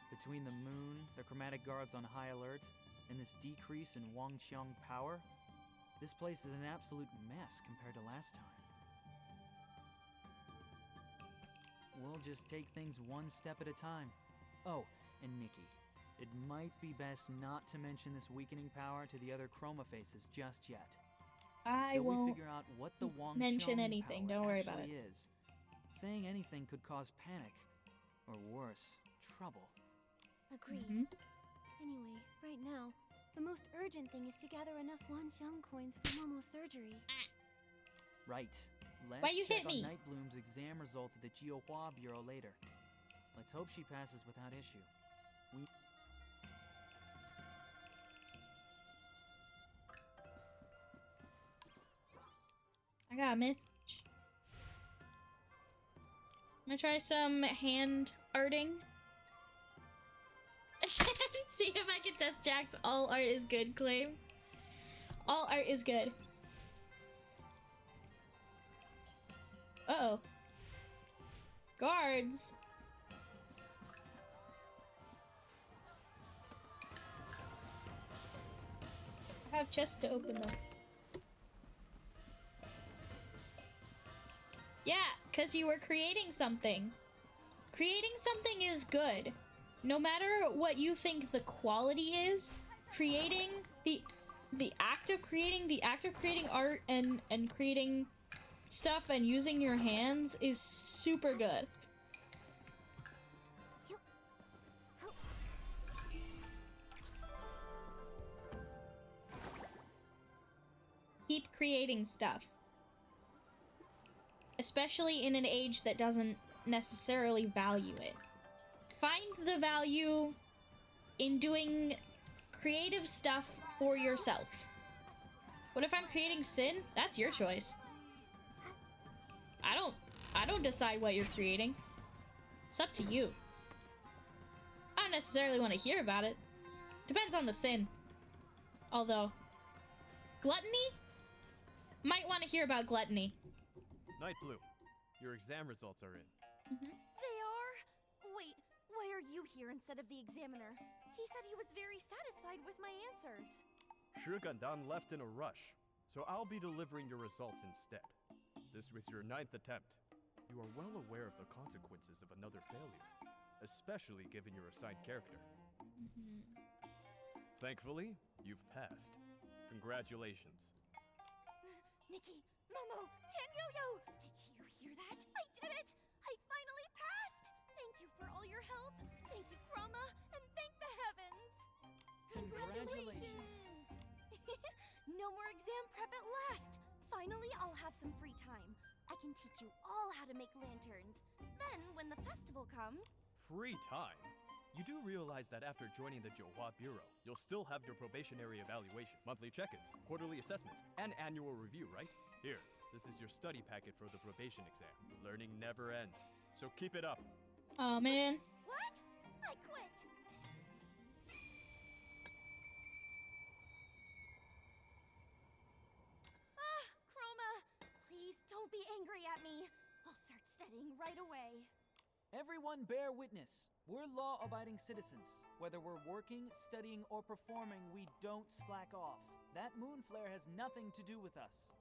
Between the moon, the chromatic guards on high alert, and this decrease in Wanxiang power, this place is an absolute mess compared to last time. We'll just take things one step at a time. Oh, and Nikki, it might be best not to mention this weakening power to the other Chroma faces just yet. I Till won't we figure out what the mention Wanxiang anything. power Don't worry about actually it. is. Saying anything could cause panic, or worse, trouble. Agreed. Anyway, right now, the most urgent thing is to gather enough Wanxiang coins for Momo's surgery. Right. Let's Why you check hit me? on Nightbloom's exam results at the Johua Bureau later. Let's hope she passes without issue. I got a message. I'm gonna try some hand arting. See if I can test Jack's all art is good claim. All art is good. Uh-oh. Guards. I have chests to open them. Yeah, because you were creating something. Creating something is good. No matter what you think the quality is, creating the act of creating art and creating stuff and using your hands is super good. Keep creating stuff. Especially in an age that doesn't necessarily value it. Find the value in doing creative stuff for yourself. What if I'm creating sin? That's your choice. I don't decide what you're creating. It's up to you. I don't necessarily want to hear about it. Depends on the sin. Although, gluttony? Might want to hear about gluttony. Night Blue, your exam results are in. They are? Wait, why are you here instead of the examiner? He said he was very satisfied with my answers. Shugandan left in a rush, so I'll be delivering your results instead. This was your 9th attempt. You are well aware of the consequences of another failure, especially given your assigned character. Thankfully, you've passed. Congratulations. Nikki, Momo, Tanyo-yo! Did you hear that? I did it! I finally passed! Thank you for all your help. Thank you, Chroma, and thank the heavens! Congratulations! No more exam prep at last! Finally, I'll have some free time. I can teach you all how to make lanterns. Then, when the festival comes... Free time? You do realize that after joining the Johua Bureau, you'll still have your probationary evaluation, monthly check-ins, quarterly assessments, and annual review, right? Here, this is your study packet for the probation exam. Learning never ends, so keep it up. Oh man. What? I quit! Chroma! Please don't be angry at me. I'll start studying right away. Everyone bear witness. We're law-abiding citizens. Whether we're working, studying, or performing, we don't slack off. That moon flare has nothing to do with us.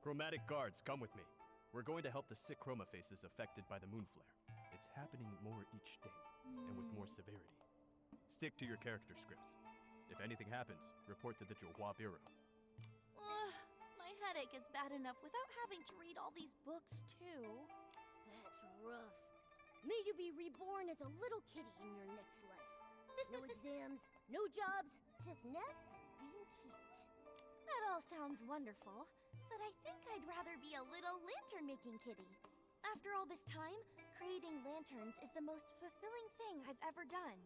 Chromatic guards, come with me. We're going to help the sick chroma faces affected by the moon flare. It's happening more each day, and with more severity. Stick to your character scripts. If anything happens, report to the Johua Bureau. My headache is bad enough without having to read all these books, too. That's rough. May you be reborn as a little kitty in your next life. No exams, no jobs, just naps and being cute. That all sounds wonderful, but I think I'd rather be a little lantern-making kitty. After all this time, creating lanterns is the most fulfilling thing I've ever done.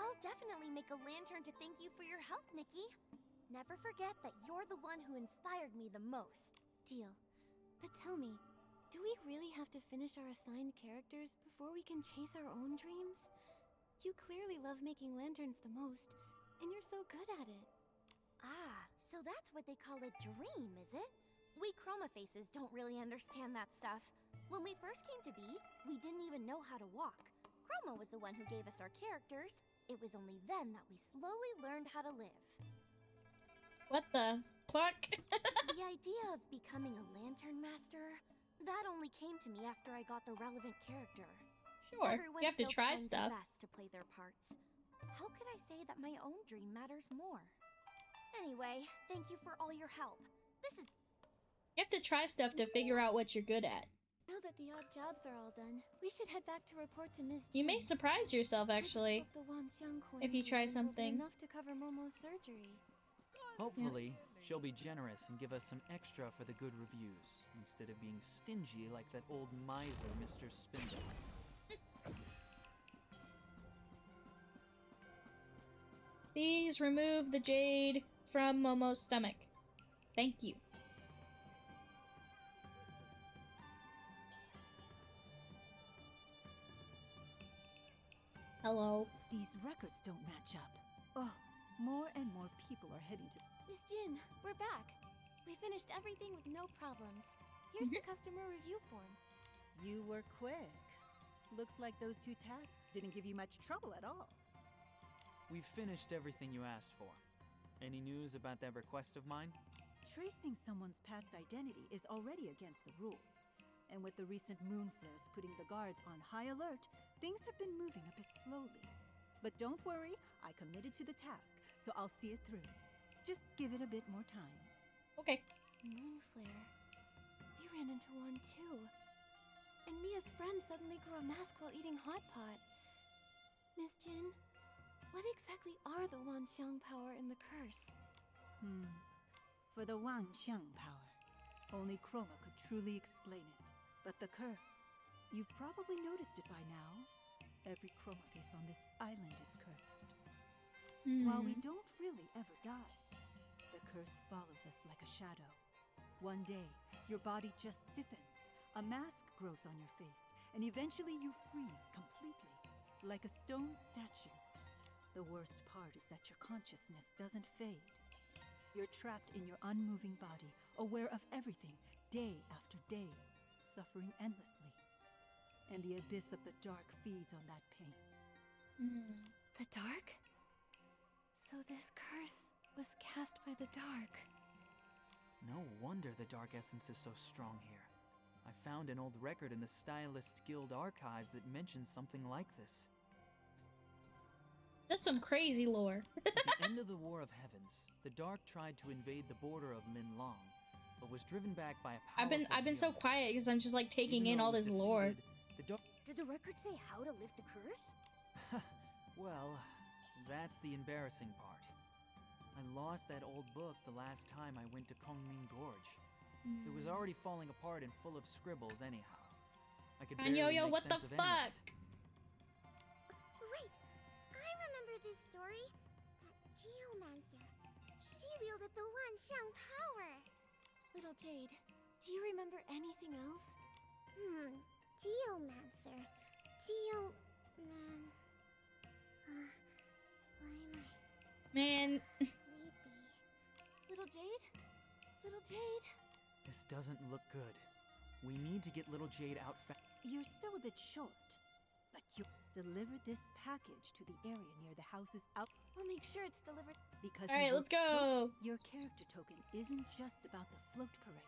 I'll definitely make a lantern to thank you for your help, Nikki. Never forget that you're the one who inspired me the most. Deal. But tell me, do we really have to finish our assigned characters before we can chase our own dreams? You clearly love making lanterns the most, and you're so good at it. Ah, so that's what they call a dream, is it? We chroma faces don't really understand that stuff. When we first came to be, we didn't even know how to walk. Chroma was the one who gave us our characters. It was only then that we slowly learned how to live. What the fuck? The idea of becoming a lantern master, that only came to me after I got the relevant character. Sure, Everyone's you have to still try trying stuff. their best to play their parts. How could I say that my own dream matters more? Anyway, thank you for all your help. This is... You have to try stuff to figure out what you're good at. Now that the odd jobs are all done, we should head back to report to Ms. You may Jin. surprise yourself, I just actually, hope the Wanxiang coin if you try will be something. enough to cover Momo's surgery. Hopefully, she'll be generous and give us some extra for the good reviews, instead of being stingy like that old miser, Mr. Spindle. Please remove the jade from Momo's stomach. Thank you. Hello. These records don't match up. Oh, more and more people are heading to... Miss Jin, we're back. We finished everything with no problems. Here's the customer review form. You were quick. Looks like those 2 tasks didn't give you much trouble at all. We've finished everything you asked for. Any news about that request of mine? Tracing someone's past identity is already against the rules. And with the recent moon flares putting the guards on high alert, things have been moving a bit slowly. But don't worry, I committed to the task, so I'll see it through. Just give it a bit more time. Okay. Moon flare. We ran into one too. And Mia's friend suddenly grew a mask while eating hot pot. Miss Jin, what exactly are the Wanxiang power and the curse? For the Wanxiang power, only Chroma could truly explain it. But the curse, you've probably noticed it by now. Every Chroma face on this island is cursed. While we don't really ever die, the curse follows us like a shadow. One day, your body just stiffens, a mask grows on your face, and eventually you freeze completely, like a stone statue. The worst part is that your consciousness doesn't fade. You're trapped in your unmoving body, aware of everything, day after day, suffering endlessly. And the abyss of the dark feeds on that pain. The dark? So this curse was cast by the dark. No wonder the dark essence is so strong here. I found an old record in the Stylist Guild archives that mentions something like this. That's some crazy lore. At the end of the War of Heavens, the Dark tried to invade the border of Linlong, but was driven back by a powerful I've been so giant. quiet because I'm just like taking Even in though all it was this lore. defeated, the Dark... Did the record say how to lift the curse? Well, that's the embarrassing part. I lost that old book the last time I went to Kongming Gorge. It was already falling apart and full of scribbles anyhow. I could And barely Yo-Yo, make what the sense of any of fuck? it. Wait, I remember this story. That geomancer. She wielded the Wanxiang power. Little Jade, do you remember anything else? Geomancer. Geoman. Why am I Man. sleepy? Little Jade? Little Jade? This doesn't look good. We need to get little Jade out fast. You're still a bit short, but you deliver this package to the area near the house's out. We'll make sure it's delivered. Because All right, you let's work go. Your character token isn't just about the float parade.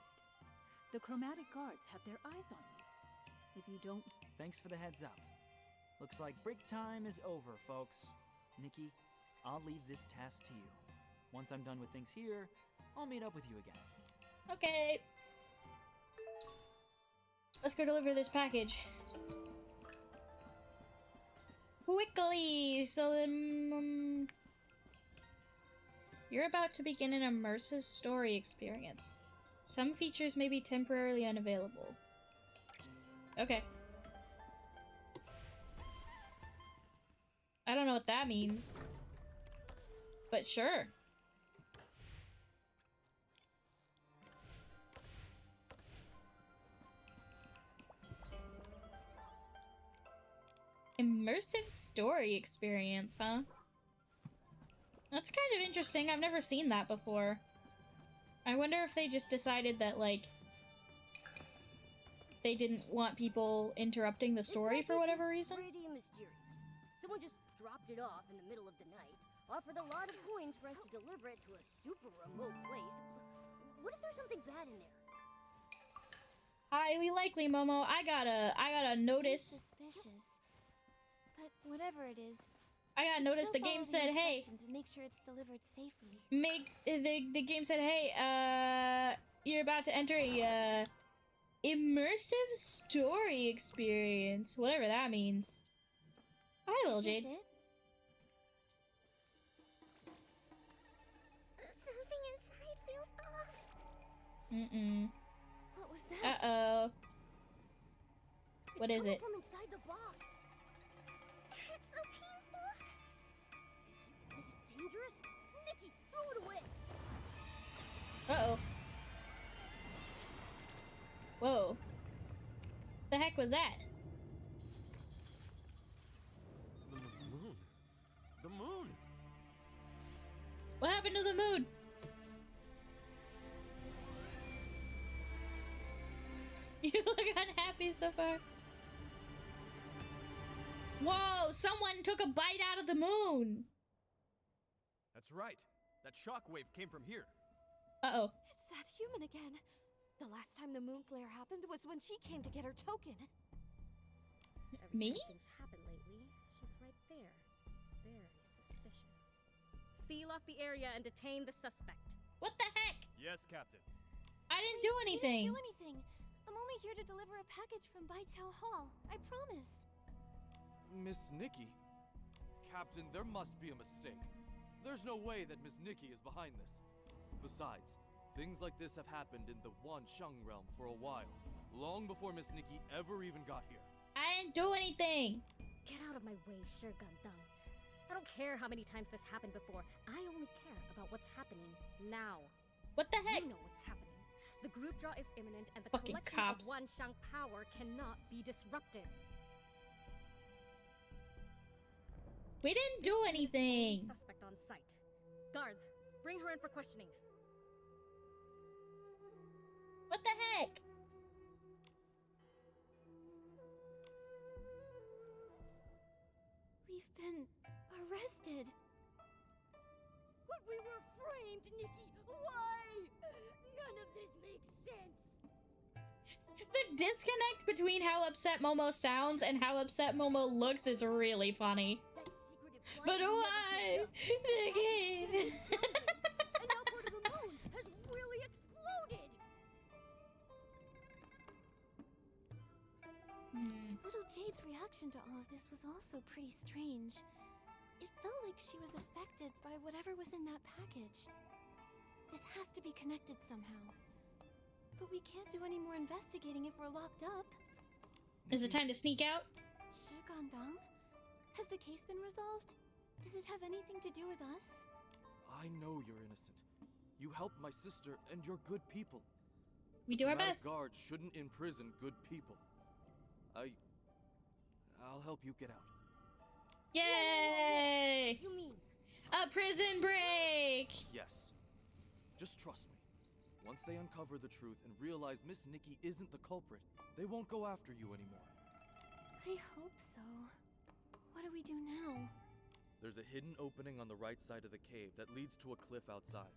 The chromatic guards have their eyes on you. If you don't... Thanks for the heads up. Looks like break time is over, folks. Nikki, I'll leave this task to you. Once I'm done with things here, I'll meet up with you again. Okay. Let's go deliver this package. Quickly! So then... you're about to begin an immersive story experience. Some features may be temporarily unavailable. Okay. I don't know what that means. But sure. Immersive story experience, huh? That's kind of interesting. I've never seen that before. I wonder if they just decided that, like, they didn't want people interrupting the story for whatever reason. Pretty mysterious. Someone just dropped it off in the middle of the night, offered a lot of coins for us to deliver it to a super remote place. What if there's something bad in there? Highly likely, Momo. I got a notice. Suspicious. But whatever it is, I got a notice. The game said, "Hey, and make sure it's delivered safely." the game said, "Hey, you're about to enter a immersive story experience." Whatever that means. Hi, little Jade. Something inside feels off. Mm-mm. What was that? Uh-oh. What is it? From inside the box. It's so painful. Is it dangerous? Nikki, throw it away. Uh-oh. Whoa. The heck was that? moon. You look unhappy so far. Whoa, someone took a bite out of the moon. That's right. That shockwave came from here. Uh-oh. It's that human again. The last time the moon flare happened was when she came to get her token. Me? Every time things happen lately, she's right there. Very suspicious. Seal off the area and detain the suspect. What the heck? Yes, Captain. I didn't do anything. Didn't do anything. I'm only here to deliver a package from Baitao Hall. I promise. Miss Nikki? Captain, there must be a mistake. There's no way that Miss Nikki is behind this. Besides, things like this have happened in the Wansheng realm for a while, long before Miss Nikki ever even got here. I didn't do anything. Get out of my way, Shirgundang. I don't care how many times this happened before. I only care about what's happening now. What the heck? You know what's happening. The group draw is imminent, and the Fucking collection cops. of Wansheng power cannot be disrupted. We didn't do anything. Suspect on site. Guards, bring her in for questioning. What the heck? We've been arrested. But we were framed, Nikki! Why? None of this makes sense! The disconnect between how upset Momo sounds and how upset Momo looks is really funny. But why? Nikki! And now part of the moon has really exploded! Little Jade's reaction to all of this was also pretty strange. It felt like she was affected by whatever was in that package. This has to be connected somehow. But we can't do any more investigating if we're locked up. Is it time to sneak out? Shigandang? Has the case been resolved? Does it have anything to do with us? I know you're innocent. You helped my sister, and you're good people. We do our Dramatic best. guards shouldn't imprison good people. I'll help you get out. Yay! You mean? A prison break! Yes. Just trust me. Once they uncover the truth and realize Miss Nikki isn't the culprit, they won't go after you anymore. I hope so. What do we do now? There's a hidden opening on the right side of the cave that leads to a cliff outside.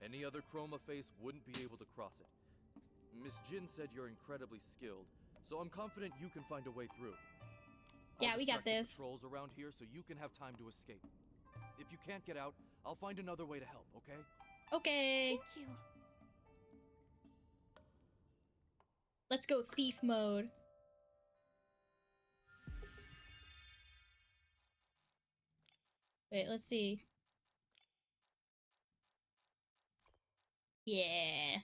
Any other Chroma face wouldn't be able to cross it. Miss Jin said you're incredibly skilled, so I'm confident you can find a way through. Yeah, we got distract the this. patrols around here so you can have time to escape. If you can't get out, I'll find another way to help, okay? Okay. Thank you. Let's go thief mode. Wait, let's see. Yeah.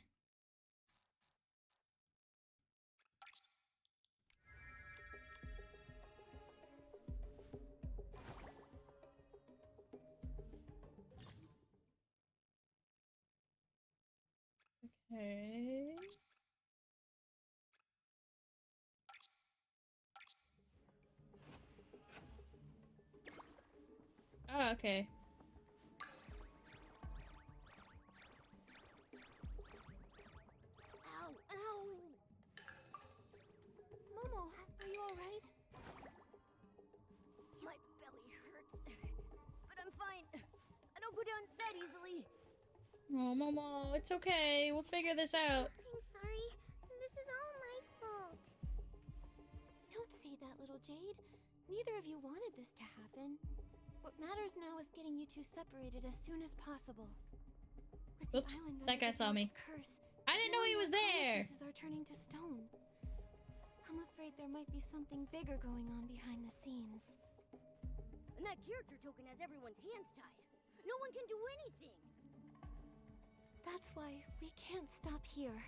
Okay. Oh, okay. Ow! Ow! Momo, are you alright? My belly hurts. But I'm fine. I don't go down that easily. Oh, Momo, it's okay. We'll figure this out. I'm sorry. This is all my fault. Don't say that, little Jade. Neither of you wanted this to happen. What matters now is getting you two separated as soon as possible. With the Oops, island that under guy the saw me. Dark's curse, I didn't know he was there. Pieces are turning to stone. I'm afraid there might be something bigger going on behind the scenes. And that character token has everyone's hands tied. No one can do anything. That's why we can't stop here.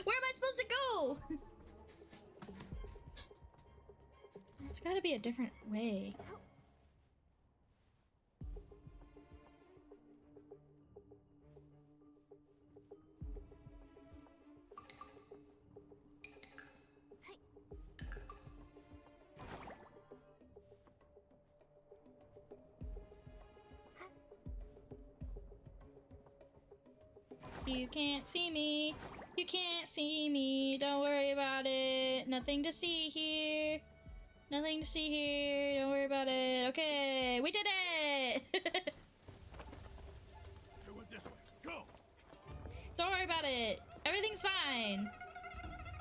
Where am I supposed to go? There's gotta be a different way. You can't see me. You can't see me. Don't worry about it. Nothing to see here. Nothing to see here. Don't worry about it. Okay, we did it! It went this way. Go! Don't worry about it. Everything's fine.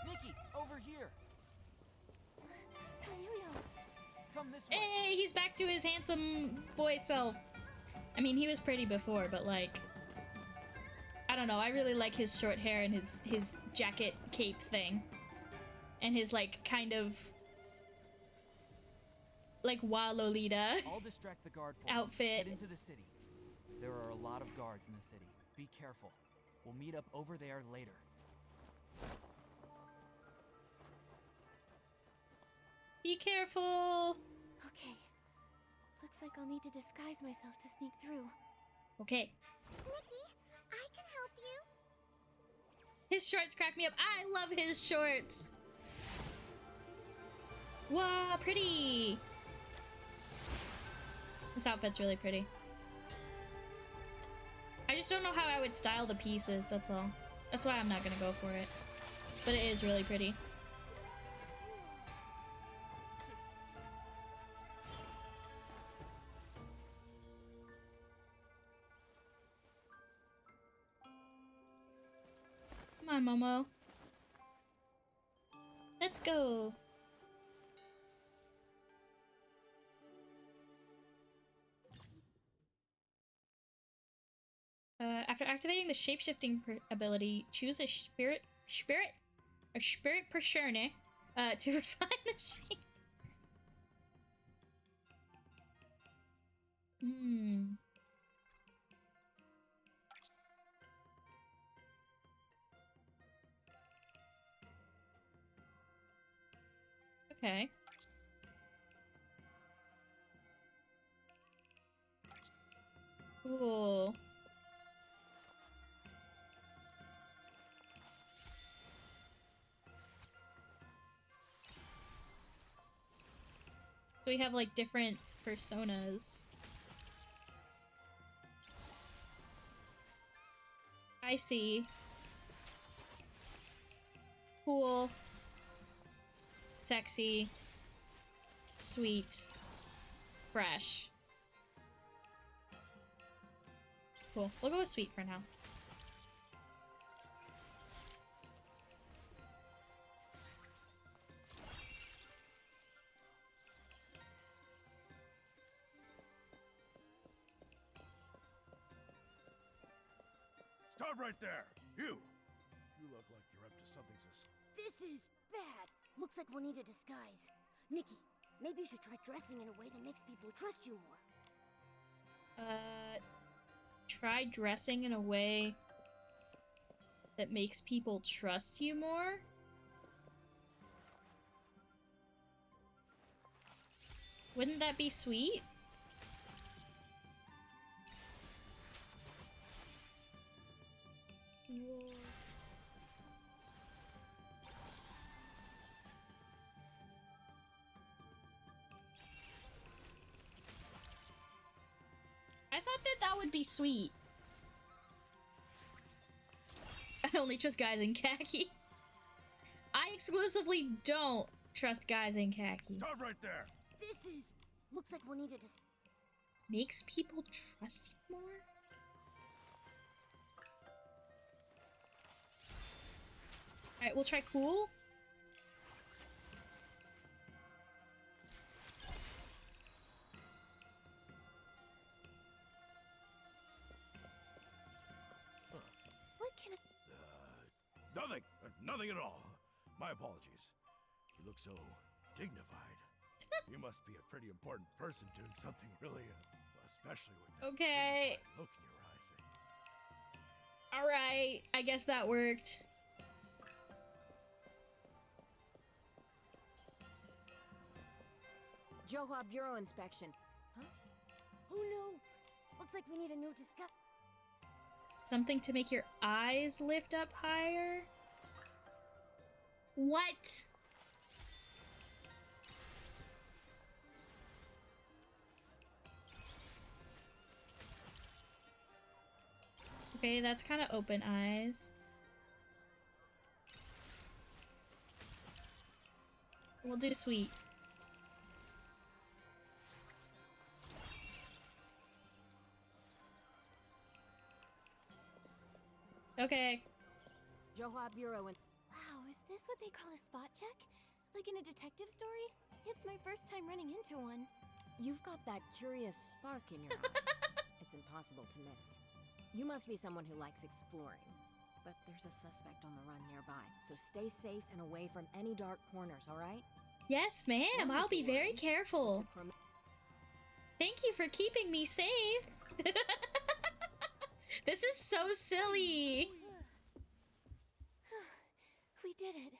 Nikki, over here. Come this way. Hey, he's back to his handsome boy self. I mean, he was pretty before, but like, I don't know. I really like his short hair and his jacket cape thing. And his like kind of like Wa Lolita I'll distract the guard for outfit. Get into the city. There are a lot of guards in the city. Be careful. We'll meet up over there later. Be careful. Okay. Looks like I'll need to disguise myself to sneak through. Okay. Nikki, I can help you. His shorts crack me up. I love his shorts. Wow, pretty. This outfit's really pretty. I just don't know how I would style the pieces, that's all. That's why I'm not gonna go for it. But it is really pretty. Come on, Momo. Let's go. After activating the shapeshifting ability, choose a spirit persona to refine the shape. Okay. Cool. So we have like different personas. I see. Cool. Sexy. Sweet. Fresh. Cool. We'll go with sweet for now. Stop right there! You! You look like you're up to something This is bad. Looks like we'll need a disguise. Nikki, maybe you should try dressing in a way that makes people trust you more. Try dressing in a way that makes people trust you more? Wouldn't that be sweet? I thought that would be sweet. I only trust guys in khaki. I exclusively don't trust guys in khaki. Stop right there! This is... Looks like we'll need a Makes people trust you more? Alright, we'll try cool. What can I... Nothing! Nothing at all. My apologies. You look so dignified. You must be a pretty important person doing something really, especially with that Okay. dignified look in your eyes. Alright, I guess that worked. Johua Bureau inspection. Huh? Oh no! Looks like we need a new disguise. Something to make your eyes lift up higher? What? Okay, that's kind of open eyes. We'll do sweet. Okay. Johua Bureau and Wow, is this what they call a spot check? Like in a detective story? It's my first time running into one. you've got that curious spark in your eye. It's impossible to miss. You must be someone who likes exploring. But there's a suspect on the run nearby, so stay safe and away from any dark corners, alright? Yes, ma'am. I'll be very careful. Thank you for keeping me safe. This is so silly. We did it.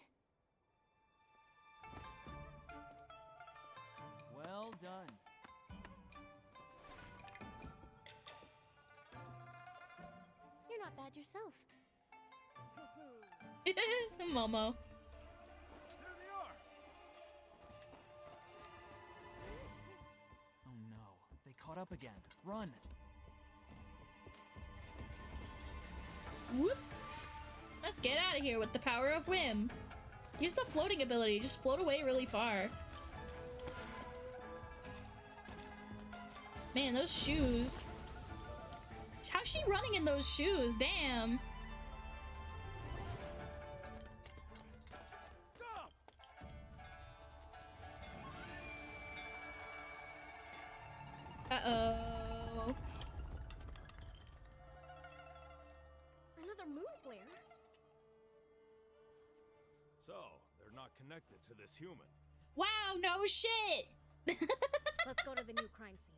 Well done. You're not bad yourself. Momo. Oh no, they caught up again. Run! Whoop. Let's get out of here with the power of whim. Use the floating ability. Just float away really far. Man, those shoes. How's she running in those shoes? Damn. Uh-oh. Another moon flare? So, they're not connected to this human. Wow, no shit! Let's go to the new crime scene.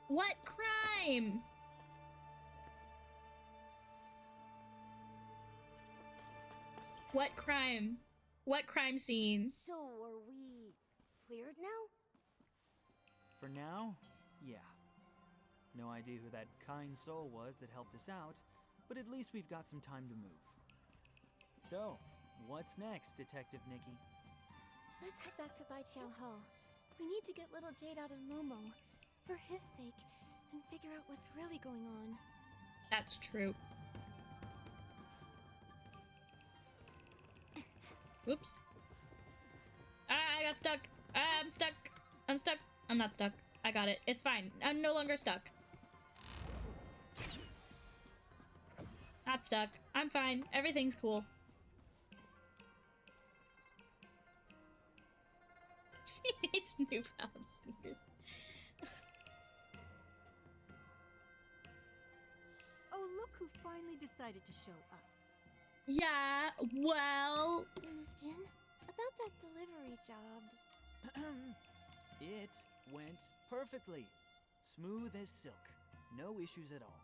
What crime? What crime? What crime scene? So, are we cleared now? For now, yeah. No idea who that kind soul was that helped us out, but at least we've got some time to move. So, what's next, Detective Nikki? Let's head back to Bai Qiao Hall. We need to get little Jade out of Momo, for his sake, and figure out what's really going on. That's true. Oops. Ah, I got stuck. I'm stuck. I'm stuck. I'm not stuck. I got it. It's fine. I'm no longer stuck. Not stuck. I'm fine. Everything's cool. She needs newfound sneakers. Oh, look who finally decided to show up. Yeah, well... Miss Jin, about that delivery job. It went perfectly. Smooth as silk. No issues at all.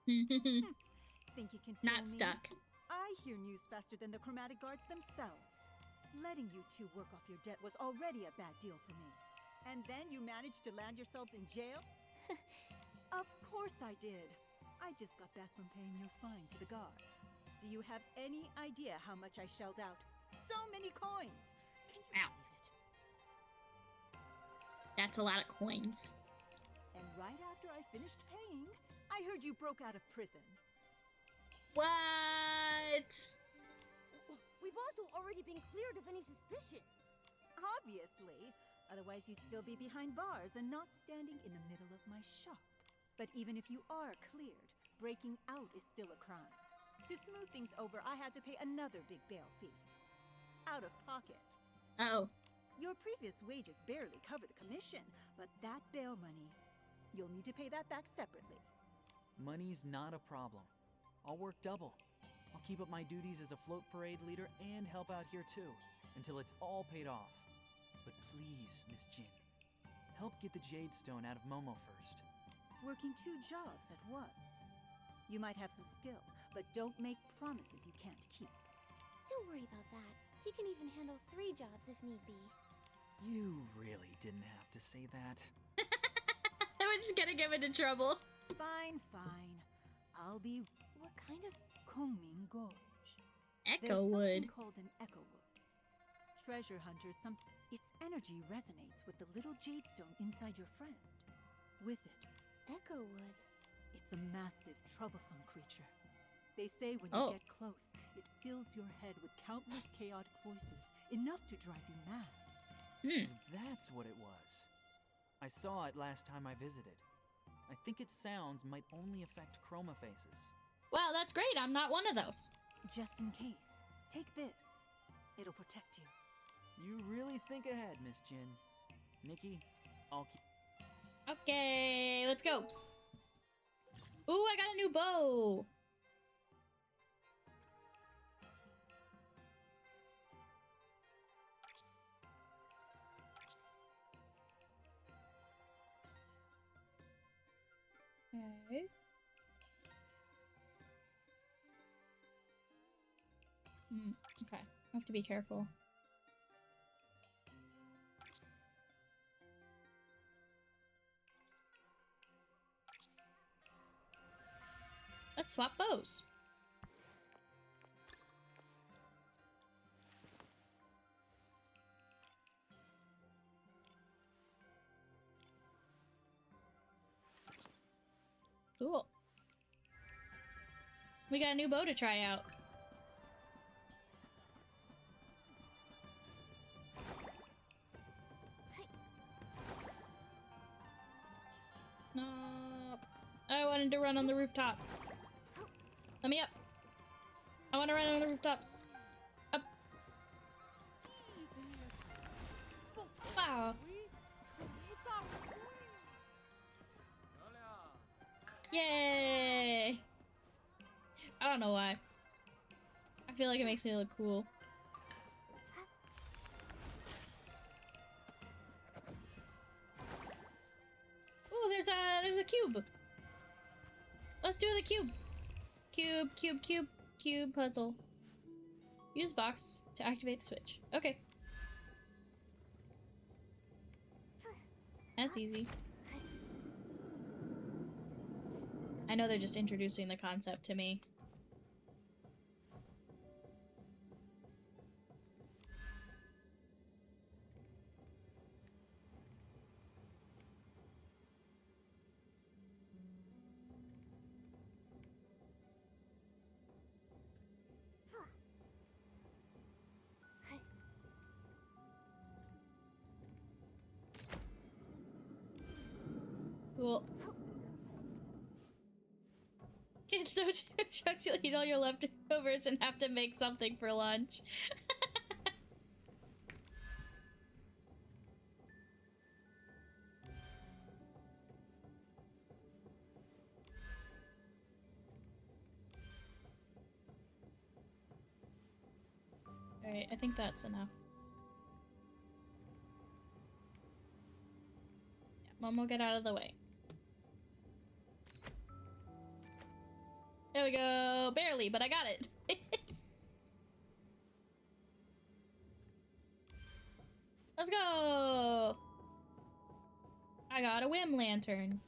Think you can fool Not me? stuck. I hear news faster than the chromatic guards themselves. Letting you two work off your debt was already a bad deal for me. And then you managed to land yourselves in jail? Of course I did. I just got back from paying your fine to the guards. Do you have any idea how much I shelled out? So many coins! Can you believe it? That's a lot of coins. And right after I finished paying, I heard you broke out of prison. What? We've also already been cleared of any suspicion. Obviously. Otherwise you'd still be behind bars and not standing in the middle of my shop. But even if you are cleared, breaking out is still a crime. To smooth things over, I had to pay another big bail fee. Out of pocket. Uh-oh. Your previous wages barely cover the commission, but that bail money, you'll need to pay that back separately. Money's not a problem. I'll work double. I'll keep up my duties as a float parade leader and help out here too, until it's all paid off. But please, Miss Jin, help get the Jade Stone out of Momo first. Working 2 jobs at once. You might have some skill, but don't make promises you can't keep. Don't worry about that. He can even handle 3 jobs if need be. You really didn't have to say that. We're just gonna get into trouble. Fine, fine. I'll be... What kind of... Kongming Gorge. Echo There's wood. something called an echo wood. Treasure hunters, its energy resonates with the little jade stone inside your friend. With it, Echo wood? It's a massive, troublesome creature. They say when Oh. you get close, it fills your head with countless chaotic voices, enough to drive you mad. So that's what it was. I saw it last time I visited. I think its sounds might only affect chroma faces. Well, that's great. I'm not one of those. Just in case, take this. It'll protect you. You really think ahead, Miss Jin. Nikki, I'll keep... Okay, let's go. Ooh, I got a new bow. Okay. Okay, I have to be careful. Let's swap bows. Cool. We got a new bow to try out. No. I wanted to run on the rooftops. Let me up. I want to run on the rooftops. Up. Wow. Yay! I don't know why. I feel like it makes me look cool. Ooh, there's a cube. Let's do the cube. Cube puzzle. Use box to activate the switch. Okay. That's easy. I know they're just introducing the concept to me. Cool. Kids don't chuck, you'll eat all your leftovers and have to make something for lunch. Alright, I think that's enough. Yeah, Momo, get out of the way. There we go. Barely, but I got it. Let's go. I got a whim lantern.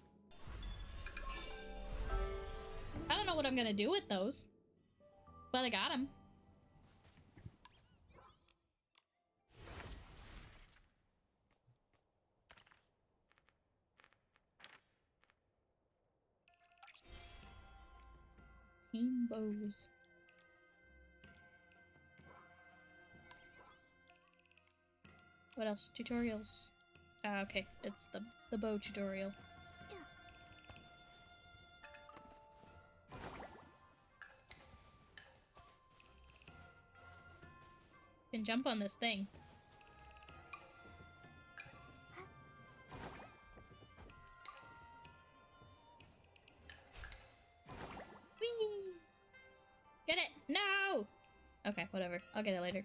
I don't know what I'm gonna do with those, but I got them. Team bows. What else? Tutorials. Ah, okay. It's the bow tutorial. Can jump on this thing. Whee! Get it! No! Okay, whatever. I'll get it later.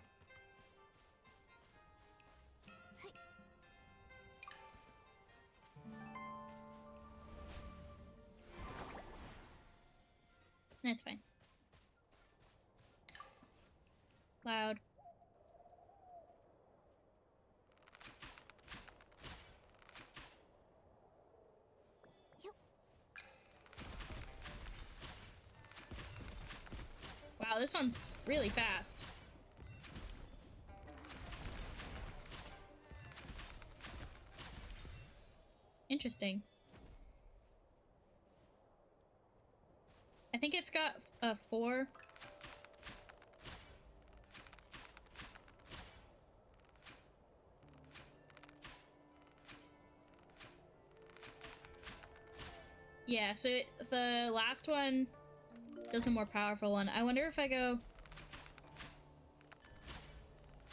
That's fine. Loud. Wow, this one's really fast. Interesting. I think it's got a 4. Yeah, so the last one does a more powerful one. I wonder if I go...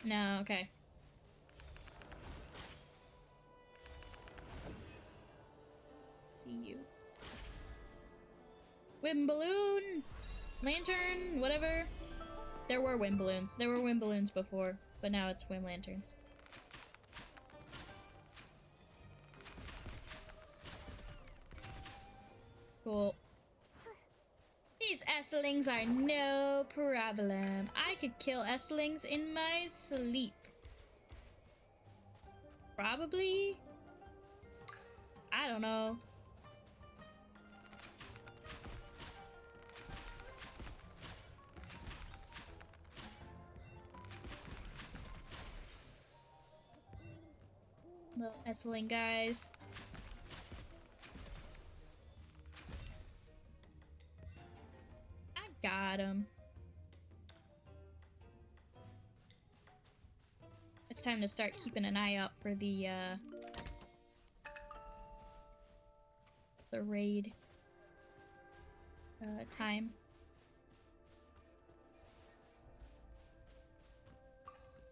No, okay. See you. Wind balloon! Lantern! Whatever. There were wind balloons. There were wind balloons before, but now it's wind lanterns. Cool. These Esselings are no problem. I could kill Esselings in my sleep. Probably? I don't know. Little Esseling guys. Got him. It's time to start keeping an eye out for the raid time.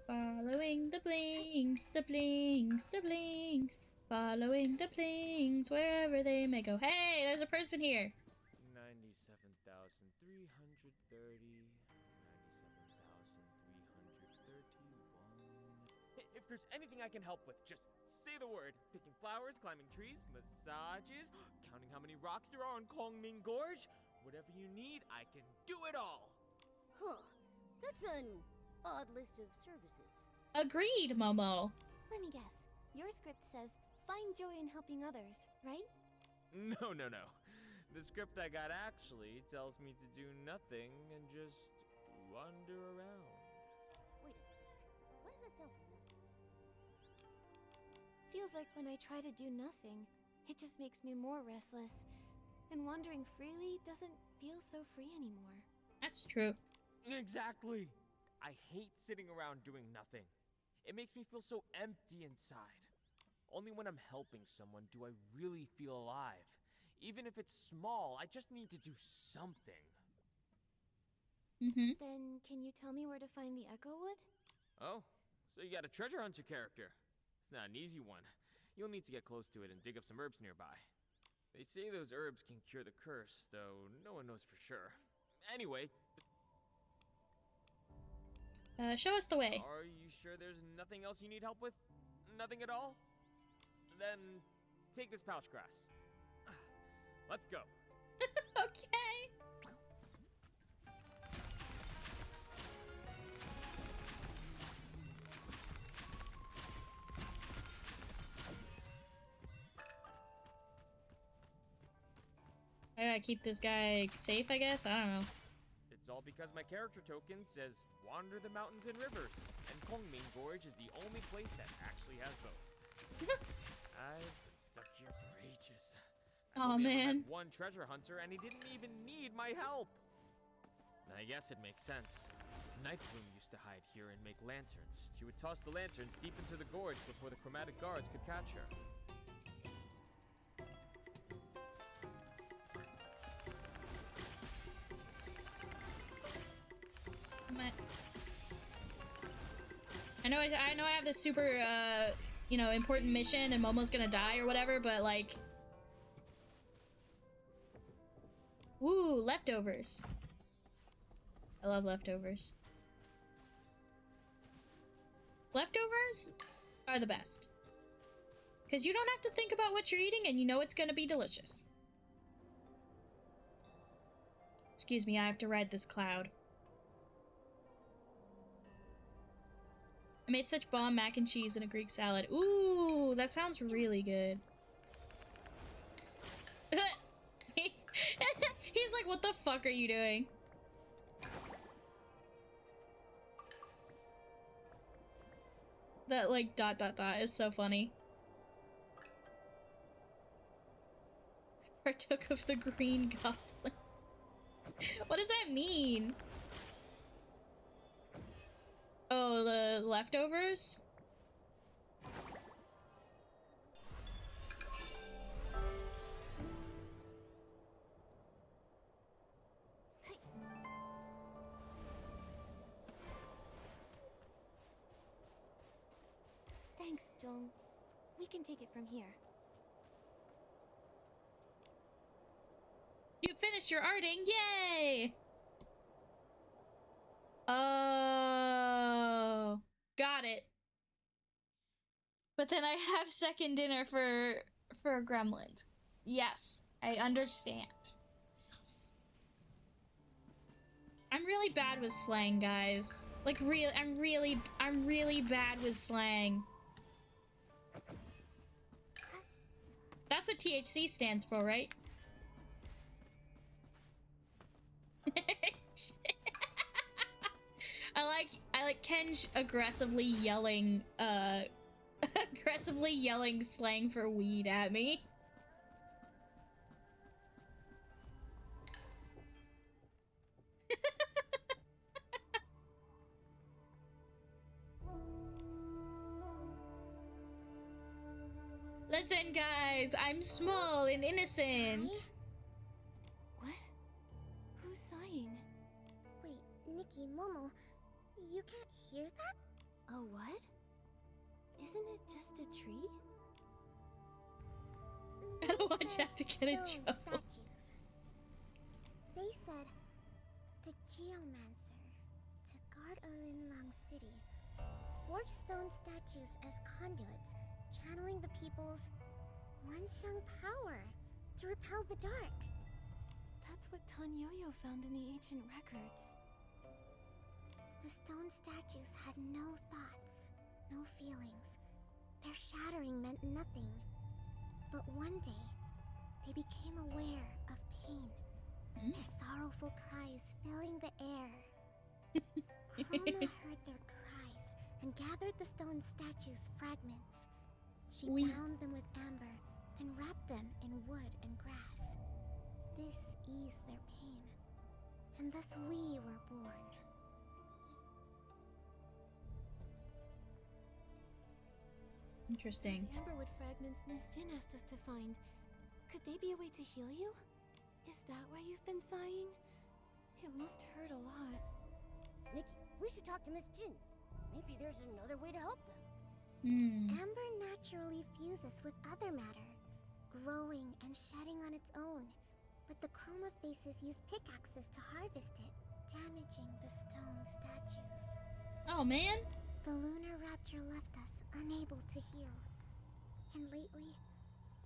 Following the blinks, the blinks, the blinks. Following the blinks, wherever they may go. Hey, there's a person here. 97,330, If there's anything I can help with, just say the word. Picking flowers, climbing trees, massages, counting how many rocks there are on Kongming Gorge. Whatever you need, I can do it all. Huh. That's an odd list of services. Agreed, Momo. Let me guess. Your script says, find joy in helping others, right? No. The script I got actually tells me to do nothing and just wander around. Wait a sec. What does that sound familiar? Feels like when I try to do nothing, it just makes me more restless. And wandering freely doesn't feel so free anymore. That's true. Exactly. I hate sitting around doing nothing. It makes me feel so empty inside. Only when I'm helping someone do I really feel alive. Even if it's small, I just need to do something. Mm-hmm. Then can you tell me where to find the Echo Wood? Oh, so you got a treasure hunter character. It's not an easy one. You'll need to get close to it and dig up some herbs nearby. They say those herbs can cure the curse, though no one knows for sure. Anyway... show us the way. Are you sure there's nothing else you need help with? Nothing at all? Then take this pouch grass. Let's go. Okay. I gotta keep this guy safe, I guess? I don't know. It's all because my character token says wander the mountains and rivers, and Kongming Gorge is the only place that actually has both. I've been stuck here for ages. Oh man. One treasure hunter, and he didn't even need my help. I guess it makes sense. Nightbloom used to hide here and make lanterns. She would toss the lanterns deep into the gorge before the chromatic guards could catch her. I know I have this super, you know, important mission and Momo's gonna die or whatever, but like... Woo, leftovers. I love leftovers. Leftovers are the best. Because you don't have to think about what you're eating and you know it's gonna be delicious. Excuse me, I have to ride this cloud. I made such bomb mac and cheese and a Greek salad. Ooh, that sounds really good. He's like, what the fuck are you doing? That, like, ... is so funny. Partook of the green goblin. What does that mean? Oh, the leftovers? Thanks, Jong. We can take it from here. You finished your arting, yay! Oh, got it. But then I have second dinner for gremlins. Yes, I understand. I'm really bad with slang, guys. Like, I'm really bad with slang. That's what THC stands for, right? I like Kenj aggressively yelling slang for weed at me. Listen, guys, I'm small and innocent. What? Who's sighing? Wait, Nikki, Momo, you can't hear that? A what? Isn't it just a tree? I don't want Jack to get in Stone trouble. Statues. They said the Geomancer to guard Olinlang City forged stone statues as conduits, channeling the people's Wansheng power to repel the dark. That's what Tan Yo-Yo found in the ancient records. The stone statues had no thoughts, no feelings. Their shattering meant nothing. But one day, they became aware of pain. Their sorrowful cries filling the air. Chroma heard their cries and gathered the stone statues' fragments. She bound them with amber, then wrapped them in wood and grass. This eased their pain, and thus we were born. Interesting. Those amberwood fragments Miss Jin asked us to find. Could they be a way to heal you? Is that why you've been sighing? It must hurt a lot. Nikki, we should talk to Miss Jin. Maybe there's another way to help them. Amber naturally fuses with other matter, growing and shedding on its own. But the Chroma faces use pickaxes to harvest it, damaging the stone statues. Oh, man. The lunar rapture left us unable to heal. And lately,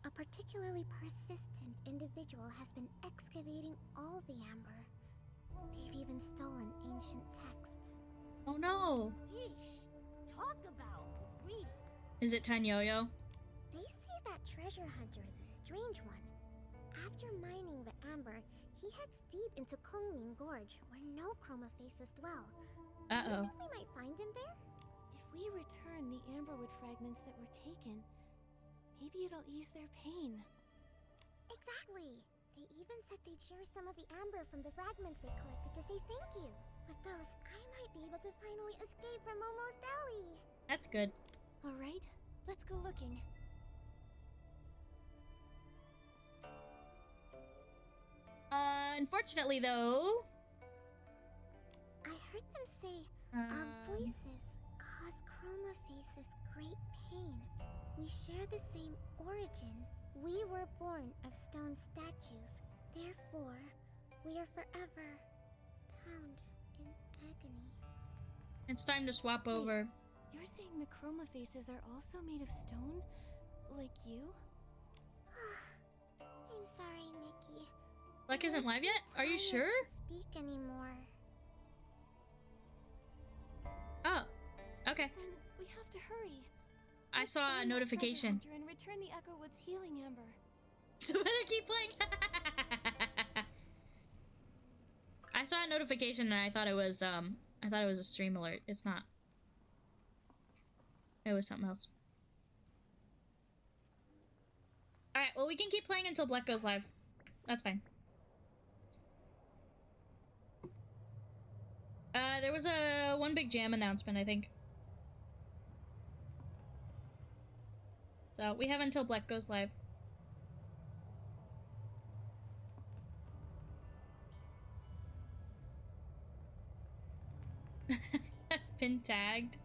a particularly persistent individual has been excavating all the amber. They've even stolen ancient texts. Oh no. Yeesh. Talk about greedy. Is it Tan Yo-Yo? They say that treasure hunter is a strange one. After mining the amber, he heads deep into Kongming Gorge, where no Chroma faces dwell. Uh-oh. Do you think we might find him there? If we return the amberwood fragments that were taken, maybe it'll ease their pain. Exactly! They even said they'd share some of the amber from the fragments they collected to say thank you. With those, I might be able to finally escape from Momo's belly. That's good. Alright, let's go looking. Unfortunately, though... I heard them say our voices cause Chroma faces great pain. We share the same origin. We were born of stone statues. Therefore, we are forever bound in agony. It's time to swap over. You're saying the Chroma faces are also made of stone? Like you? I'm sorry, Nikki. Luck isn't live yet? Are you sure? Speak anymore. Oh, okay. Then we have to hurry. I saw a notification. And return the Echo Wood's healing amber. So better keep playing. I saw a notification and I thought it was a stream alert. It's not. It was something else. Alright, well we can keep playing until Black goes live. That's fine. There was a one big jam announcement, I think. So we have until Bleck goes live. Been tagged.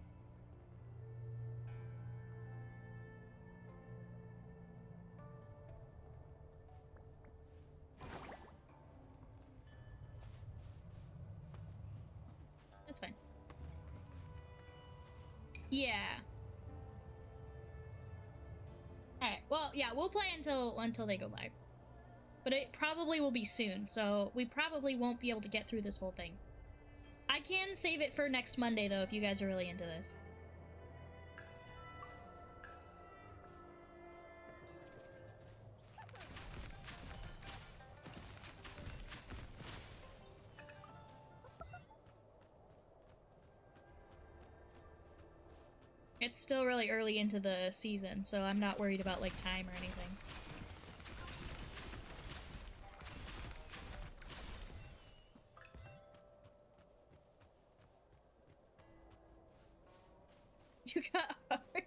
That's fine. Yeah. Alright, well, yeah, we'll play until they go live. But it probably will be soon, so we probably won't be able to get through this whole thing. I can save it for next Monday, though, if you guys are really into this. It's still really early into the season, so I'm not worried about, like, time or anything. You got hard.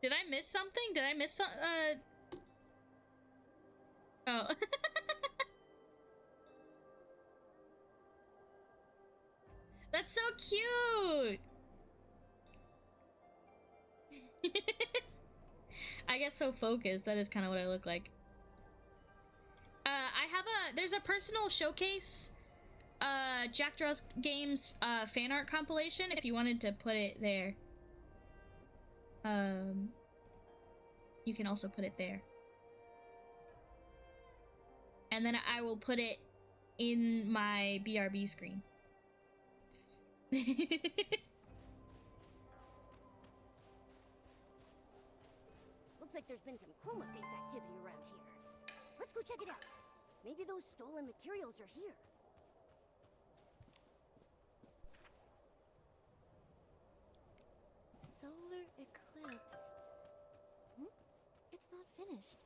Did I miss something? Did I miss some, Oh. That's so cute! I get so focused, that is kind of what I look like. There's a personal showcase, Jack Draws Games, fan art compilation, if you wanted to put it there. You can also put it there. And then I will put it in my BRB screen. Looks like there's been some chroma face activity around here. Let's go check it out. Maybe those stolen materials are here. Solar eclipse. It's not finished.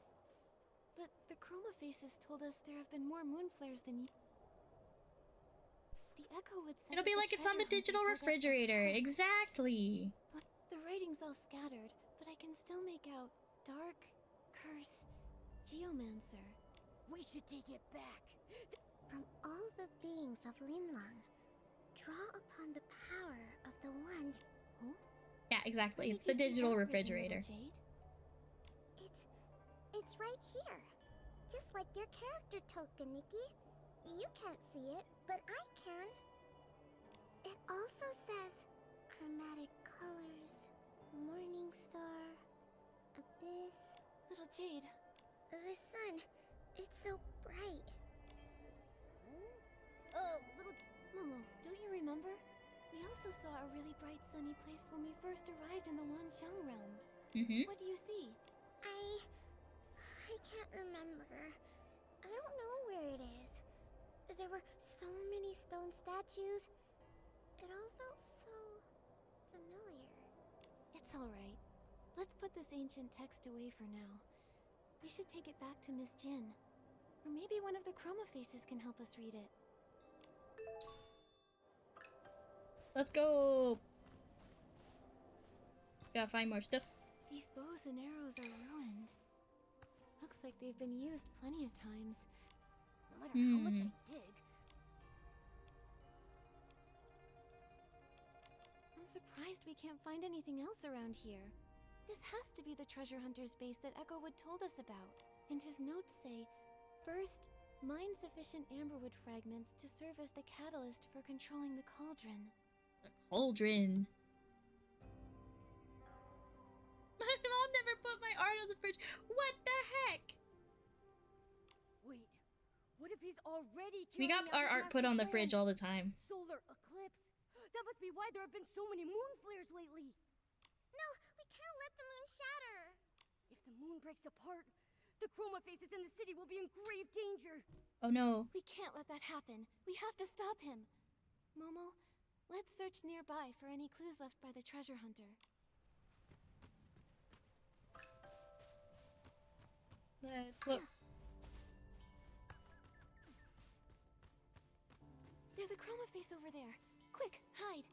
But the chroma faces told us there have been more moon flares than the echo would say. It'll be like it's on the digital refrigerator. Exactly. The writing's all scattered, but I can still make out Dark, Curse, Geomancer. We should take it back. From all the beings of Linlong, draw upon the power of the one. Huh? Yeah, exactly. It's the digital refrigerator. It's right here. Just like your character token, Nikki. You can't see it, but I can. It also says chromatic colors, morning star, abyss. Little Jade. The sun. It's so bright. Oh, little Momo, don't you remember? We also saw a really bright sunny place when we first arrived in the Wanxiang realm. What do you see? I can't remember. I don't know where it is. There were so many stone statues. It all felt so familiar. It's all right. Let's put this ancient text away for now. We should take it back to Miss Jin. Or maybe one of the chroma faces can help us read it. Let's go. Gotta find more stuff. These bows and arrows are ruined. Looks like they've been used plenty of times. No matter how much I dig. I'm surprised we can't find anything else around here. This has to be the treasure hunter's base that Echowood told us about. And his notes say, first, mine sufficient amberwood fragments to serve as the catalyst for controlling the cauldron. The cauldron. I'll never put my art on the fridge. What the heck? Wait, what if he's already We got our art put on the fridge all the time. Solar eclipse? That must be why there have been so many moon flares lately. No, we can't let the moon shatter. If the moon breaks apart, the chroma faces in the city will be in grave danger. Oh no. We can't let that happen. We have to stop him. Momo, let's search nearby for any clues left by the treasure hunter. Let's look. There's a chroma face over there. Quick, hide.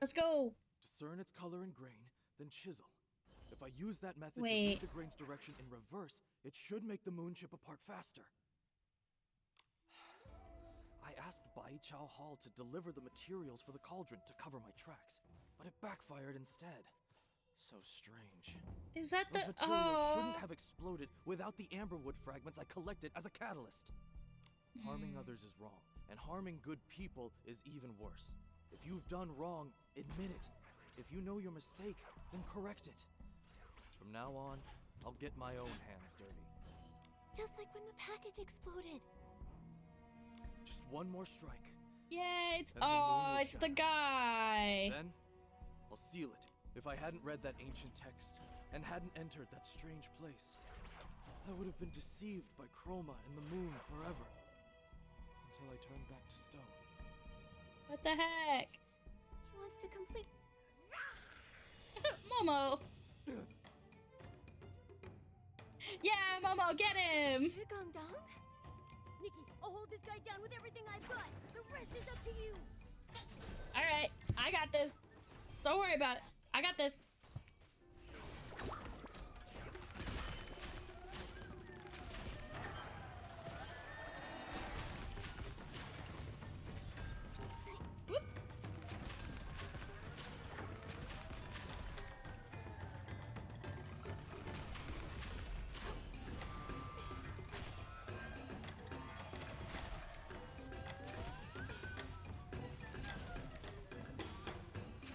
Let's go. Discern its color and grain, then chisel. If I use that method to Wait. read the grain's direction in reverse, it should make the moon chip apart faster. I asked Bai Chao Hall to deliver the materials for the cauldron to cover my tracks, but it backfired instead. So strange. Is that Those the materials shouldn't have exploded without the amberwood fragments I collected as a catalyst. Harming others is wrong, and harming good people is even worse. If you've done wrong, admit it. If you know your mistake, then correct it. From now on, I'll get my own hands dirty. Just like when the package exploded. Just one more strike. Yeah, it's and the moon will it's the shatter. guy. Then, I'll seal it. If I hadn't read that ancient text and hadn't entered that strange place, I would have been deceived by Chroma and the moon forever. Until I turned back to stone. What the heck? He wants to complete. Momo. Yeah, Momo, get him. Shigongdong? Nikki, I'll hold this guy down with everything I've got. The rest is up to you. All right, I got this. Don't worry about it. I got this. Whoop.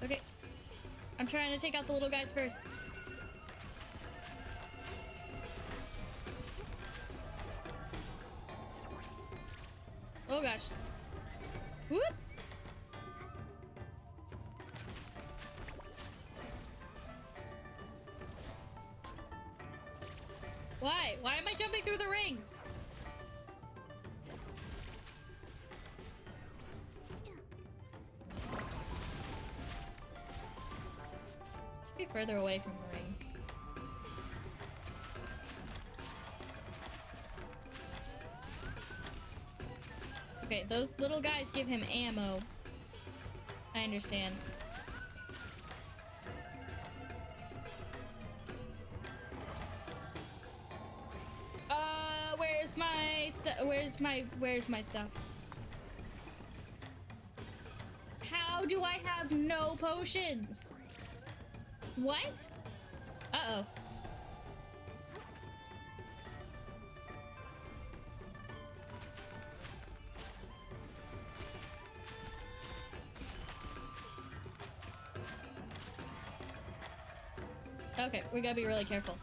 Okay. I'm trying to take out the little guys first. Oh gosh. Whoop! Why? Why am I jumping through the rings? Be further away from the rings. Okay, those little guys give him ammo. I understand. Where's my stuff? Where's my stuff? How do I have no potions? What? Uh-oh. Okay, we gotta be really careful.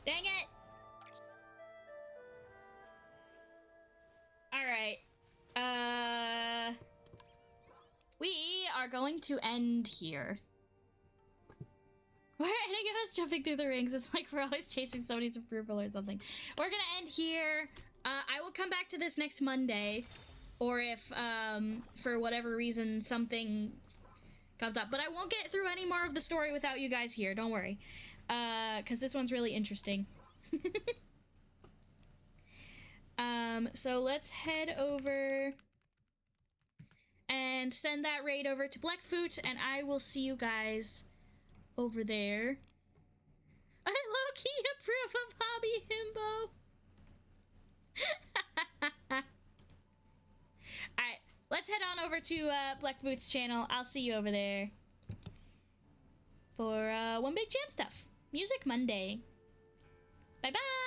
Dang it! Alright. We are going to end here. Why are any of us jumping through the rings? It's like we're always chasing somebody's approval or something. We're gonna end here. I will come back to this next Monday. Or if, for whatever reason, something comes up. But I won't get through any more of the story without you guys here. Don't worry. Because this one's really interesting. So let's head over and send that raid over to Blackfoot, and I will see you guys over there. I low-key approve of Hobby Himbo. Alright, let's head on over to Blackfoot's channel. I'll see you over there for One Big Jam stuff. Music Monday. Bye-bye!